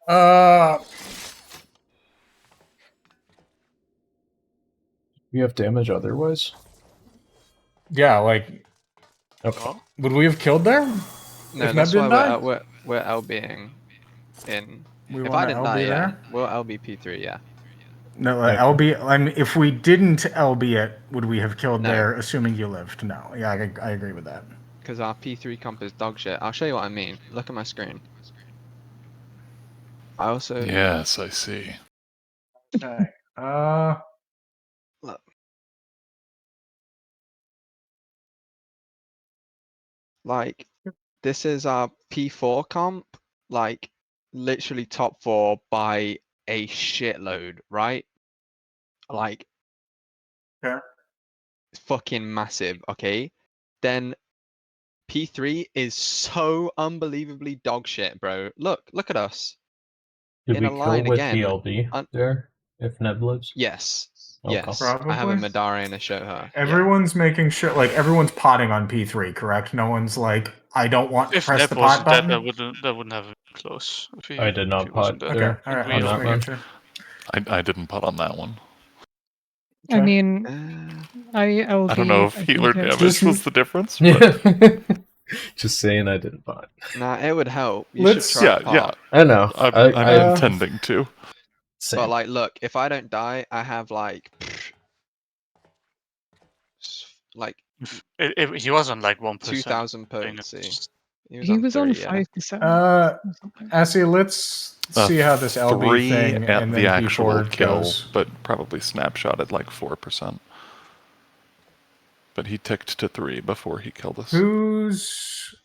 D: up.
B: You have damage otherwise?
A: Yeah, like,
B: Okay.
A: would we have killed there?
G: No,
A: If
G: that's
A: Neb
G: why
A: didn't
G: we're LBing in.
A: We
G: If
A: want
G: I
A: to
G: didn't
A: LB
G: die, yeah,
A: there?
G: we'll LB P3, yeah.
A: No,
B: Okay.
A: LB. I mean, if we didn't LB it, would we have killed
G: No.
A: there, assuming you lived? No. Yeah, I agree with that.
G: Because our P3 comp is dog shit. I'll show you what I mean. Look at my screen. I also
F: Yes, I see.
A: Okay.
G: look. Like, this is our P4 comp, like, literally top 4 by a shitload, right? Like,
A: Yeah.
G: it's fucking massive, okay? Then P3 is so unbelievably dog shit, bro. Look at us.
B: Did
G: In
B: we
G: a
B: kill
G: line
B: with
G: again,
B: the LB
G: un-
B: there? If Neb lives?
G: Yes.
B: Okay.
G: Yes. I have a
A: Probably.
G: Madara and a Shoha. Yeah.
A: Everyone's making sure, like, everyone's potting on P3, correct? No one's like, I don't want to
E: If
A: press
E: Neb
A: the pot
E: wasn't dead,
A: button.
E: that wouldn't have been close.
B: I did not
E: if he wasn't
B: pot
E: dead.
A: Okay,
B: there
A: all right.
E: We
A: I'm
E: have-
A: just
B: on that
A: making
B: run.
A: sure.
F: I didn't put on that one.
C: I
A: Okay.
C: mean, I LB.
F: I don't know if
C: I
F: healer
C: think it's-
F: damage was the difference, but
B: Yeah. Just saying I didn't pot.
G: Nah, it would help. You
A: Let's-
G: should try
F: yeah,
G: pot.
B: I know.
F: I'm intending to.
B: Same.
G: But like, look, if I don't die, I have like, like
E: If he wasn't like 1%.
G: 2,000
E: thing,
G: potency.
E: it's-
C: He was on 5%. or something.
A: Assie, let's see how this LB
F: 3
A: thing
F: at
A: and
F: the
A: then
F: actual
A: P4
F: kill,
A: goes.
F: but probably snapshotted like 4%. But he ticked to 3 before he killed us.
A: Who's...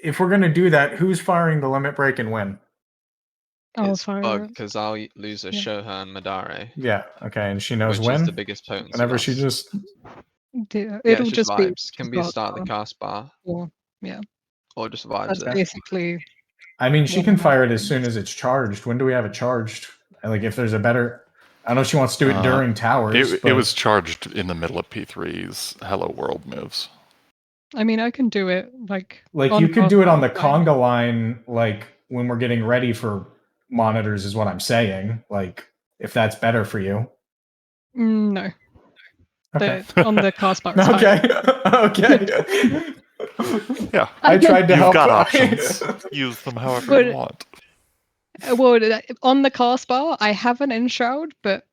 A: If we're going to do that, who's firing the limit break and when?
C: I'll
G: It's
C: fire
G: bug
C: it.
G: because I'll lose a
C: Yeah.
G: Shoha and Madare,
A: Yeah, okay, and she knows
G: which
A: when?
G: is the biggest potency
A: Whenever she
G: loss.
A: just...
C: Yeah,
G: Yeah,
C: it'll
G: it's just
C: be
G: vibes. Can be a start of the cast bar,
C: Or, yeah,
G: or just vibes
C: that's
G: it.
C: basically.
A: I mean, she
C: What
A: can fire it
C: happens?
A: as soon as it's charged. When do we have it charged? Like, if there's a better... I know she wants to do it during towers,
F: It
A: but...
F: was charged in the middle of P3's Hello World moves.
C: I mean, I can do it like.
A: Like,
C: on
A: you could do it on the
C: Cosmo, like-
A: conga line, like, when we're getting ready for monitors, is what I'm saying. Like, if that's better for you.
C: No,
A: Okay.
C: on the cast bar. It's
A: Okay. Okay.
F: Yeah,
A: I tried to
F: you've
A: help.
F: got options. Use them however
C: But-
F: you want.
C: Well, on the cast bar, I have an enshroud, but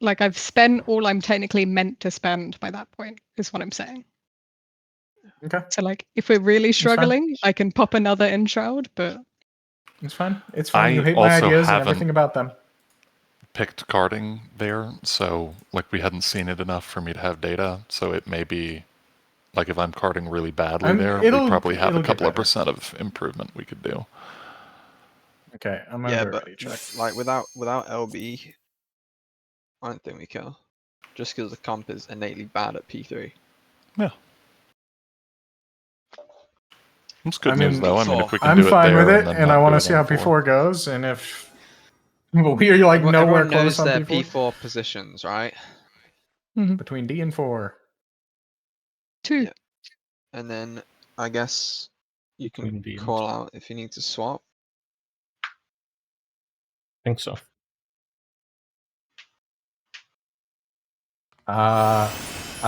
C: like I've spent all I'm technically meant to spend by that point. Is what I'm saying.
A: Okay,
C: So like, if we're really
A: fine.
C: struggling, I can pop another enshroud, but
A: it's fine. It's fine.
F: I
A: You hate my
F: also
A: ideas and
F: haven't-
A: everything about them.
F: Picked carding there, so like we hadn't seen it enough for me to have data, so it may be like if I'm carding really badly there, we probably have a
A: it'll get
F: couple of
A: better.
F: percent of improvement we could do.
A: Okay, I'm gonna
G: Yeah,
A: do a
G: but
A: ready check.
G: like without LB, I don't think we kill. Just because the comp is innately bad at P3.
F: It's good
A: I
F: news
A: mean,
F: though. I mean, if we can
A: I'm
F: do it
A: fine
F: there
A: with it,
F: and then
A: and
F: not
A: I want
F: do
A: to
F: it
A: see how
F: on 4.
A: P4 goes, and if we're like nowhere
G: Everyone
A: close
G: knows
A: on
G: their
A: P4,
G: P4 positions, right?
A: between D and 4.
C: 2.
G: Yeah. And then I guess you
B: Between
G: can
B: D and
G: call out if you need to swap.
B: think so.
A: I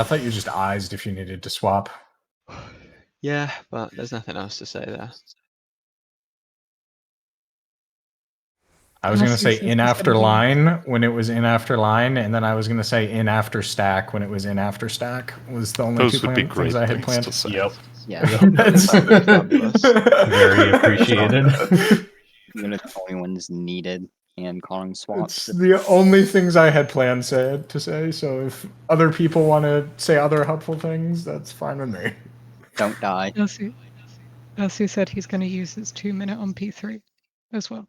A: thought you just eyesed if you needed to swap.
G: Yeah, but there's nothing else to say there.
A: I was gonna
C: Unless you
A: say
C: said
A: in
C: he's
A: after
C: gonna use-
A: line when it was in after line, and then I was gonna say in after stack when it was in after stack. Was the only
F: Those
A: two
F: would be great
A: things I had
F: things
A: planned.
F: to say.
B: Yep.
D: Yeah.
A: That's
G: Fabulous.
B: Very appreciated.
D: Units only ones needed and calling swaps.
A: It's the only things I had planned to say. So if other people want to say other helpful things, that's fine with me.
D: Don't die.
C: Elsie said he's going to use his 2-minute on P3 as well.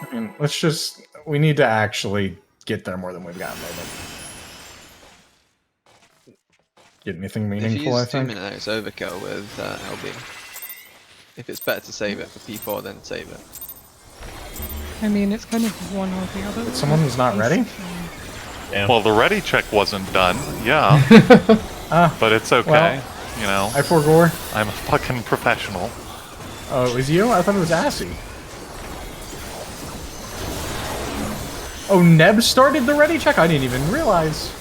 A: I mean, we need to actually get there more than we've gotten there. But get anything
G: If you
A: meaningful, I
G: use 2
A: think.
G: minutes, it's overkill with LB. If it's better to save it for P4, then save it.
C: I mean, it's kind of one or the other.
A: Someone who's not ready?
B: Damn.
F: Well, the ready check wasn't done. Yeah, but it's okay.
A: Well,
F: you know,
A: I forgore.
F: I'm a fucking professional.
A: Oh, it was you? I thought it was Assy. Oh, Neb started the ready check? I didn't even realize.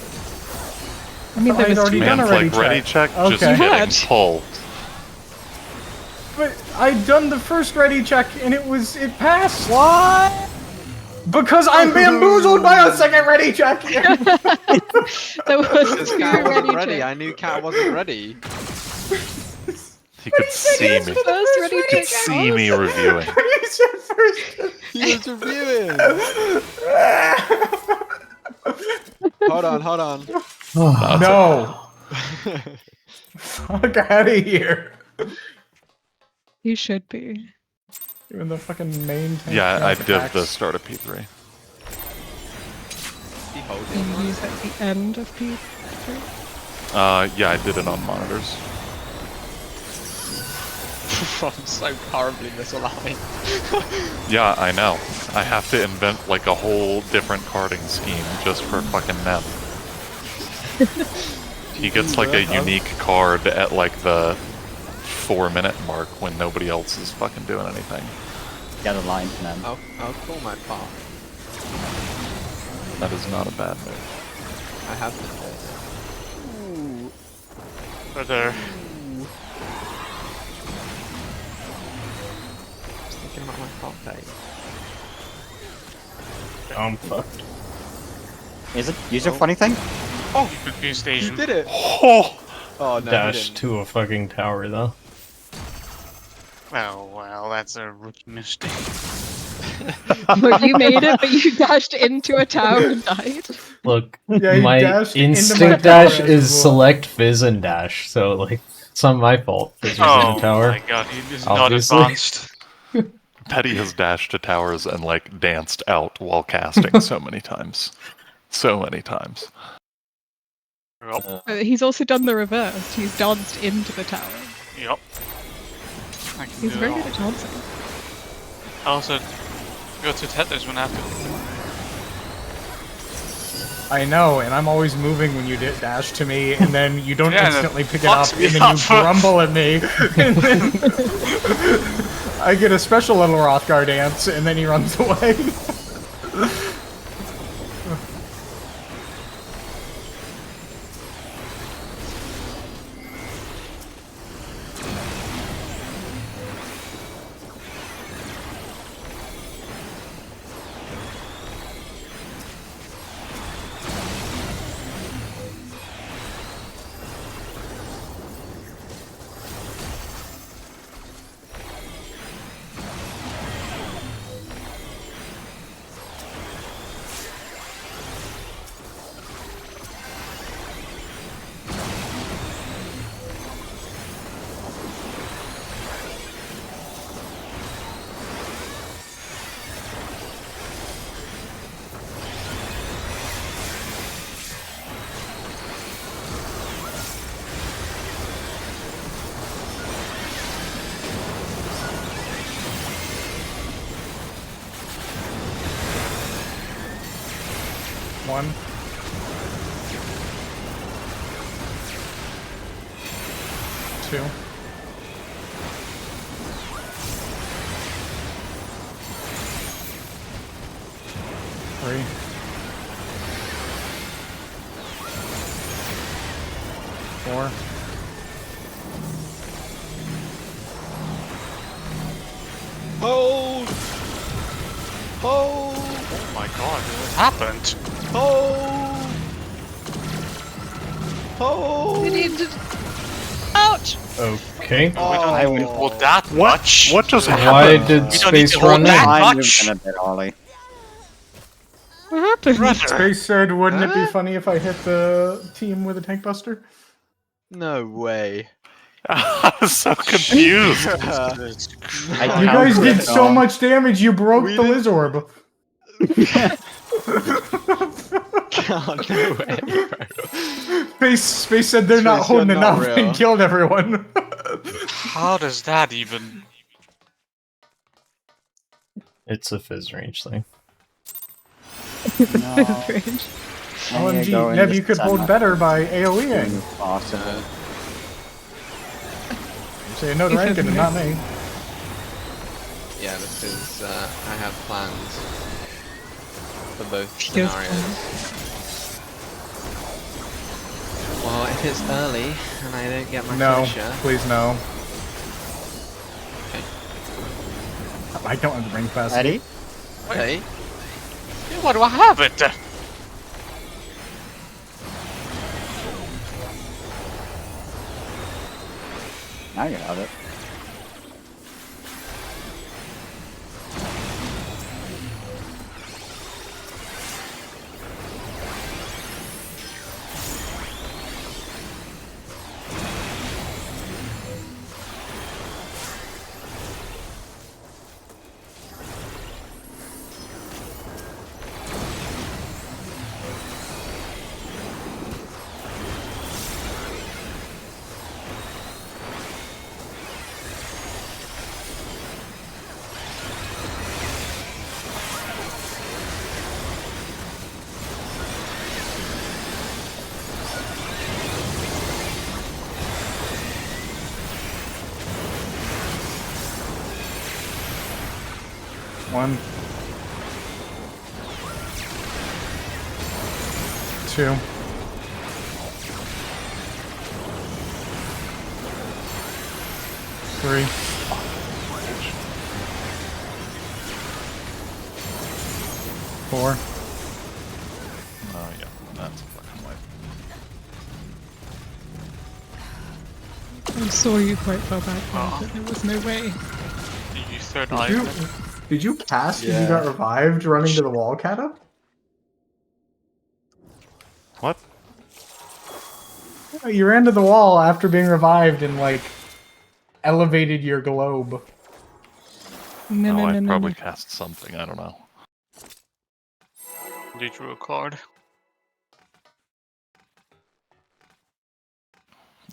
C: I mean,
A: I
C: there
A: had
C: was
A: already
C: two.
A: done
F: Man's
A: a ready
F: like ready
A: check.
F: check, just
A: Okay.
F: getting
C: What?
F: pulled.
A: But I'd done the first ready check and it passed. What? Because I'm bamboozled by a second ready check.
C: There was
G: Because
C: two
G: Cat wasn't
C: ready
G: ready.
C: checks.
G: I knew Cat wasn't ready.
F: He could see me.
C: First ready
F: He could
C: check.
F: see me reviewing.
A: You said first.
G: He was reviewing. Hold on.
A: No. Fuck out of here.
C: He should be.
A: Even the fucking main tank.
F: Yeah, I
A: tank
F: div
A: attacks.
F: the start of P3.
G: He
C: You
G: holding.
C: use at the end of P3.
F: Yeah, I did it on monitors.
G: I'm so horribly misaligned.
F: Yeah, I know. I have to invent like a whole different carding scheme just for fucking them. He gets like a unique card at like the 4-minute mark when nobody else is fucking doing anything.
D: Get a line for them.
G: I'll call my part.
F: That is not a bad move.
G: I have been there.
E: Right there.
G: Just thinking about my part date.
B: I'm fucked.
D: Is it? Use your funny thing?
E: You confused
G: He
E: Asian.
G: did it!
F: Oh!
G: Oh no,
B: Dash
G: he didn't.
B: to a fucking tower though.
E: Oh, well, that's a rookie mistake.
C: But you made it, but you dashed into a tower and died.
B: Look,
A: Yeah, he
B: my
A: dashed into my
B: instinct
A: tower
B: dash
A: as
B: is
A: well.
B: select Fizz and dash, so like it's not my fault. Fizz was in
E: Oh
B: the tower.
E: my god, he is not
B: Obviously.
E: advanced.
F: Petty has dashed to towers and like danced out while casting so many times. So many times.
E: Yep.
C: He's also done the reverse. He's danced into the tower.
E: Yep. I can
C: He's
E: do
C: very
E: it all.
C: good at dancing.
E: I also go to Tetris when I have to.
A: I know, and I'm always moving when you dash to me, and then you don't
E: Yeah, and it
A: instantly pick it up,
E: fucks me
A: and then you
E: up.
A: grumble at me. And then I get a special little Rothgar dance, and then he runs away. One. Two. Three. Four.
G: Hold! Hold!
E: Oh my god, what happened?
G: Hold! Hold!
C: It needed. Ouch!
B: Okay.
E: We don't
D: I
E: need to
D: will-
E: hold that
F: What?
E: much.
F: What just
B: Why
F: happened?
B: did
E: We don't need
B: space
E: to hold
B: run
E: that
B: in?
D: I
E: much.
D: moved in a bit, Ollie.
C: What happened?
E: Brother.
A: Space said, wouldn't it be
G: Huh?
A: funny if I hit the team with a tank buster?
G: No way.
F: I was so confused.
E: Jesus
D: I
A: You guys
D: counted
A: did
D: it,
A: so
D: no.
A: much damage, you broke
G: We
A: the
G: didn't-
A: Lizorb.
G: God, no way, bro.
A: Space said they're not
G: Space, you're
A: holding
G: not
A: enough
G: real.
A: and killed everyone.
E: How does that even...
B: It's a fizz range thing.
D: No.
C: Strange.
D: I need to go
A: OMG,
D: in
A: Nev,
D: this
A: you could
D: time
A: hold
D: not
A: better by
D: doing
A: AoEing.
D: as possible.
A: You're saying no to Rankin and not me.
G: Yeah, because I have plans for both
C: He has
G: scenarios. Well, if it's early and I don't get my
A: No,
G: finisher,
A: please no.
G: Okay.
A: I don't have the brain capacity.
D: Ready?
G: okay,
E: Yeah, why do I have it?
D: Now you have it.
A: One. Two. Three. Four.
F: Oh yeah, that's fucking life.
C: I saw you quite far back there, but there was no way.
E: You third
A: Did
E: eye.
A: you cast and
G: Yeah.
A: you got revived running to the wall, Kata?
F: What?
A: You ran to the wall after being revived and, like, elevated your globe.
C: No,
F: Oh,
C: no,
F: I
C: no, no,
F: probably
C: no.
F: cast something. I don't know.
E: They drew a card.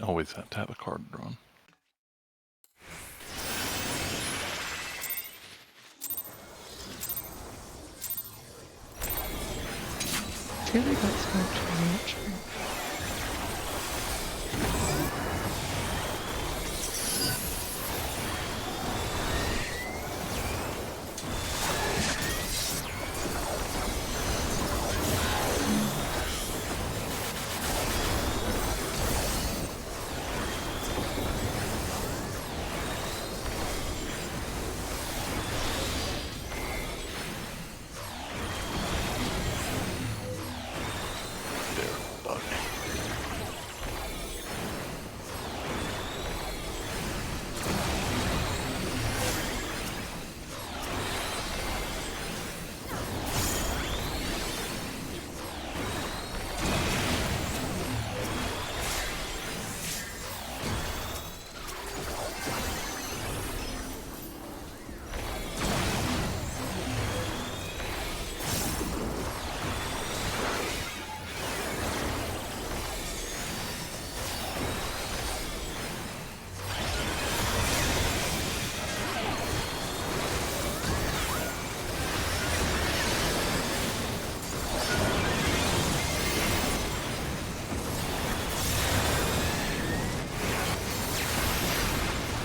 F: Always have to have a card drawn.
C: I feel like that's not too much.
F: There, bug.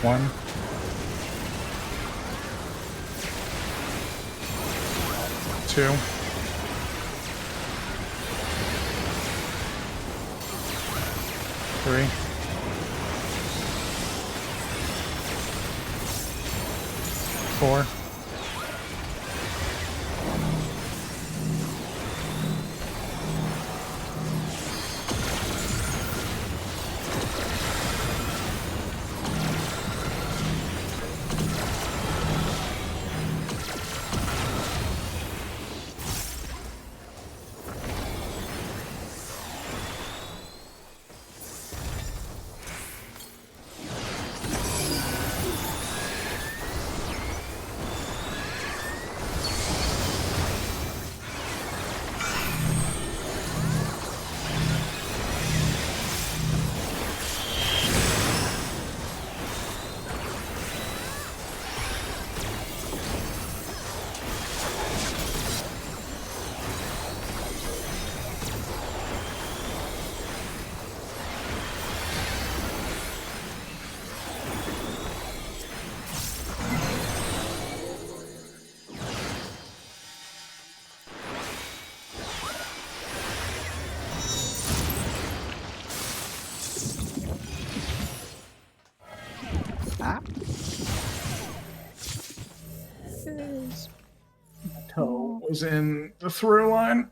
A: One. Two. Three. 4. Toe was in the through line.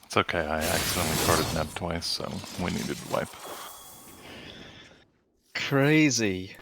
F: It's okay, I accidentally carded Neb twice, so we needed to wipe.
G: Crazy.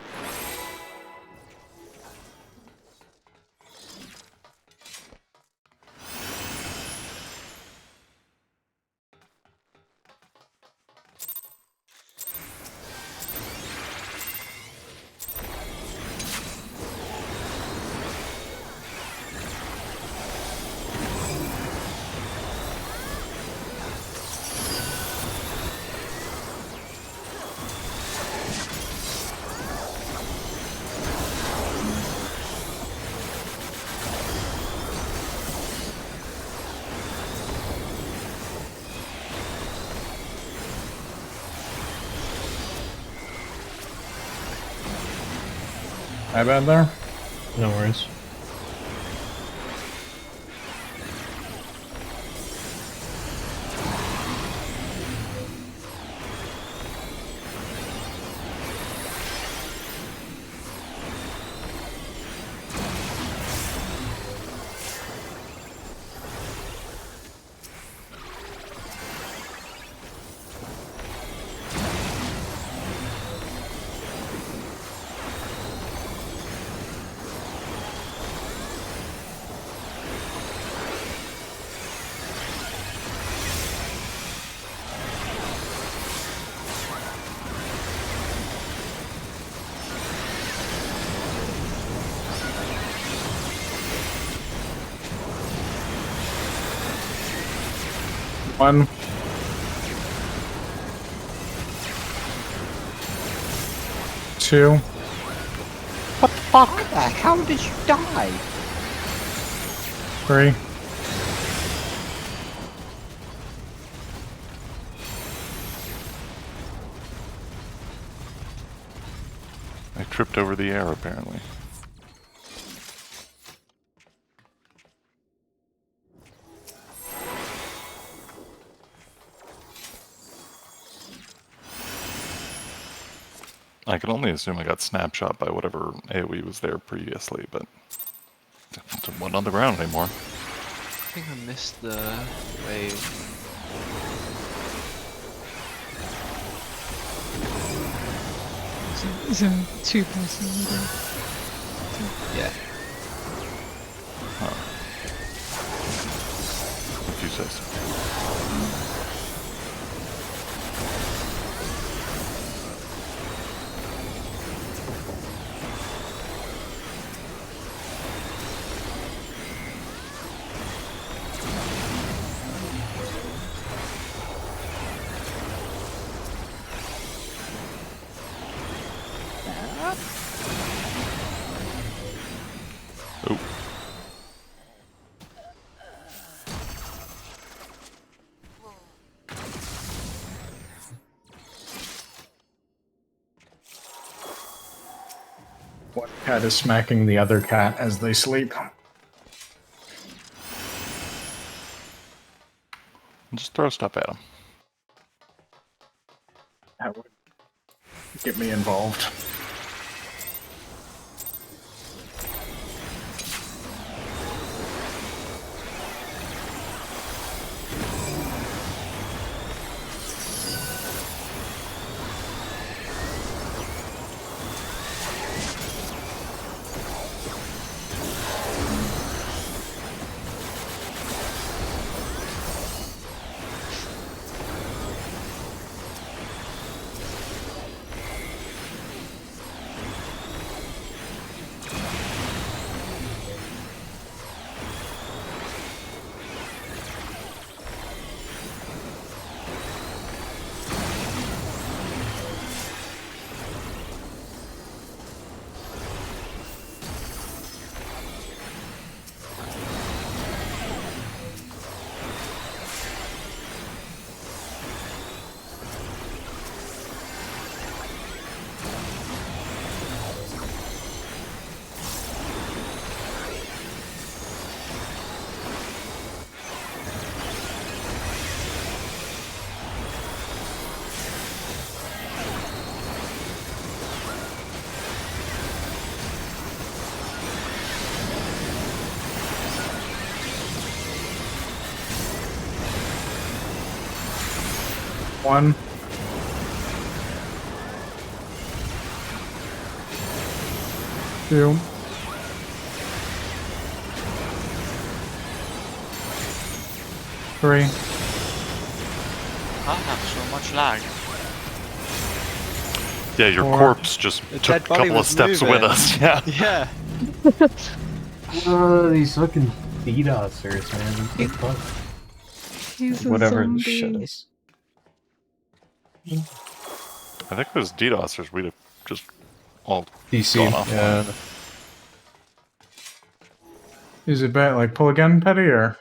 A: My bad there.
B: No worries.
A: One. Two.
D: What the fuck? How did you die?
A: 3.
F: I tripped over the air, apparently. I can only assume I got snapshot by whatever AoE was there previously, but it wasn't on the ground anymore.
G: I think I missed the wave.
C: Is a 2-person leader.
G: Yeah.
F: Huh. If you say so. Oh.
A: One cat is smacking the other cat as they sleep.
F: Just throw stuff at him.
A: That would get me involved. One. Two. Three.
E: I have so much lag.
F: Yeah, your
A: Four.
F: corpse just
D: The
F: took a
D: dead body
F: couple of
D: was
F: steps with
D: moving.
F: us. Yeah.
D: Yeah.
B: These fucking DDoSers, man. What the fuck?
C: He's a
B: Whatever
C: zombie.
B: this shit is.
F: I think if it was DDoSers, we'd have just all
B: DC,
F: gone offline.
B: yeah.
A: Is it bad? Like pull again, Petty, or?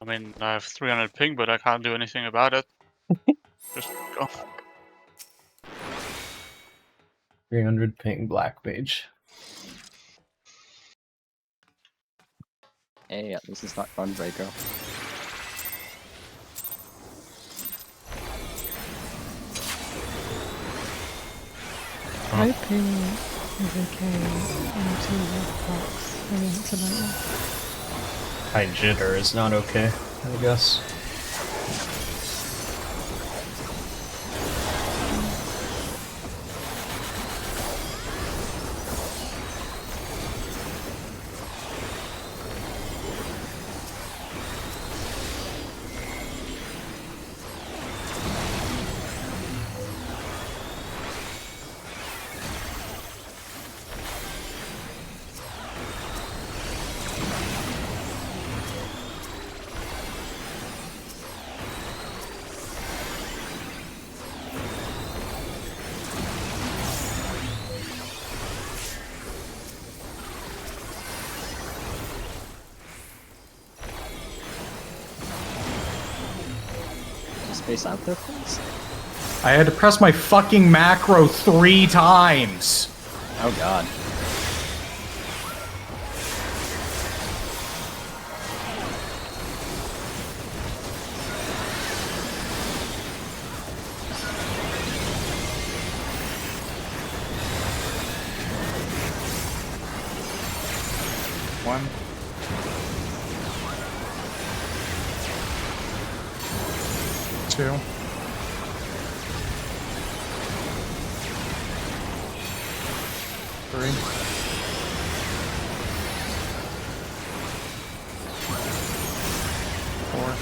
E: I mean, I have 300 ping, but I can't do anything about it. Just go.
B: 300 ping black mage.
D: Hey, at least it's not Gunbreaker.
C: My ping is okay until the box. I mean, it's a nightmare.
B: High jitter is not okay, I guess.
D: Space out there, please.
A: I had to press my fucking macro 3 times.
D: Oh god.
A: One. Two. Three. Four.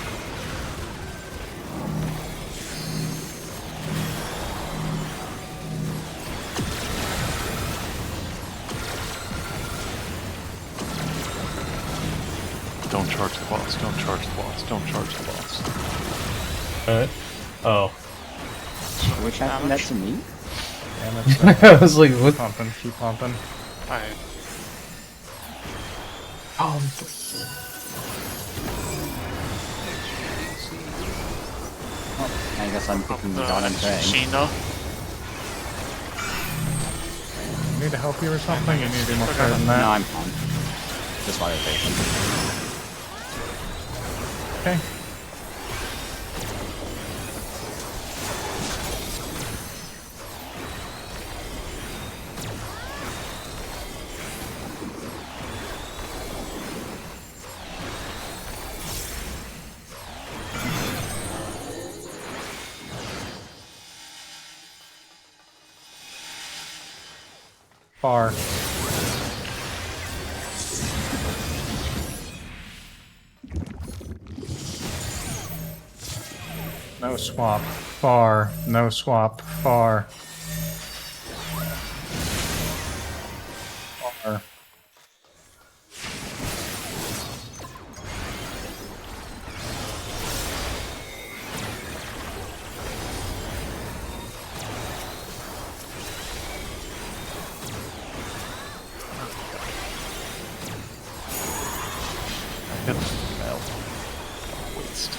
F: Don't charge the boss. Don't charge the boss. Don't charge the boss.
B: Oh.
D: Which happened that to me?
A: Damn it.
B: I was like, what?
A: Pumping. Keep pumping.
E: Alright.
B: Oh,
D: I guess I'm picking Don and Fang.
E: Machine though.
A: You need to help you or something? You need to be more fair than
D: No,
A: that.
D: I'm fine. Just fire patient.
A: Okay. Far. No swap. Far. No swap. Far. Far.
F: Hit melt. Waste.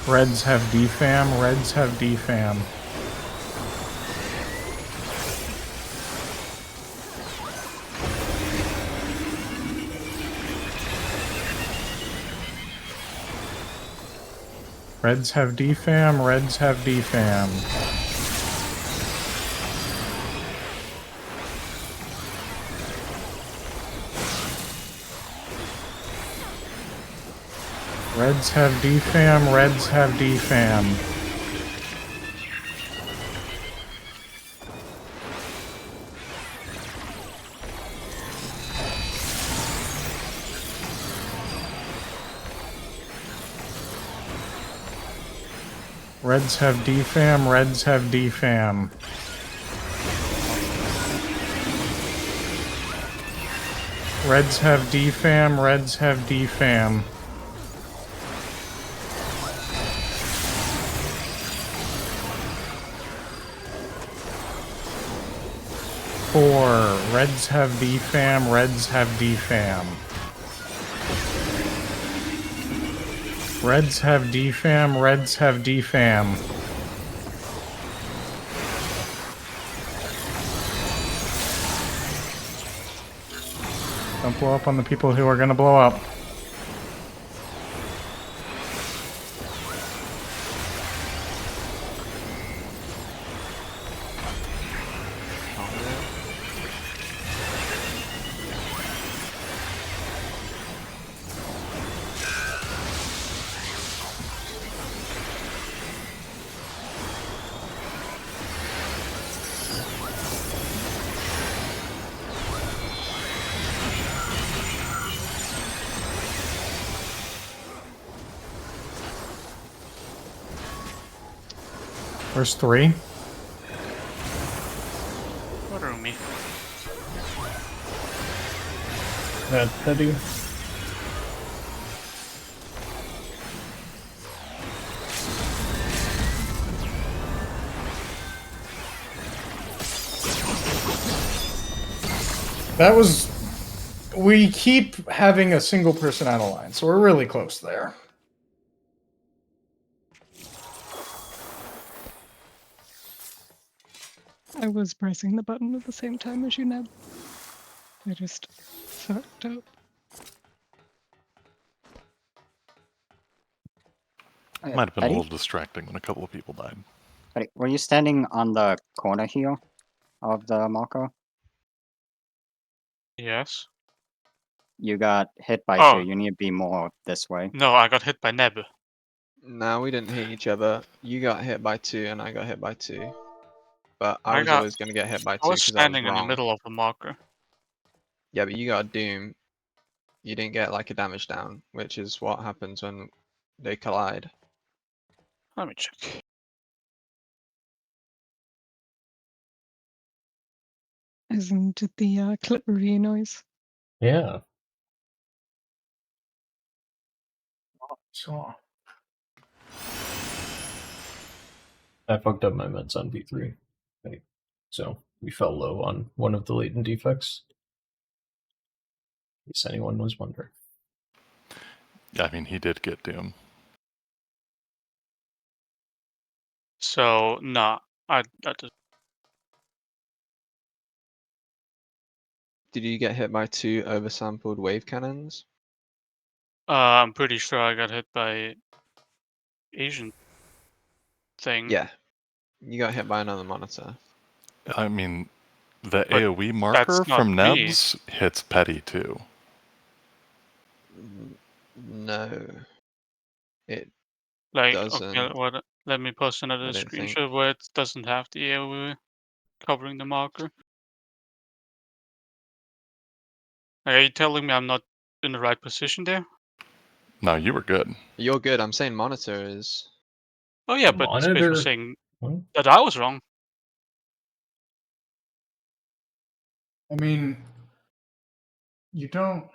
A: Reds have defam. Reds have defam. Reds have defam. Reds have defam. Reds have defam. Reds have defam. Reds have defam. Reds have defam. Reds have defam. Reds have defam. Four. Reds have defam. Reds have defam. Reds have defam. Reds have defam. Don't blow up on the people who are gonna blow up. There's three.
E: What are me?
A: That dude. That was... We keep having a single person out of line, so we're really close there.
C: I was pressing the button at the same time as you, Neb. I just fucked up.
F: Might have been a
D: Eddie?
F: little distracting when a couple of people died.
D: Eddie, were you standing on the corner here of the marker?
E: Yes.
D: You got hit by
E: Oh.
D: 2. You need to be more this way.
E: No, I got hit by Neb.
G: No, we didn't hit each other. You got hit by 2 and I got hit by 2. But I
E: I
G: was
E: got-
G: always going to get hit by 2
E: I was
G: because I was
E: standing in the
G: wrong.
E: middle of the marker.
G: Yeah, but you got a Doom. You didn't get like a damage down, which is what happens when they collide.
E: Let me check.
C: Isn't it the clippery noise?
B: Yeah.
A: So
B: I fucked up my meds on V3. So we fell low on one of the latent defects. In case anyone was wondering.
F: Yeah, I mean, he did get Doom.
E: So, nah. I just...
G: Did you get hit by 2 oversampled wave cannons?
E: I'm pretty sure I got hit by Asian thing.
G: Yeah. You got hit by another monitor.
F: I mean, the
E: But
F: AoE marker
E: that's not
F: from
E: me.
F: Nebs hits Petty too.
G: No. It
E: Like,
G: doesn't.
E: okay, what? Let me post another
G: I don't think.
E: screenshot where it doesn't have the AoE covering the marker. Are you telling me I'm not in the right position there?
F: No, you were good.
G: You're good. I'm saying monitor is.
E: Oh yeah,
B: The
E: but Space
B: monitor-
E: was saying
B: What?
E: that I was wrong.
A: I mean, you don't.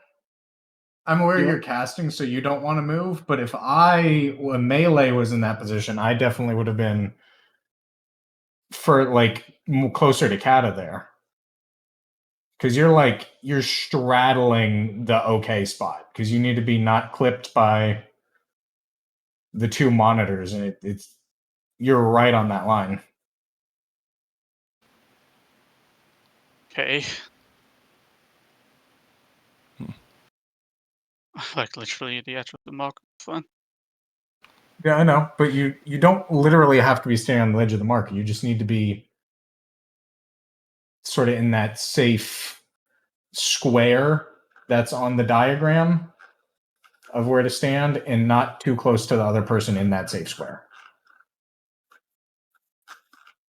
A: I'm aware
D: You-
A: you're casting, so you don't want to move. But if when Melee was in that position, I definitely would have been closer to Kata there, because you're straddling the okay spot because you need to be not clipped by the 2 monitors, and you're right on that line.
E: Okay. Like literally the edge of the marker. Fine.
A: Yeah, I know, but you don't literally have to be standing on the edge of the marker. You just need to be sort of in that safe square that's on the diagram of where to stand and not too close to the other person in that safe square.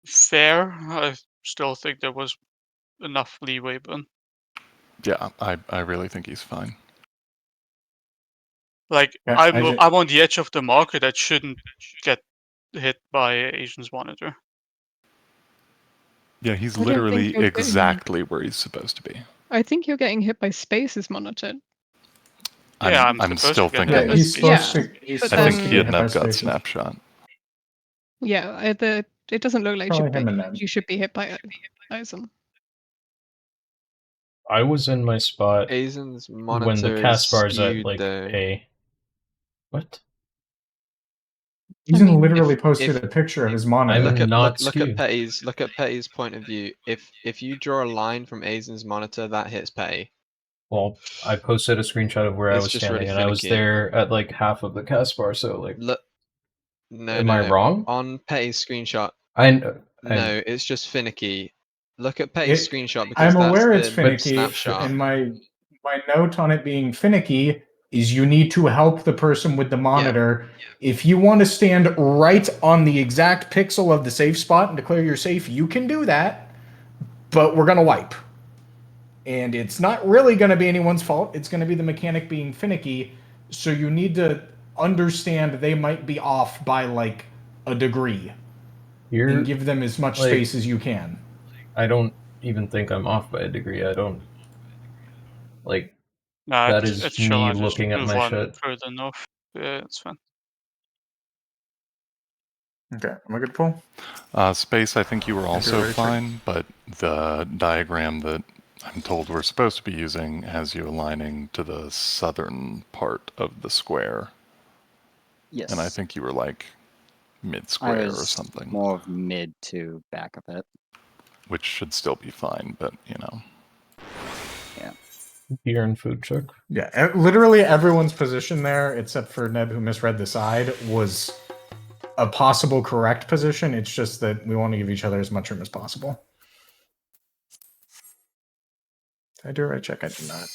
E: Fair. I still think there was enough leeway, but
F: Yeah, I really think he's fine.
E: like
A: Yeah,
E: I'm on the edge of the marker that shouldn't get hit by Asian's monitor.
F: Yeah, he's
C: I don't think
F: literally
C: you're getting-
F: exactly where he's supposed to be.
C: I think you're getting hit by Space's monitor.
E: Yeah,
F: I'm
E: supposed
F: still
E: to get
F: thinking.
E: hit by
A: he's
E: Space.
A: supposed to. He's
C: but
F: I
A: supposed
F: think
A: to
F: he
A: get
F: and
A: hit by
F: Neb got
A: Spaces.
F: snapshot.
C: Yeah, it doesn't look like
A: Probably him and Neb.
C: you should be hit by Eisen.
B: I was in my spot
G: Aizen's
B: when
G: monitor
B: the
G: is
B: cast bar's at
G: skewed
B: like
G: though.
B: A. What?
A: Ethan
C: mean,
A: literally
G: if-
A: posted
G: if-
A: a picture of his
B: I'm
A: monitor.
B: not
G: look at
B: skewed.
G: Petty's point of view. If you draw a line from Aizen's monitor, that hits Petty.
B: Well, I posted a screenshot of where I
G: It's
B: was
G: just
B: standing,
G: really
B: and I was
G: finicky.
B: there at like half of the cast bar. So like,
G: Look. No,
B: am
G: no,
B: I
G: no.
B: wrong?
G: On Petty's screenshot,
B: I'm
G: no, it's just finicky. Look at Petty's screenshot because
A: I'm aware
G: that's
A: it's
G: the
A: finicky,
G: snapshot.
A: and my note on it being finicky is you need to help the person with the monitor. If you want to stand right on the exact pixel of the safe spot and declare you're safe, you can do that, but we're going to wipe. And it's not really going to be anyone's fault. It's going to be the mechanic being finicky. So you need to understand they might be off by like a degree
B: You're
A: and give them as much
B: like-
A: space as you can.
B: I don't even think I'm off by a degree. I don't like
E: Nah,
B: that
E: it's
B: is
E: chill.
B: me
E: I just
B: looking at
E: move
B: my
E: on
B: shit.
E: further north. Yeah, it's fine.
A: Okay, am I good, Paul?
F: Space, I think you were also
A: ready for it.
F: fine, but the diagram that I'm told we're supposed to be using has you aligning to the southern part of the square.
D: Yes.
F: And I think you were like
D: I
F: mid-square or
D: was
F: something.
D: more of mid to back of it.
F: which should still be fine, but you know.
B: Beer and food truck.
A: Yeah, literally everyone's position there, except for Neb, who misread the side, was a possible correct position. It's just that we want to give each other as much room as possible. Did I do a right check? I did not.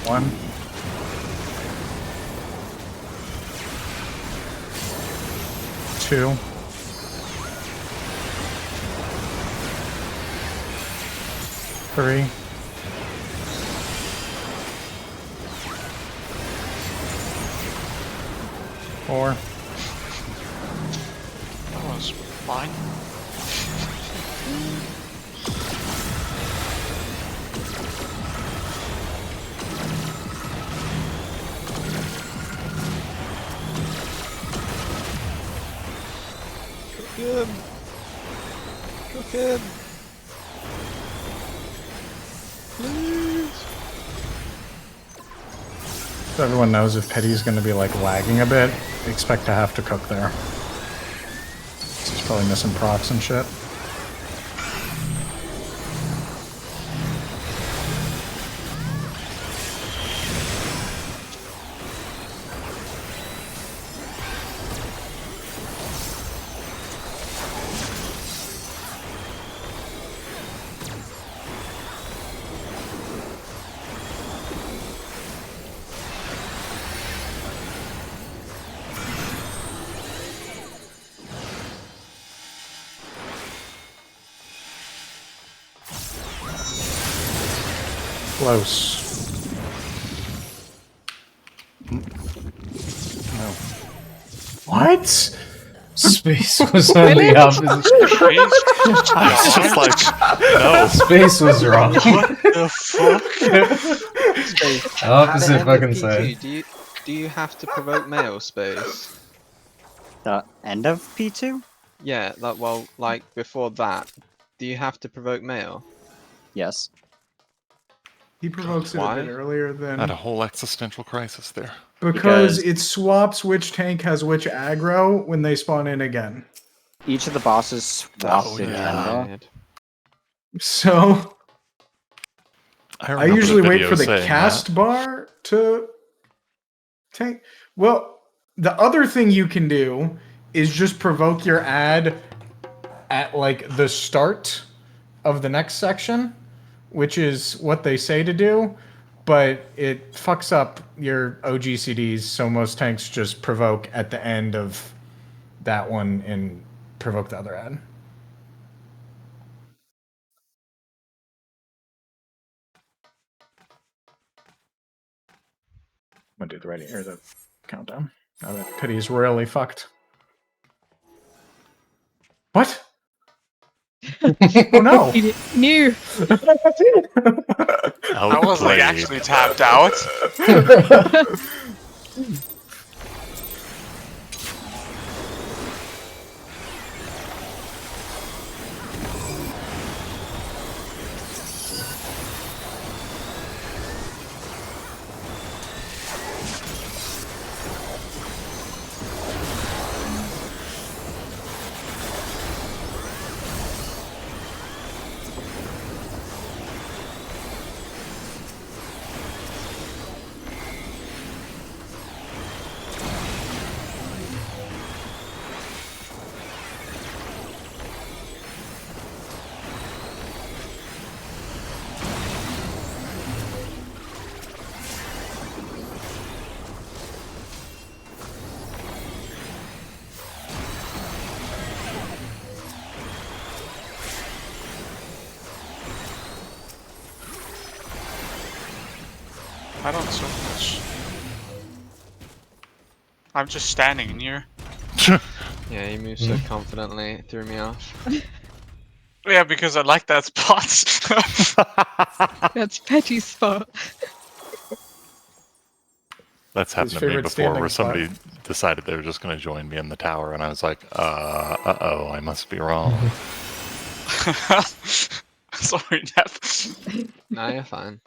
A: One. Two. Three. Four.
E: That was fine.
G: Cook him! Cook him! Please!
A: So everyone knows if Petty's going to be like lagging a bit, expect to have to cook there. He's probably missing procs and shit. Close.
F: No.
A: What?
B: Space was on the opposite.
F: I was just like, no.
B: Space was wrong.
E: The fuck?
G: Space.
B: Opposite
G: At the end
B: fucking
G: of
B: side.
G: P2, do you have to provoke male, Space?
D: The end of P2?
G: Yeah, like, well, like, before that, do you have to provoke male?
D: Yes.
A: He provokes it a
G: Why?
A: bit earlier
F: Had
A: than...
F: a whole existential crisis there.
A: Because
D: Because-
A: it swaps which tank has which aggro when they spawn in again.
D: Each of the bosses swap
F: Oh,
D: the
F: yeah.
D: agenda.
A: So I
F: remember
A: usually
F: the
A: wait
F: video
A: for the
F: saying
A: cast
F: that.
A: bar to tank. Well, the other thing you can do is just provoke your ad at like the start of the next section, which is what they say to do, but it fucks up your OGCDs, so most tanks just provoke at the end of that one and provoke the other ad. I'm gonna do the ready or the countdown. Now that Pity's royally fucked. What? Oh no!
C: New.
E: I was like actually tapped out. I don't so much. I'm just standing near.
G: Yeah, he moves so confidently, it threw me off.
E: Yeah, because I like that spot.
C: That's petty spot.
F: That's happened
A: His
F: to me
A: favorite
F: before,
A: standing
F: where
A: spot.
F: somebody decided they were just going to join me in the tower, and I was like, uh-oh, I must be wrong.
E: Sorry, Nev.
G: Nah, you're fine.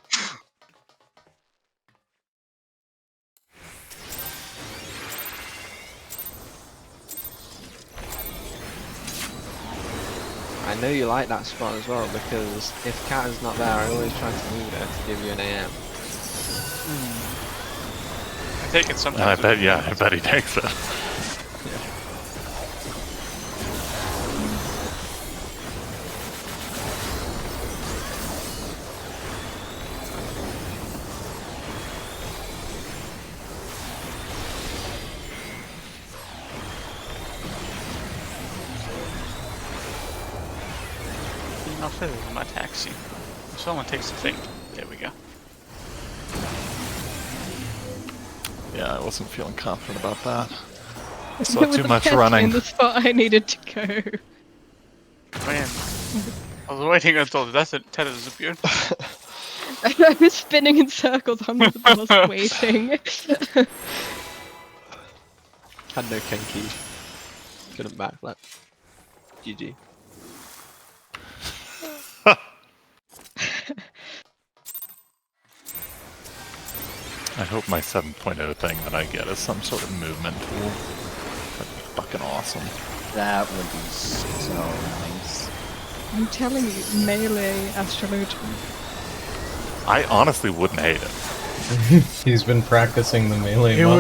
G: I know you like that spot as well, because if Cat is not there, I always try to move her to give you an AM.
E: I take it
F: And
E: sometimes.
F: I bet he takes it.
E: Not fit in my taxi. Someone takes the thing. There we go.
F: Yeah, I wasn't feeling confident about that. I
C: There
F: saw
C: was
F: too
C: a
F: much
C: pet
F: running.
C: in the spot I needed to go.
E: Man, I was waiting until the Ted disappeared.
C: I was spinning in circles under the boss waiting.
G: Had no Kenki. Couldn't backflip. GG.
F: I hope my 7.0 thing that I get is some sort of movement tool. That'd be fucking awesome.
D: That would be so nice.
C: I'm telling you, melee astrology.
F: I honestly wouldn't hate it.
B: He's been practicing the melee
A: It
B: monk.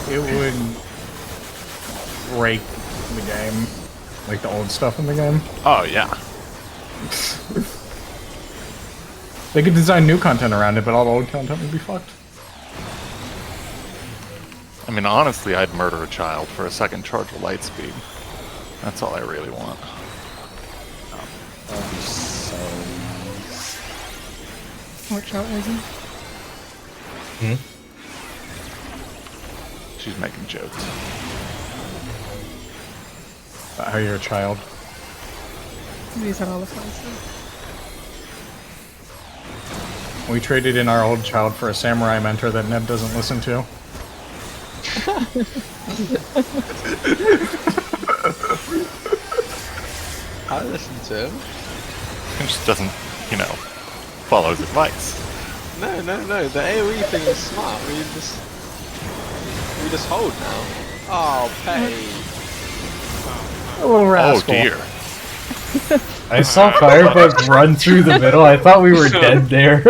A: would break the game, like the old stuff in the game.
F: Oh, yeah.
A: They could design new content around it, but all the old content would be fucked.
F: I mean, honestly, I'd murder a child for a second charge of light speed. That's all I really want.
D: That would be so nice.
C: Watch out, Izzy.
F: She's making jokes.
A: About how you're a child.
C: These are all the fun
A: We traded in our old child for a samurai mentor that Neb doesn't listen to.
G: I listened to him.
F: He just doesn't, follow his advice.
G: No, the AoE thing is smart. We just hold now. Oh, pay.
A: A little
F: Oh,
A: rascal.
F: dear.
B: I saw Firebug run through the middle. I thought we were dead there.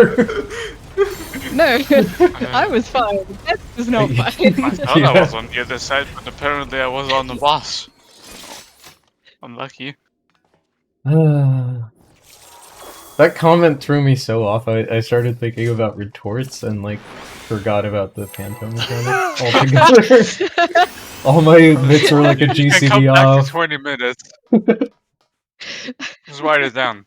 C: No, I was fine. That was not
E: I
C: fine.
E: thought I was on the other side, but apparently I was on the boss. Unlucky.
B: That comment threw me so off. I started thinking about retorts and forgot about the Panto mechanic altogether. All my bits were like a
E: I come
B: GCD
E: back
B: off.
E: to 20 minutes. Just write it down.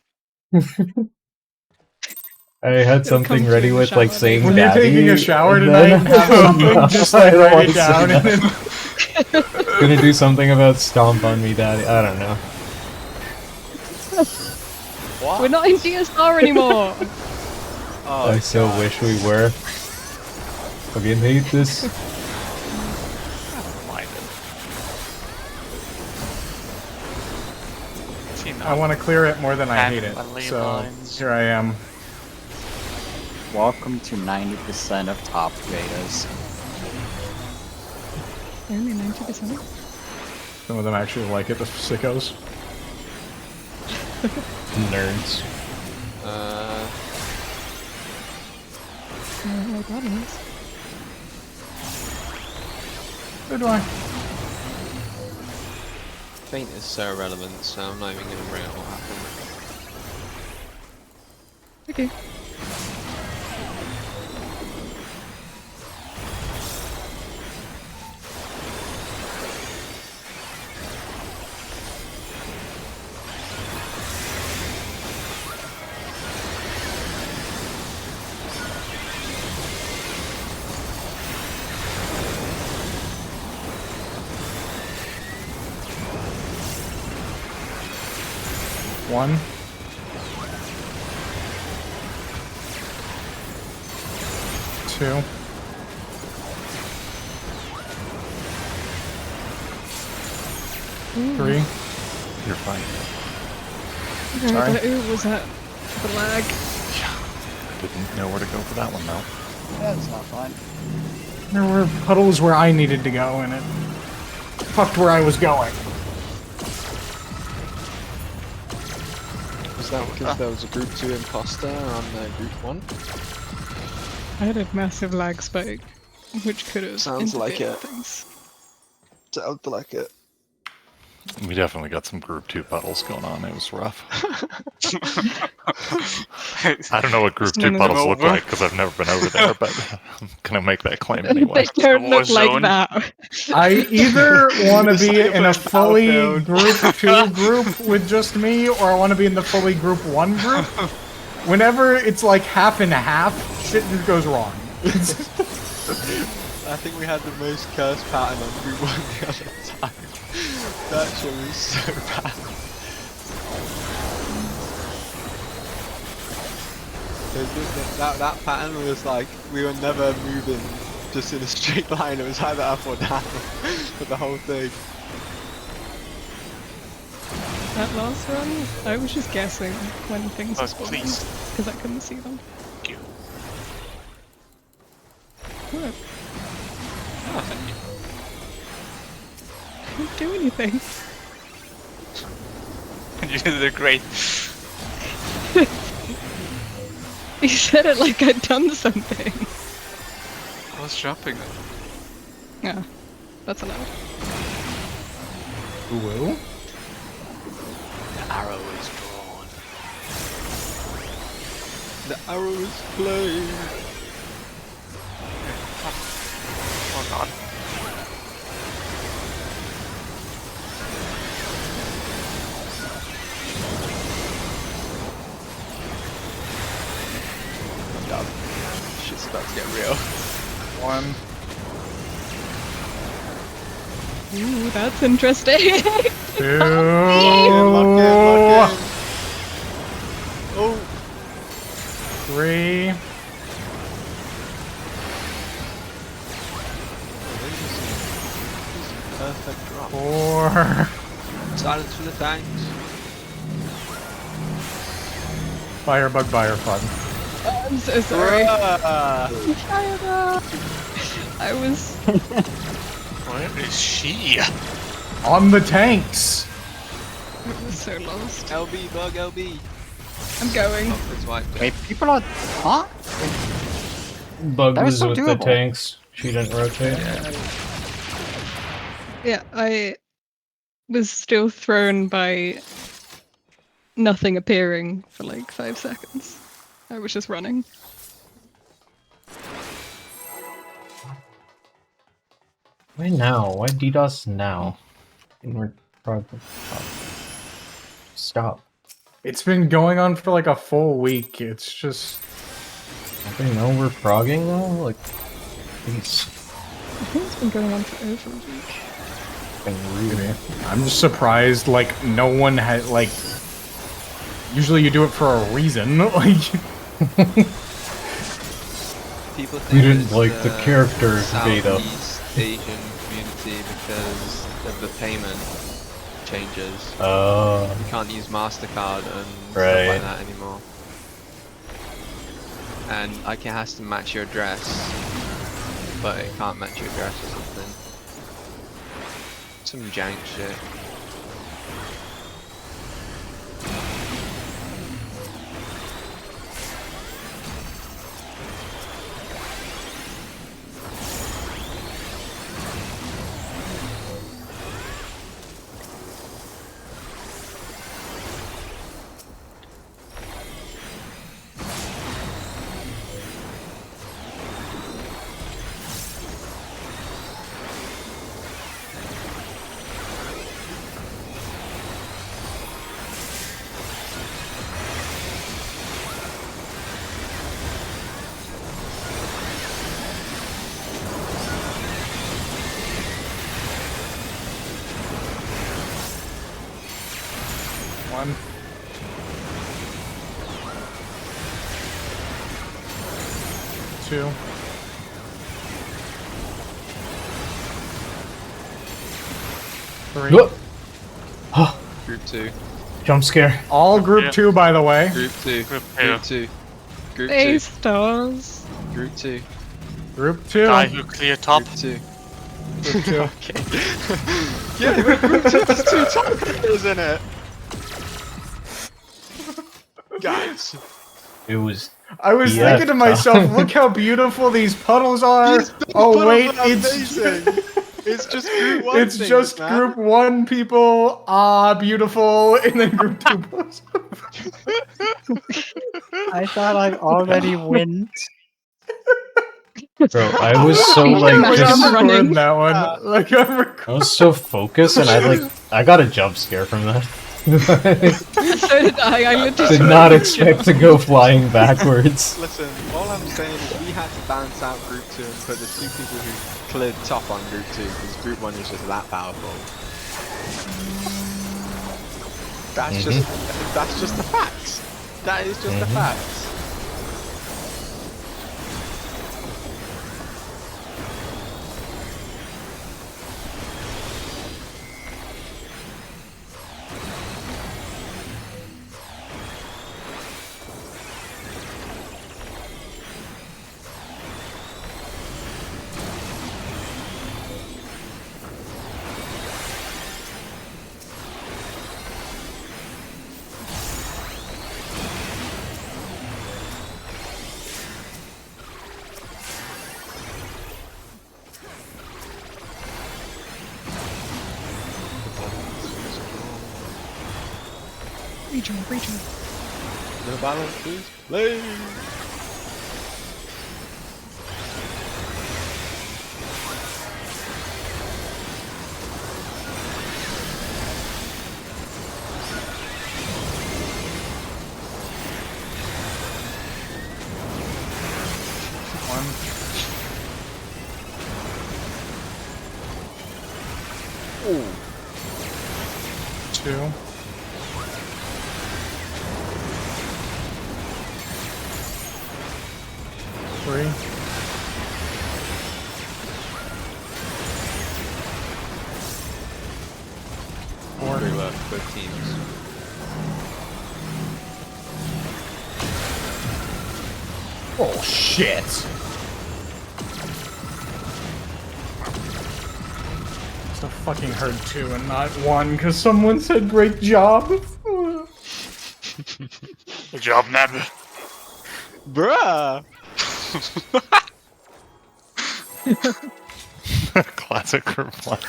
B: I had
C: It'll
B: something
C: come
B: ready
C: through
B: with
C: the
B: like
C: shower
B: saying
A: When you're
B: daddy.
A: taking a shower
B: and
A: tonight,
B: then-
A: have something
B: No,
A: just
B: I
A: like
B: don't
A: write
B: want
A: it
B: to say
A: down and
B: that.
A: then
B: Gonna do something about stomp on me, daddy. I don't know.
G: What?
C: We're not in DSR anymore.
G: Oh,
B: I so
G: God.
B: wish we were. Fucking hate this.
E: Mind it. See, now
A: I want to clear it more than I
E: and
A: hate it.
E: my ley
A: So
E: lines.
A: here I am.
D: Welcome to 90% of top graders.
C: Only 90%.
A: Some of them actually like it, the sickos.
B: Nerds.
C: I don't know what that is.
A: So do I.
G: Faint is so irrelevant, so I'm not even gonna bring up what happened.
C: Okay.
A: One. Two. Three.
F: You're fine.
A: Sorry.
C: Ooh, was that the lag?
F: I didn't know where to go for that one, though.
D: That's not fine.
A: There were puddles where I needed to go, and it fucked where I was going.
G: Was that because there was a group 2 imposter on group 1?
C: I had a massive lag spike, which could have
G: Sounds like
C: interfered
G: it.
C: things.
G: Sounds like it.
F: We definitely got some Group 2 puddles going on. It was rough. I don't know what Group 2
C: None of them
F: puddles look
E: over.
F: like because I've never been over there, but I'm gonna make that claim anyway.
C: They don't
E: war
C: look like
E: zone.
C: that.
A: I either want to be in a
G: Cyberpunk
A: fully
G: Battlefield.
A: Group 2 group with just me, or I want to be in the fully Group 1 group. Whenever it's like half and half, shit just goes wrong.
G: I think we had the most cursed pattern on group 1 the other time. That shit was so bad. That pattern was like, we were never moving just in a straight line, it was either up or down for the whole thing.
C: That last run, I was just guessing when things
E: Oh,
C: were spawning,
E: please.
C: because I couldn't see them.
E: Thank you.
C: What?
E: Oh, thank you.
C: I didn't do anything.
E: You did great.
C: You said it like I'd done something.
E: I was jumping.
C: Yeah, that's allowed.
A: Woo?
E: The arrow is drawn.
G: The arrow is playing.
E: Oh god.
G: Oh god. Shit's about to get real.
A: One.
C: Ooh, that's interesting.
A: Two.
G: Lock in. Oh!
A: Three.
G: Perfect drop.
A: 4.
G: Silence for the tanks.
A: Firebug, Firefug.
C: I'm so sorry.
G: Bruh.
C: I was.
E: Where is she?
A: On the tanks.
C: I was so lost.
G: LB, bug LB.
C: I'm going.
G: Oh, it's white.
D: Wait, people are. Huh?
B: Bug
D: That was
B: was
D: so
B: with the
D: doable.
B: tanks. She didn't rotate.
C: Yeah, I was still thrown by nothing appearing for like 5 seconds. I was just running.
B: Why now? Why DDoS now? And we're probably stop.
A: It's been going on for like a full week. It's just.
B: Don't they know we're progging though? Like, please.
C: I think it's been going on for over a week.
B: Fucking rude.
A: I'm just surprised, like, no one had, like, Usually you do it for a reason. Like,
G: People think
B: We didn't
G: it's
B: like the character beta.
G: Southeast Asian community because of the payment changes. You can't use MasterCard and stuff
B: Right.
G: like that anymore. And like it has to match your address, but it can't match your address or something. Some jank shit.
A: one. Two. Three.
B: Whoop.
G: Group 2.
B: Jump scare.
A: All group
E: Yeah.
A: 2, by the way.
G: Group 2.
E: Group
G: Group 2. Group 2.
C: Hey, stars.
G: Group 2.
A: Group 2.
E: Guy who clear top.
G: Group 2.
A: Group 2.
G: Okay. Yeah, but group 2 there's 2 top players in it. Guys.
B: It was.
A: I was
B: Yeah,
A: thinking to myself, look how beautiful these puddles are.
G: These big
A: Oh
G: puddles
A: wait,
G: are
A: it's
G: amazing. It's just group 1
A: it's
G: things,
A: just
G: man.
A: group 1 people. Ah, beautiful, and then group 2 puddles.
D: I thought I already went.
B: Bro, I was so like
A: Like,
B: just.
A: I'm recording
C: running.
A: that one. Like I'm
B: I
A: recording.
B: was so focused, and I got a jump scare from that.
C: So did I. I literally
B: Did not expect to go flying backwards.
G: Listen, all I'm saying is we had to bounce out group 2 and put the 2 people who cleared top on group 2 because group 1 is just that powerful. That's just the facts. That is just the facts.
C: Region.
G: No balance, please. Play.
A: One. Two. Three. Four.
G: Very well, both teams.
A: Oh shit! So fucking heard 2 and not 1 because someone said great job.
E: Good job, Neb.
G: Bruh!
F: Classic group 1.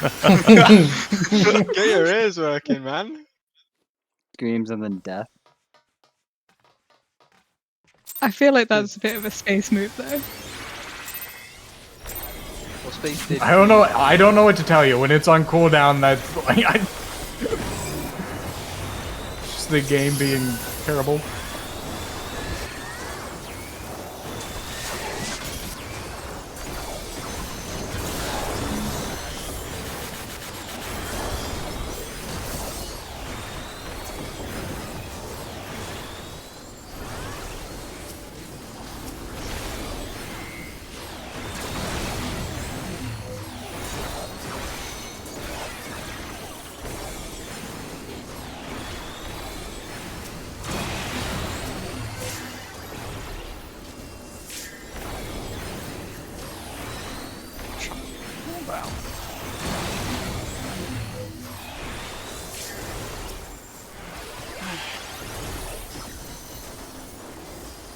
G: Get your ears working, man.
D: Screams and then death.
C: I feel like that's a bit of a space move, though.
G: What space did
A: I don't know. I don't know what to tell you. When it's on cooldown, that's like just the game being terrible.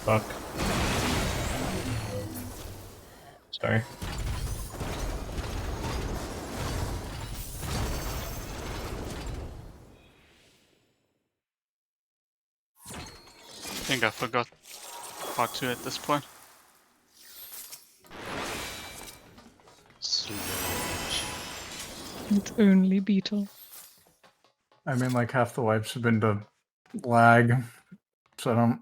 B: Fuck. Sorry.
E: I think I forgot part 2 at this point.
C: It's only Beetle.
A: I mean, like half the wipes have been to lag, so I don't.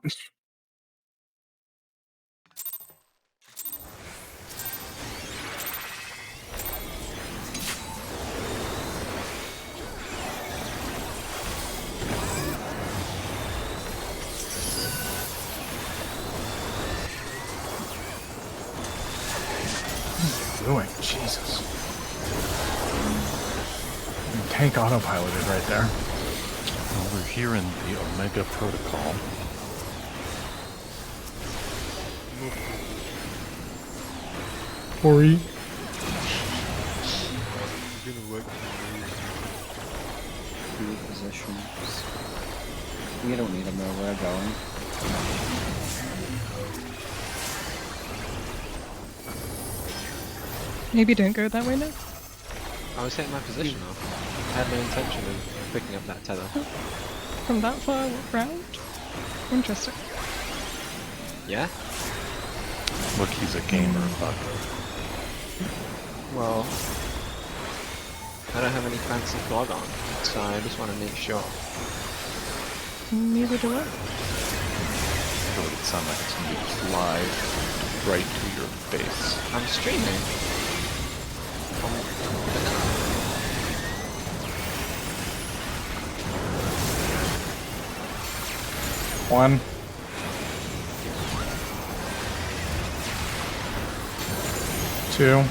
A: Doing? Jesus. Tank autopiloted right there.
F: Well, we're here in the Omega Protocol.
A: Ori.
D: Positions. You don't need them where we're going.
C: Maybe don't go that way now.
G: I was hitting my position off. I had no intention of picking up that tether.
C: From that far round? Interesting.
G: Yeah?
F: Look, he's a gamer, Buck.
G: Well, I don't have any fancy Prog on, so I just want to make sure.
C: Neither do I.
F: It would sound like it's going to be just live right to your face.
G: I'm streaming.
A: One. Two.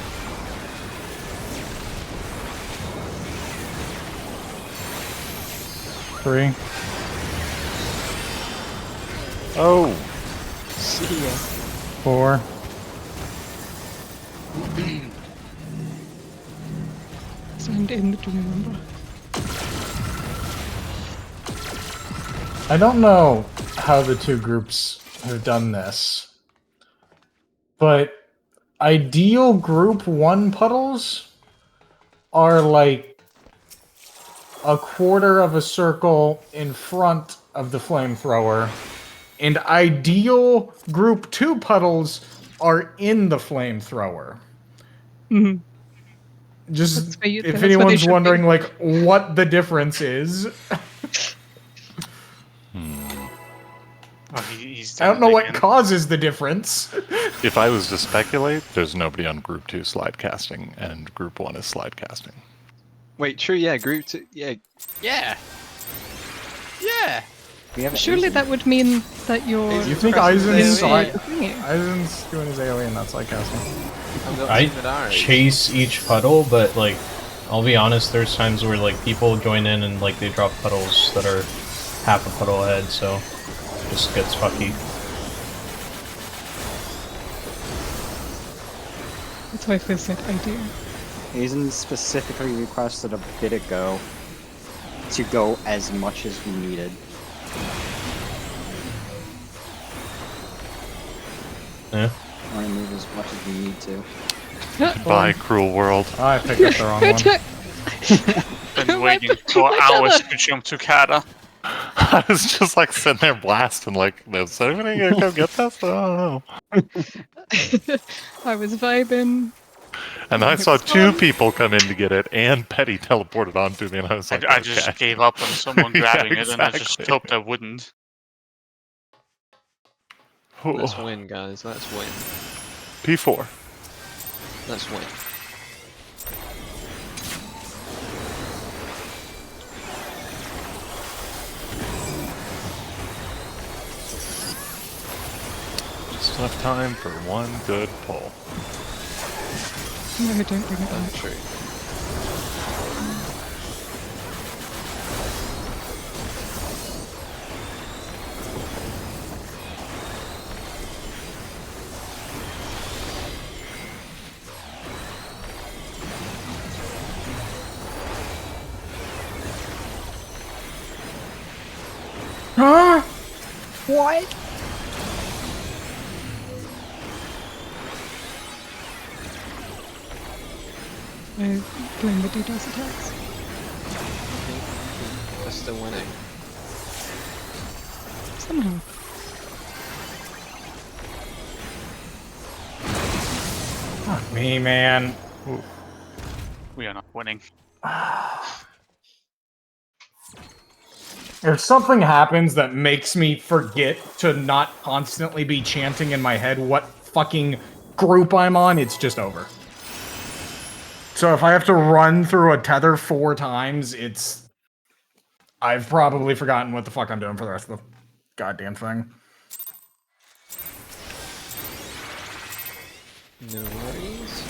A: Three.
F: Oh!
G: See ya.
A: Four.
C: Send in the doom number.
A: I don't know how the two groups have done this, but ideal group 1 puddles are like a quarter of a circle in front of the flamethrower, and ideal group 2 puddles are in the flamethrower.
C: Mm-hmm.
A: Just
C: That's where you-
A: if
C: that's where they
A: anyone's
C: should be.
A: wondering like what the difference is,
E: Oh, he's
A: I don't know what
E: again.
A: causes the difference.
F: If I was to speculate, there's nobody on Group 2 slide casting, and Group 1 is slide casting.
G: Wait, true, yeah, group 2, yeah. Yeah! Yeah!
D: We have
C: Surely that would mean that you're.
G: Is
A: You think
G: Pressing
A: Eisen's
G: the AoE.
A: slide? Eisen's doing his AoE and that's like casting.
G: I've got
B: I
G: some Midari.
B: chase each puddle, but like, I'll be honest, there's times where like people join in and like they drop puddles that are half a puddle ahead, so it just gets fucky.
C: That's why I first said idea.
D: Aizen specifically requested a bit ago to go as much as we needed.
B: Yeah.
D: I want to move as much as we need to.
F: Bye, cruel world.
A: Oh, I picked up the wrong one.
E: Been waiting for hours to jump to Kata.
F: I was just like sitting there blasting, like, is anybody gonna go get this? I don't know.
C: I was vibing.
F: And I saw 2 people come in to get it, and Petty teleported onto me, and I was like,
E: I just
F: okay.
E: gave up on someone
F: Yeah,
E: grabbing it, and I just
F: exactly.
E: hoped I wouldn't.
G: Let's win, guys, let's win.
F: P4.
G: Let's win.
F: Just enough time for one good pull.
C: No, don't bring it back.
G: True.
D: What?
C: I blame the DDoS attacks.
G: They're still winning.
C: Somehow.
A: Fuck me, man.
E: We are not winning.
A: If something happens that makes me forget to not constantly be chanting in my head what fucking group I'm on, it's just over. So if I have to run through a tether 4 times, it's... I've probably forgotten what the fuck I'm doing for the rest of the goddamn thing.
G: No worries.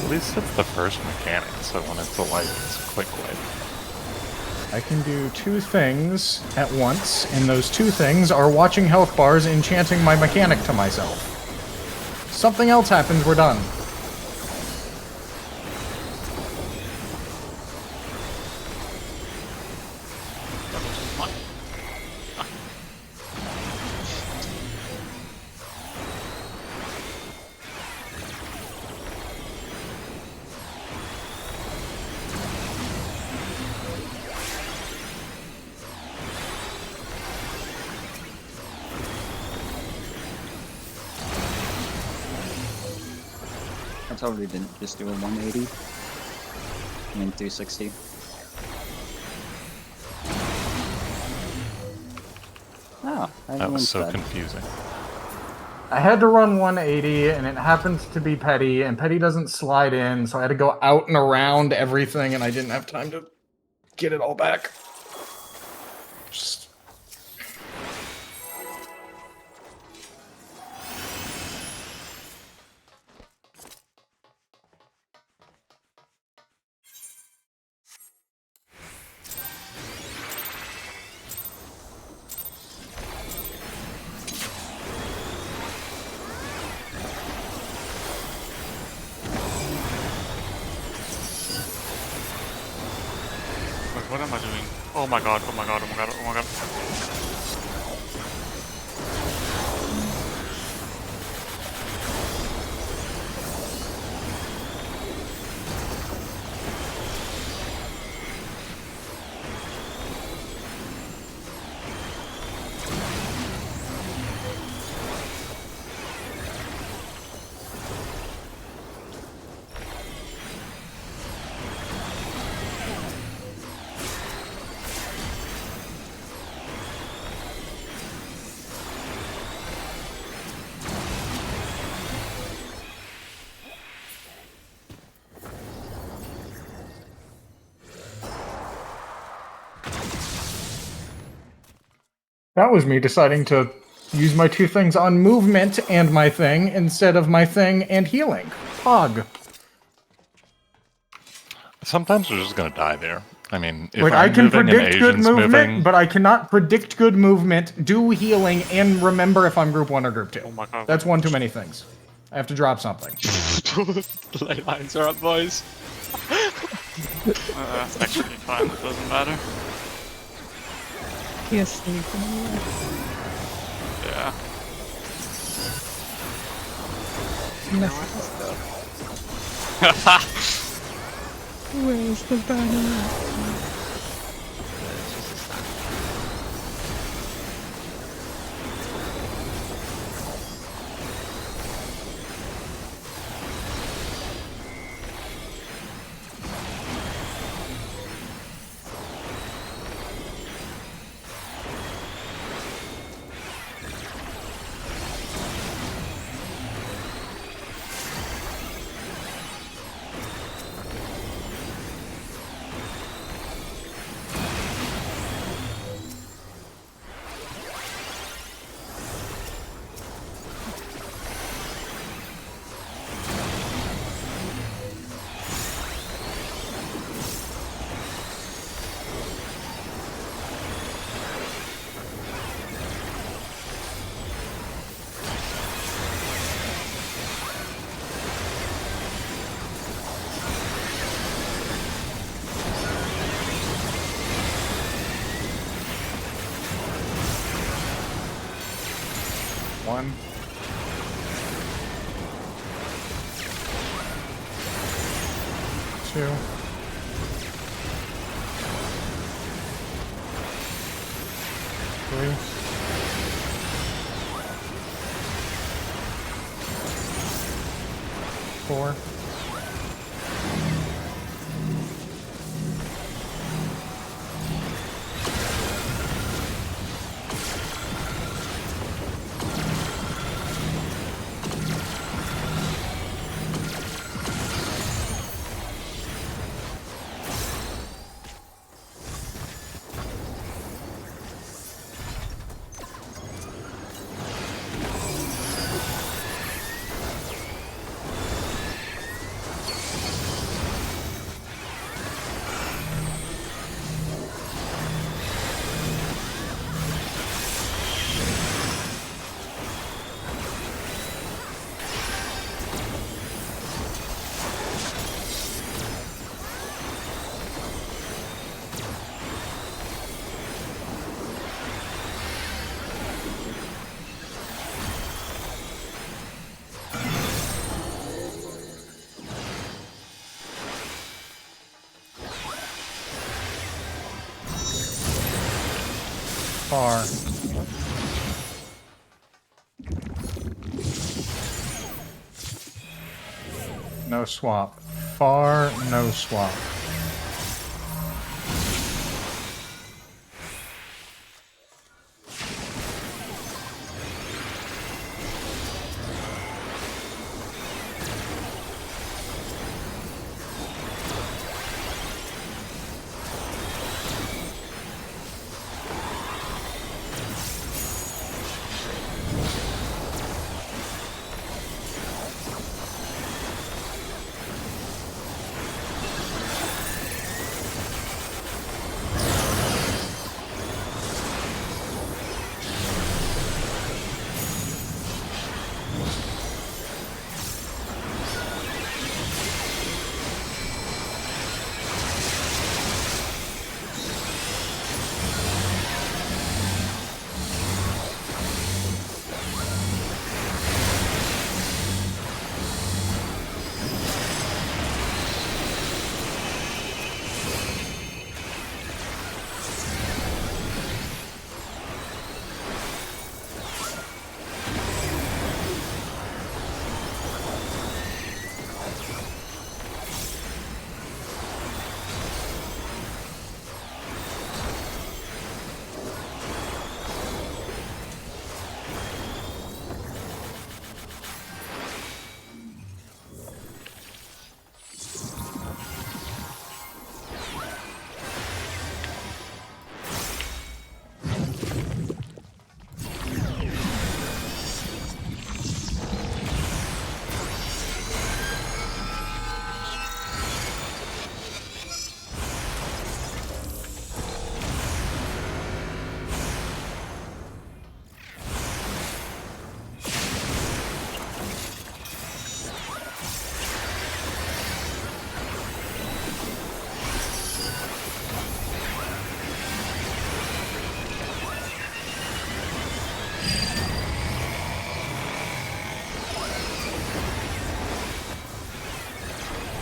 F: At least it's the first mechanic, so when it's a light, it's a quick way.
A: I can do 2 things at once, and those 2 things are watching health bars and chanting my mechanic to myself. Something else happens, we're done.
E: That was fun.
D: I totally didn't just do a 180 and then 360. Oh,
F: That was so confusing.
A: I had to run 180, and it happens to be Petty, and Petty doesn't slide in, so I had to go out and around everything, and I didn't have time to get it all back. Just...
E: Wait, what am I doing? Oh my god, oh my god, oh my god, oh my god.
A: That was me deciding to use my 2 things on movement and my thing instead of my thing and healing. Pog.
F: Sometimes we're just gonna die there. I mean, if
A: Like,
F: I'm
A: I can
F: moving and
A: predict good
F: Asian's
A: movement,
F: moving,
A: but I cannot predict good movement, do healing, and remember if I'm group 1 or group 2.
E: Oh my god.
A: That's one too many things. I have to drop something.
G: The ley lines are up, boys.
E: That's actually fine, it doesn't matter.
C: He is sleeping anyway.
E: Yeah.
C: Where's the banner?
G: It's just a stand.
A: 1. Two. 3. 4. 4. No swap. Far, no swap.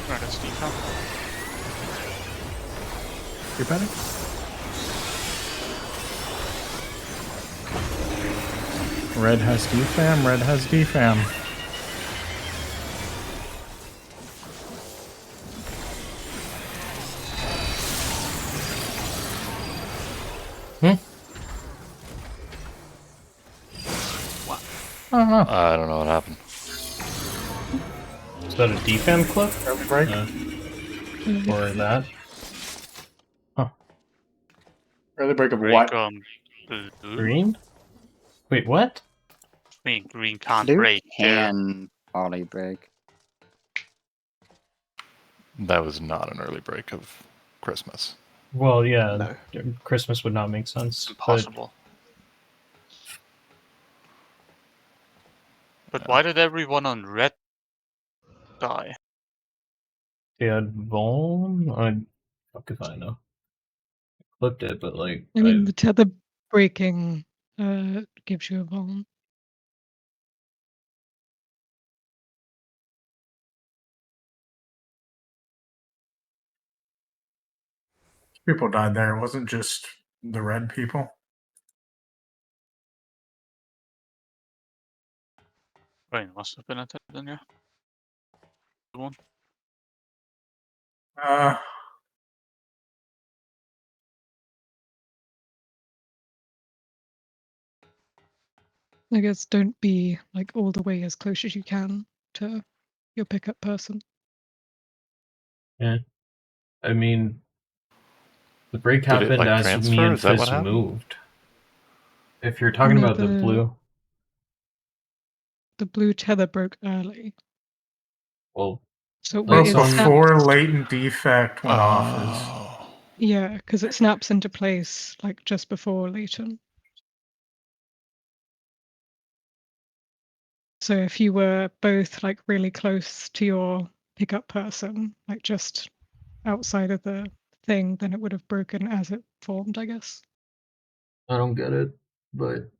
E: Right, that's defense.
A: You better? Red has defam, red has defam. I don't know.
F: I don't know what happened.
B: Is that a defam clip?
A: Early break?
B: Or that?
A: Early break of
E: Break,
A: what?
E: blue.
B: Green? Wait, what?
E: I mean, green can't
D: Blue
E: break.
D: can poly break.
F: That was not an early break of Christmas.
B: Well, yeah,
G: No.
B: Christmas would not make sense.
E: It's impossible. But why did everyone on red die?
B: They had Vuln? Fuck if I know. I clipped it, but like...
C: I mean, the tether breaking gives you a bomb.
A: People died there. It wasn't just the red people.
E: Rain must have been attacked then, yeah. Good one.
C: I guess don't be like all the way as close as you can to your pickup person.
B: Yeah. I mean, the break
F: Did it,
B: happened
F: like,
B: as
F: transfer?
B: me and
F: Is that what
B: Fist
F: happened?
B: moved. If you're talking
C: No,
B: about the blue,
C: The blue tether broke early,
B: well,
C: so
B: Like
C: it
A: But
B: some-
A: before latent defect went off is
F: Oh.
C: yeah, because it snaps into place like just before latent. So if you were both like really close to your pickup person, like just outside of the thing, then it would have broken as it formed, I guess.
B: I don't get it, but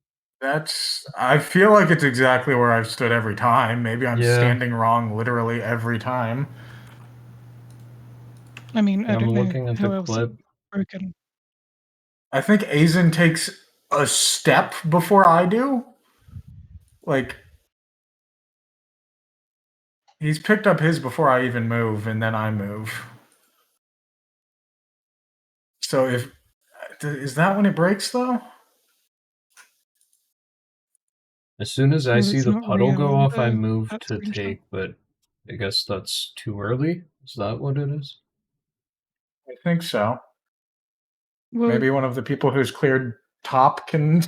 A: I feel like it's exactly where I've stood every time. Maybe I'm
B: Yeah.
A: standing wrong literally every time.
C: I mean, I
B: I'm
C: don't know
B: looking at
C: how
B: the
C: else
B: clip.
C: it's broken.
A: I think Aizen takes a step before I do. Like, he's picked up his before I even move, and then I move. So is that when it breaks, though?
B: As soon as I
C: Well,
B: see
C: it's
B: the
C: not
B: puddle
C: real
B: go
C: on
B: off, I
C: the-
B: move
C: that
B: to
C: screenshot.
B: take, but I guess that's too early? Is that what it is?
A: I think so.
C: Well,
A: Maybe one of the people who's cleared top can.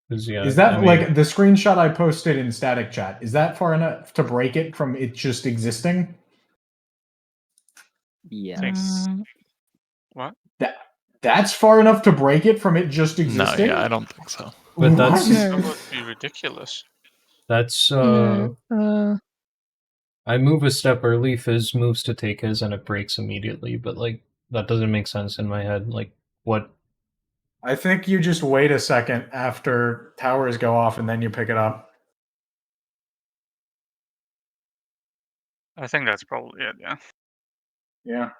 B: 'Cause, yeah,
A: Is that
B: I mean,
A: like the screenshot I posted in static chat? Is that far enough to break it from it just existing?
D: Yes.
E: What?
A: That's far enough to break it from it just
F: No,
A: existing?
F: yeah, I don't think so.
B: But
A: What?
B: that's-
E: That
C: no,
E: would be ridiculous.
B: that's,
C: no.
B: I move a step early, Fizz moves to take his, and it breaks immediately, but, like, that doesn't make sense in my head. Like, what?
A: I think you just wait a second after towers go off and then you pick it up.
E: I think that's probably it, yeah.
A: Yeah.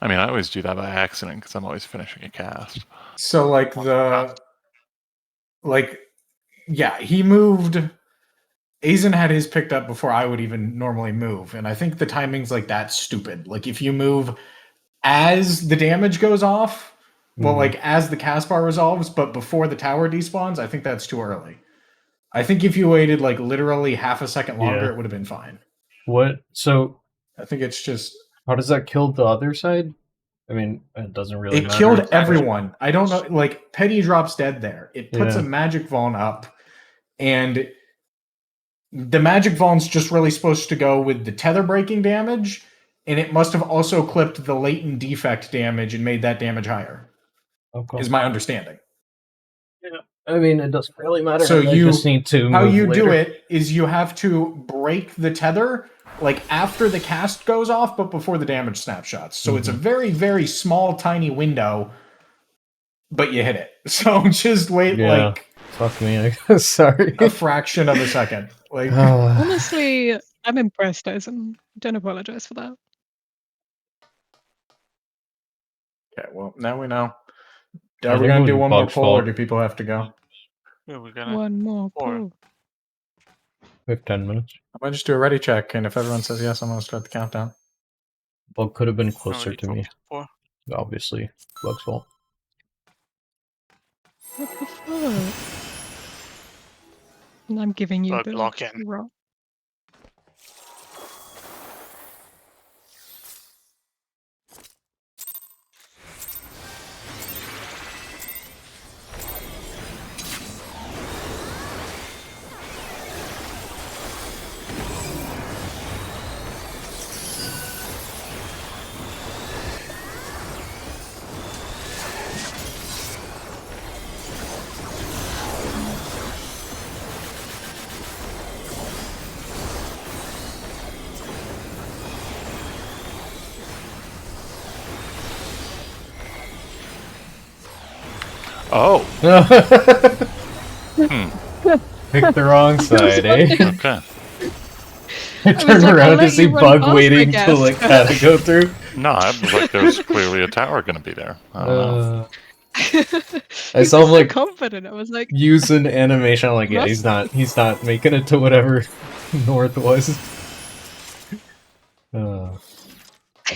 F: I mean, I always do that by accident because I'm always finishing a cast.
A: So like yeah, he moved. Aizen had his picked up before I would even normally move, and I think the timing's like that stupid. Like if you move as the damage goes off, well,
B: Mhm.
A: like as the cast bar resolves, but before the tower despawns, I think that's too early. I think if you waited like literally half a second longer,
B: Yeah.
A: it would have been fine.
B: What? So,
A: I think it's just
B: how does that kill the other side? I mean, it doesn't really
A: it
B: matter.
A: killed everyone. I don't know. Like Petty drops dead there. It puts
B: Yeah.
A: a magic Vaughn up, and the magic Vaughn's just really supposed to go with the tether breaking damage, and it must have also clipped the latent defect damage and made that damage higher.
B: Okay.
A: Is my understanding.
B: I mean, it doesn't really matter.
A: So
B: I
A: you-
B: just need to
A: How
B: move
A: you do
B: later.
A: it is you have to break the tether like after the cast goes off, but before the damage snapshots. So it's a very, very small, tiny window, but you hit it. So just wait
B: Yeah.
A: like
B: Fuck me, I guess. Sorry.
A: a fraction of a second. Like
C: Honestly, I'm impressed, Aizen. Don't apologize for that.
A: okay, well now we know.
B: I
A: Are we
B: think
A: gonna
B: it
A: do
B: was
A: one more
B: Bug's
A: poll, or
B: fault.
A: do people have to go?
E: Yeah, we're gonna.
C: One more
E: Four.
C: pull.
B: We have 10 minutes.
A: I'm gonna just do a ready check, and if everyone says yes, I'm gonna start the countdown.
B: Bug could have been
E: I
B: closer
E: already
B: to me.
E: talked before.
B: Obviously, Bug's fault.
C: What the fuck? And I'm giving you
E: Bug
C: the
E: lock in.
C: rock.
F: Oh,
B: Picked the wrong side, eh?
F: okay.
B: I turned
C: like, I'll
B: around to
C: let
B: see
C: you run
B: Bug
C: past, I
B: waiting to
C: guess.
B: let Kata go through.
F: No, I was like, there's clearly a tower going to be there. I don't know.
B: I
C: He's
B: saw him
C: just so
B: like
C: confident. I was like,
B: use an animation. I'm like, yeah, he's not making it to whatever north was.
C: he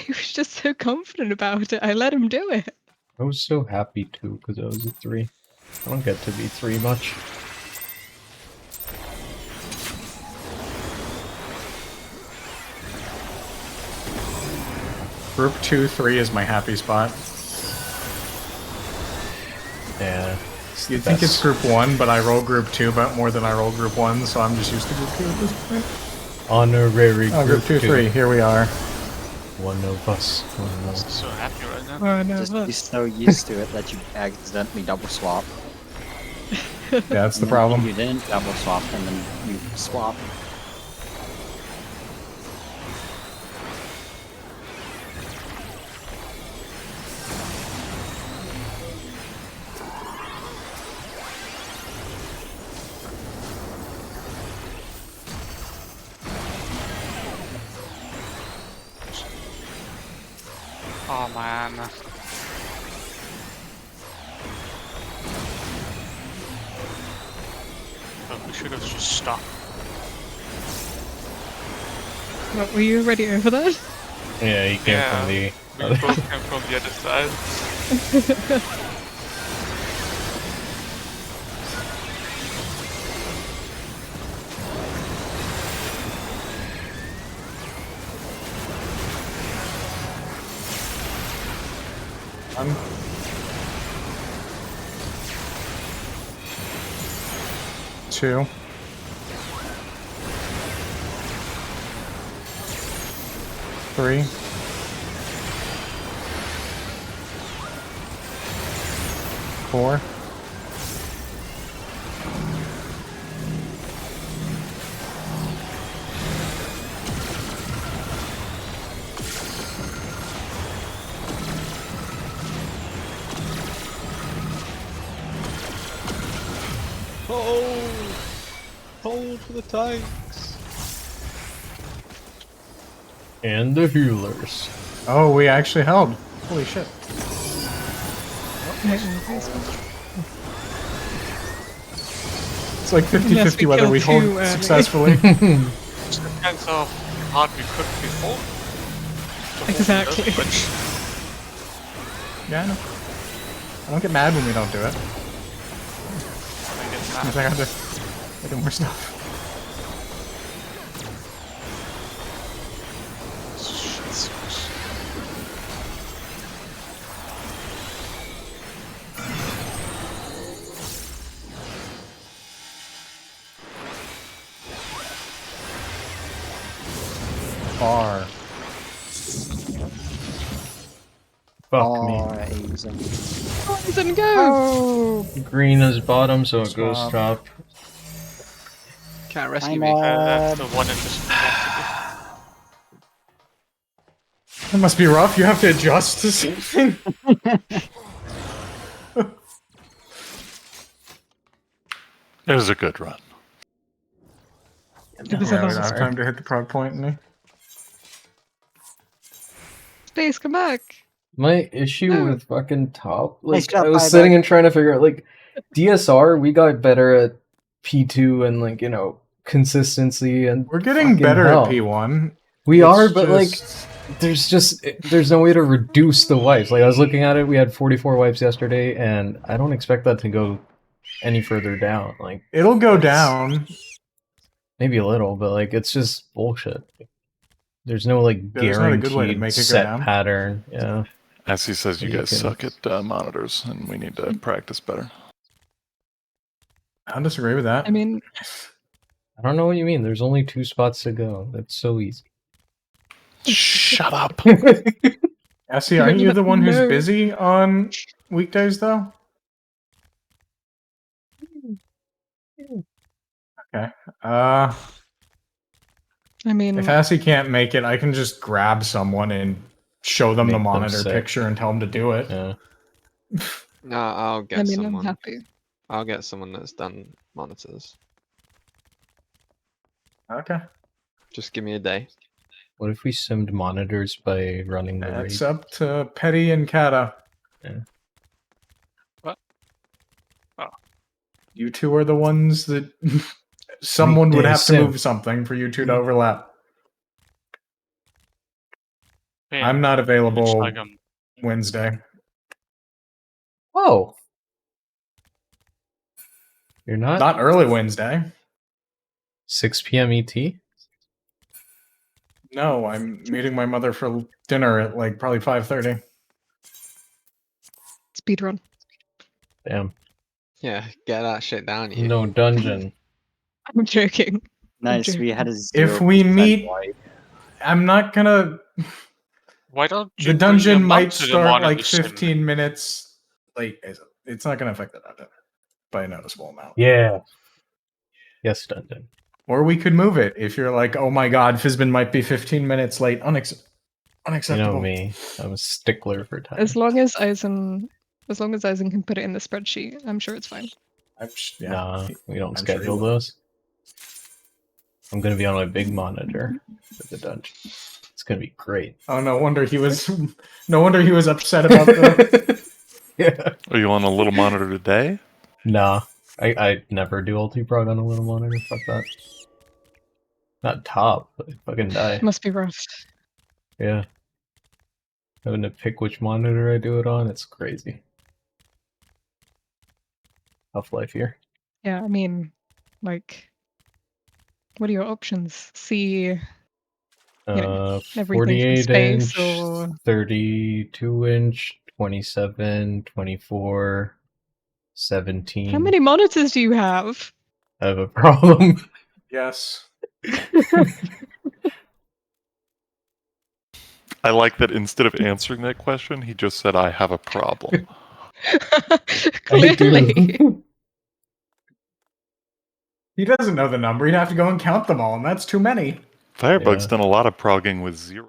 C: was just so confident about it. I let him do it.
B: I was so happy too because I was a 3. I don't get to be 3 much.
A: Group 2, 3 is my happy spot.
B: Yeah.
A: You'd think it's Group 1, but I roll Group 2 about more than I roll Group 1, so I'm just used to Group 2 at this point.
B: Honorary
A: Group 2, 3, here we are.
B: One of us.
E: I'm so happy right now.
C: Oh no,
D: Just be so used to it that you accidentally double swap.
A: Yeah, that's the
D: And then
A: problem.
D: You didn't double swap, and then you swap.
E: Oh man. Oh, we should have just stopped.
C: what, were you already over that?
B: Yeah, he came
E: Yeah.
B: from the.
E: We both came from the other side.
A: I'm... Two. Three. Four.
G: Hold for the tanks.
B: And the healers.
A: Oh, we actually held. Holy shit. It's like 50-50 whether we hold successfully.
E: Just depends how hard we could before.
C: Exactly.
A: Yeah, I know. I don't get mad when we don't do it.
E: I get
A: Means
E: mad.
A: I got to do more stuff.
E: Shit sucks.
A: Far.
B: Fuck me.
C: Poison, go!
B: Green is bottom, so it goes
A: Swap.
B: top.
G: Can't rescue
D: I'm
G: me.
E: That's the one that just have
A: It must be rough. You have to adjust to something.
F: It was a good run.
C: It was
A: Yeah,
C: a
A: we
C: lot
A: don't have
C: of
A: time to hit the prog point.
C: Space, come back!
B: My issue
C: No.
B: with fucking top,
D: Nice
B: like
D: job,
B: I was
D: bye,
B: sitting
D: bud.
B: and trying to figure out, like DSR, we got better at P2 and like consistency and
A: We're getting
B: fucking
A: better
B: hell.
A: at P1.
B: We
A: It's
B: are, but like
A: just-
B: there's no way to reduce the wipes. Like I was looking at it, we had 44 wipes yesterday, and I don't expect that to go any further down. Like
A: It'll go
B: it's-
A: down.
B: maybe a little, but like it's just bullshit. There's no like
A: Yeah, there's not a good way to
B: guaranteed
A: make it go
B: set
A: down.
B: pattern. Yeah.
F: As he says, you
B: You
F: guys
B: can-
F: suck at monitors, and we need to practice better.
A: I don't disagree with that.
C: I mean,
B: I don't know what you mean. There's only 2 spots to go. It's so easy.
F: Shut up.
A: Essie, aren't you the one who's
C: No.
A: busy on weekdays, though? Okay.
C: I mean,
A: If Essie can't make it, I can just grab someone and show them the
B: Make them
A: monitor
B: sick.
A: picture and tell them to do it.
B: Yeah.
G: No, I'll get
C: I'm
G: someone.
C: happy.
G: I'll get someone that's done monitors.
A: Okay.
G: Just give me a day.
B: What if we simmed monitors by running the
A: It's
B: raid?
A: up to Petty and Kata.
B: Yeah.
E: What? Oh.
A: You two are the ones that someone would
B: Weekday
A: have to
B: sim.
A: move something for you two to overlap.
E: Man,
A: I'm not
E: looks
A: available
E: like
A: Wednesday.
B: Oh. You're not?
A: Not early Wednesday.
B: 6 p.m. ET?
A: No, I'm meeting my mother for dinner at like probably 5:30.
C: Speedrun.
B: Damn.
G: Yeah, get that shit down, you.
B: No dungeon.
C: I'm joking.
D: Nice.
C: Okay.
D: We had a 0%
A: If we meet,
D: wipe.
A: I'm not gonna.
E: why don't you
A: The
E: bring
A: dungeon
E: your mom
A: might
E: to the
A: start
E: monitor
A: like
E: sim?
A: 15 minutes late. It's not gonna affect the dungeon by a noticeable amount.
B: Yeah. Yes, dungeon.
A: Or we could move it if you're like, oh my god, Fizbin might be 15 minutes late.
B: You
A: Unacceptable.
B: know me. I'm a stickler for time.
C: As long as Eisen can put it in the spreadsheet, I'm sure it's fine.
A: Yeah.
B: Nah, we don't
A: I'm sure
B: schedule
A: you will.
B: those. I'm gonna be on my big monitor for the dungeon. It's gonna be great.
A: Oh, no wonder he was. No wonder he was upset about the.
B: Yeah.
F: Are you on a little monitor today?
B: Nah. I never do ulti prog on a little monitor. Fuck that. Not top, but I fucking die.
C: Must be rough.
B: Yeah. Having to pick which monitor I do it on, it's crazy. Tough life here.
C: Yeah, I mean, like, what are your options? See know, everything from
B: 48
C: space
B: inch,
C: or
B: 32 inch, 27, 24, 17.
C: how many monitors do you have?
B: I have a problem.
A: Yes.
F: I like that instead of answering that question, he just said, I have a problem.
B: I do.
C: Clearly.
A: He doesn't know the number. He'd have to go and count them all, and that's too many.
F: Firebug's
B: Yeah.
F: done a lot of progging with 0.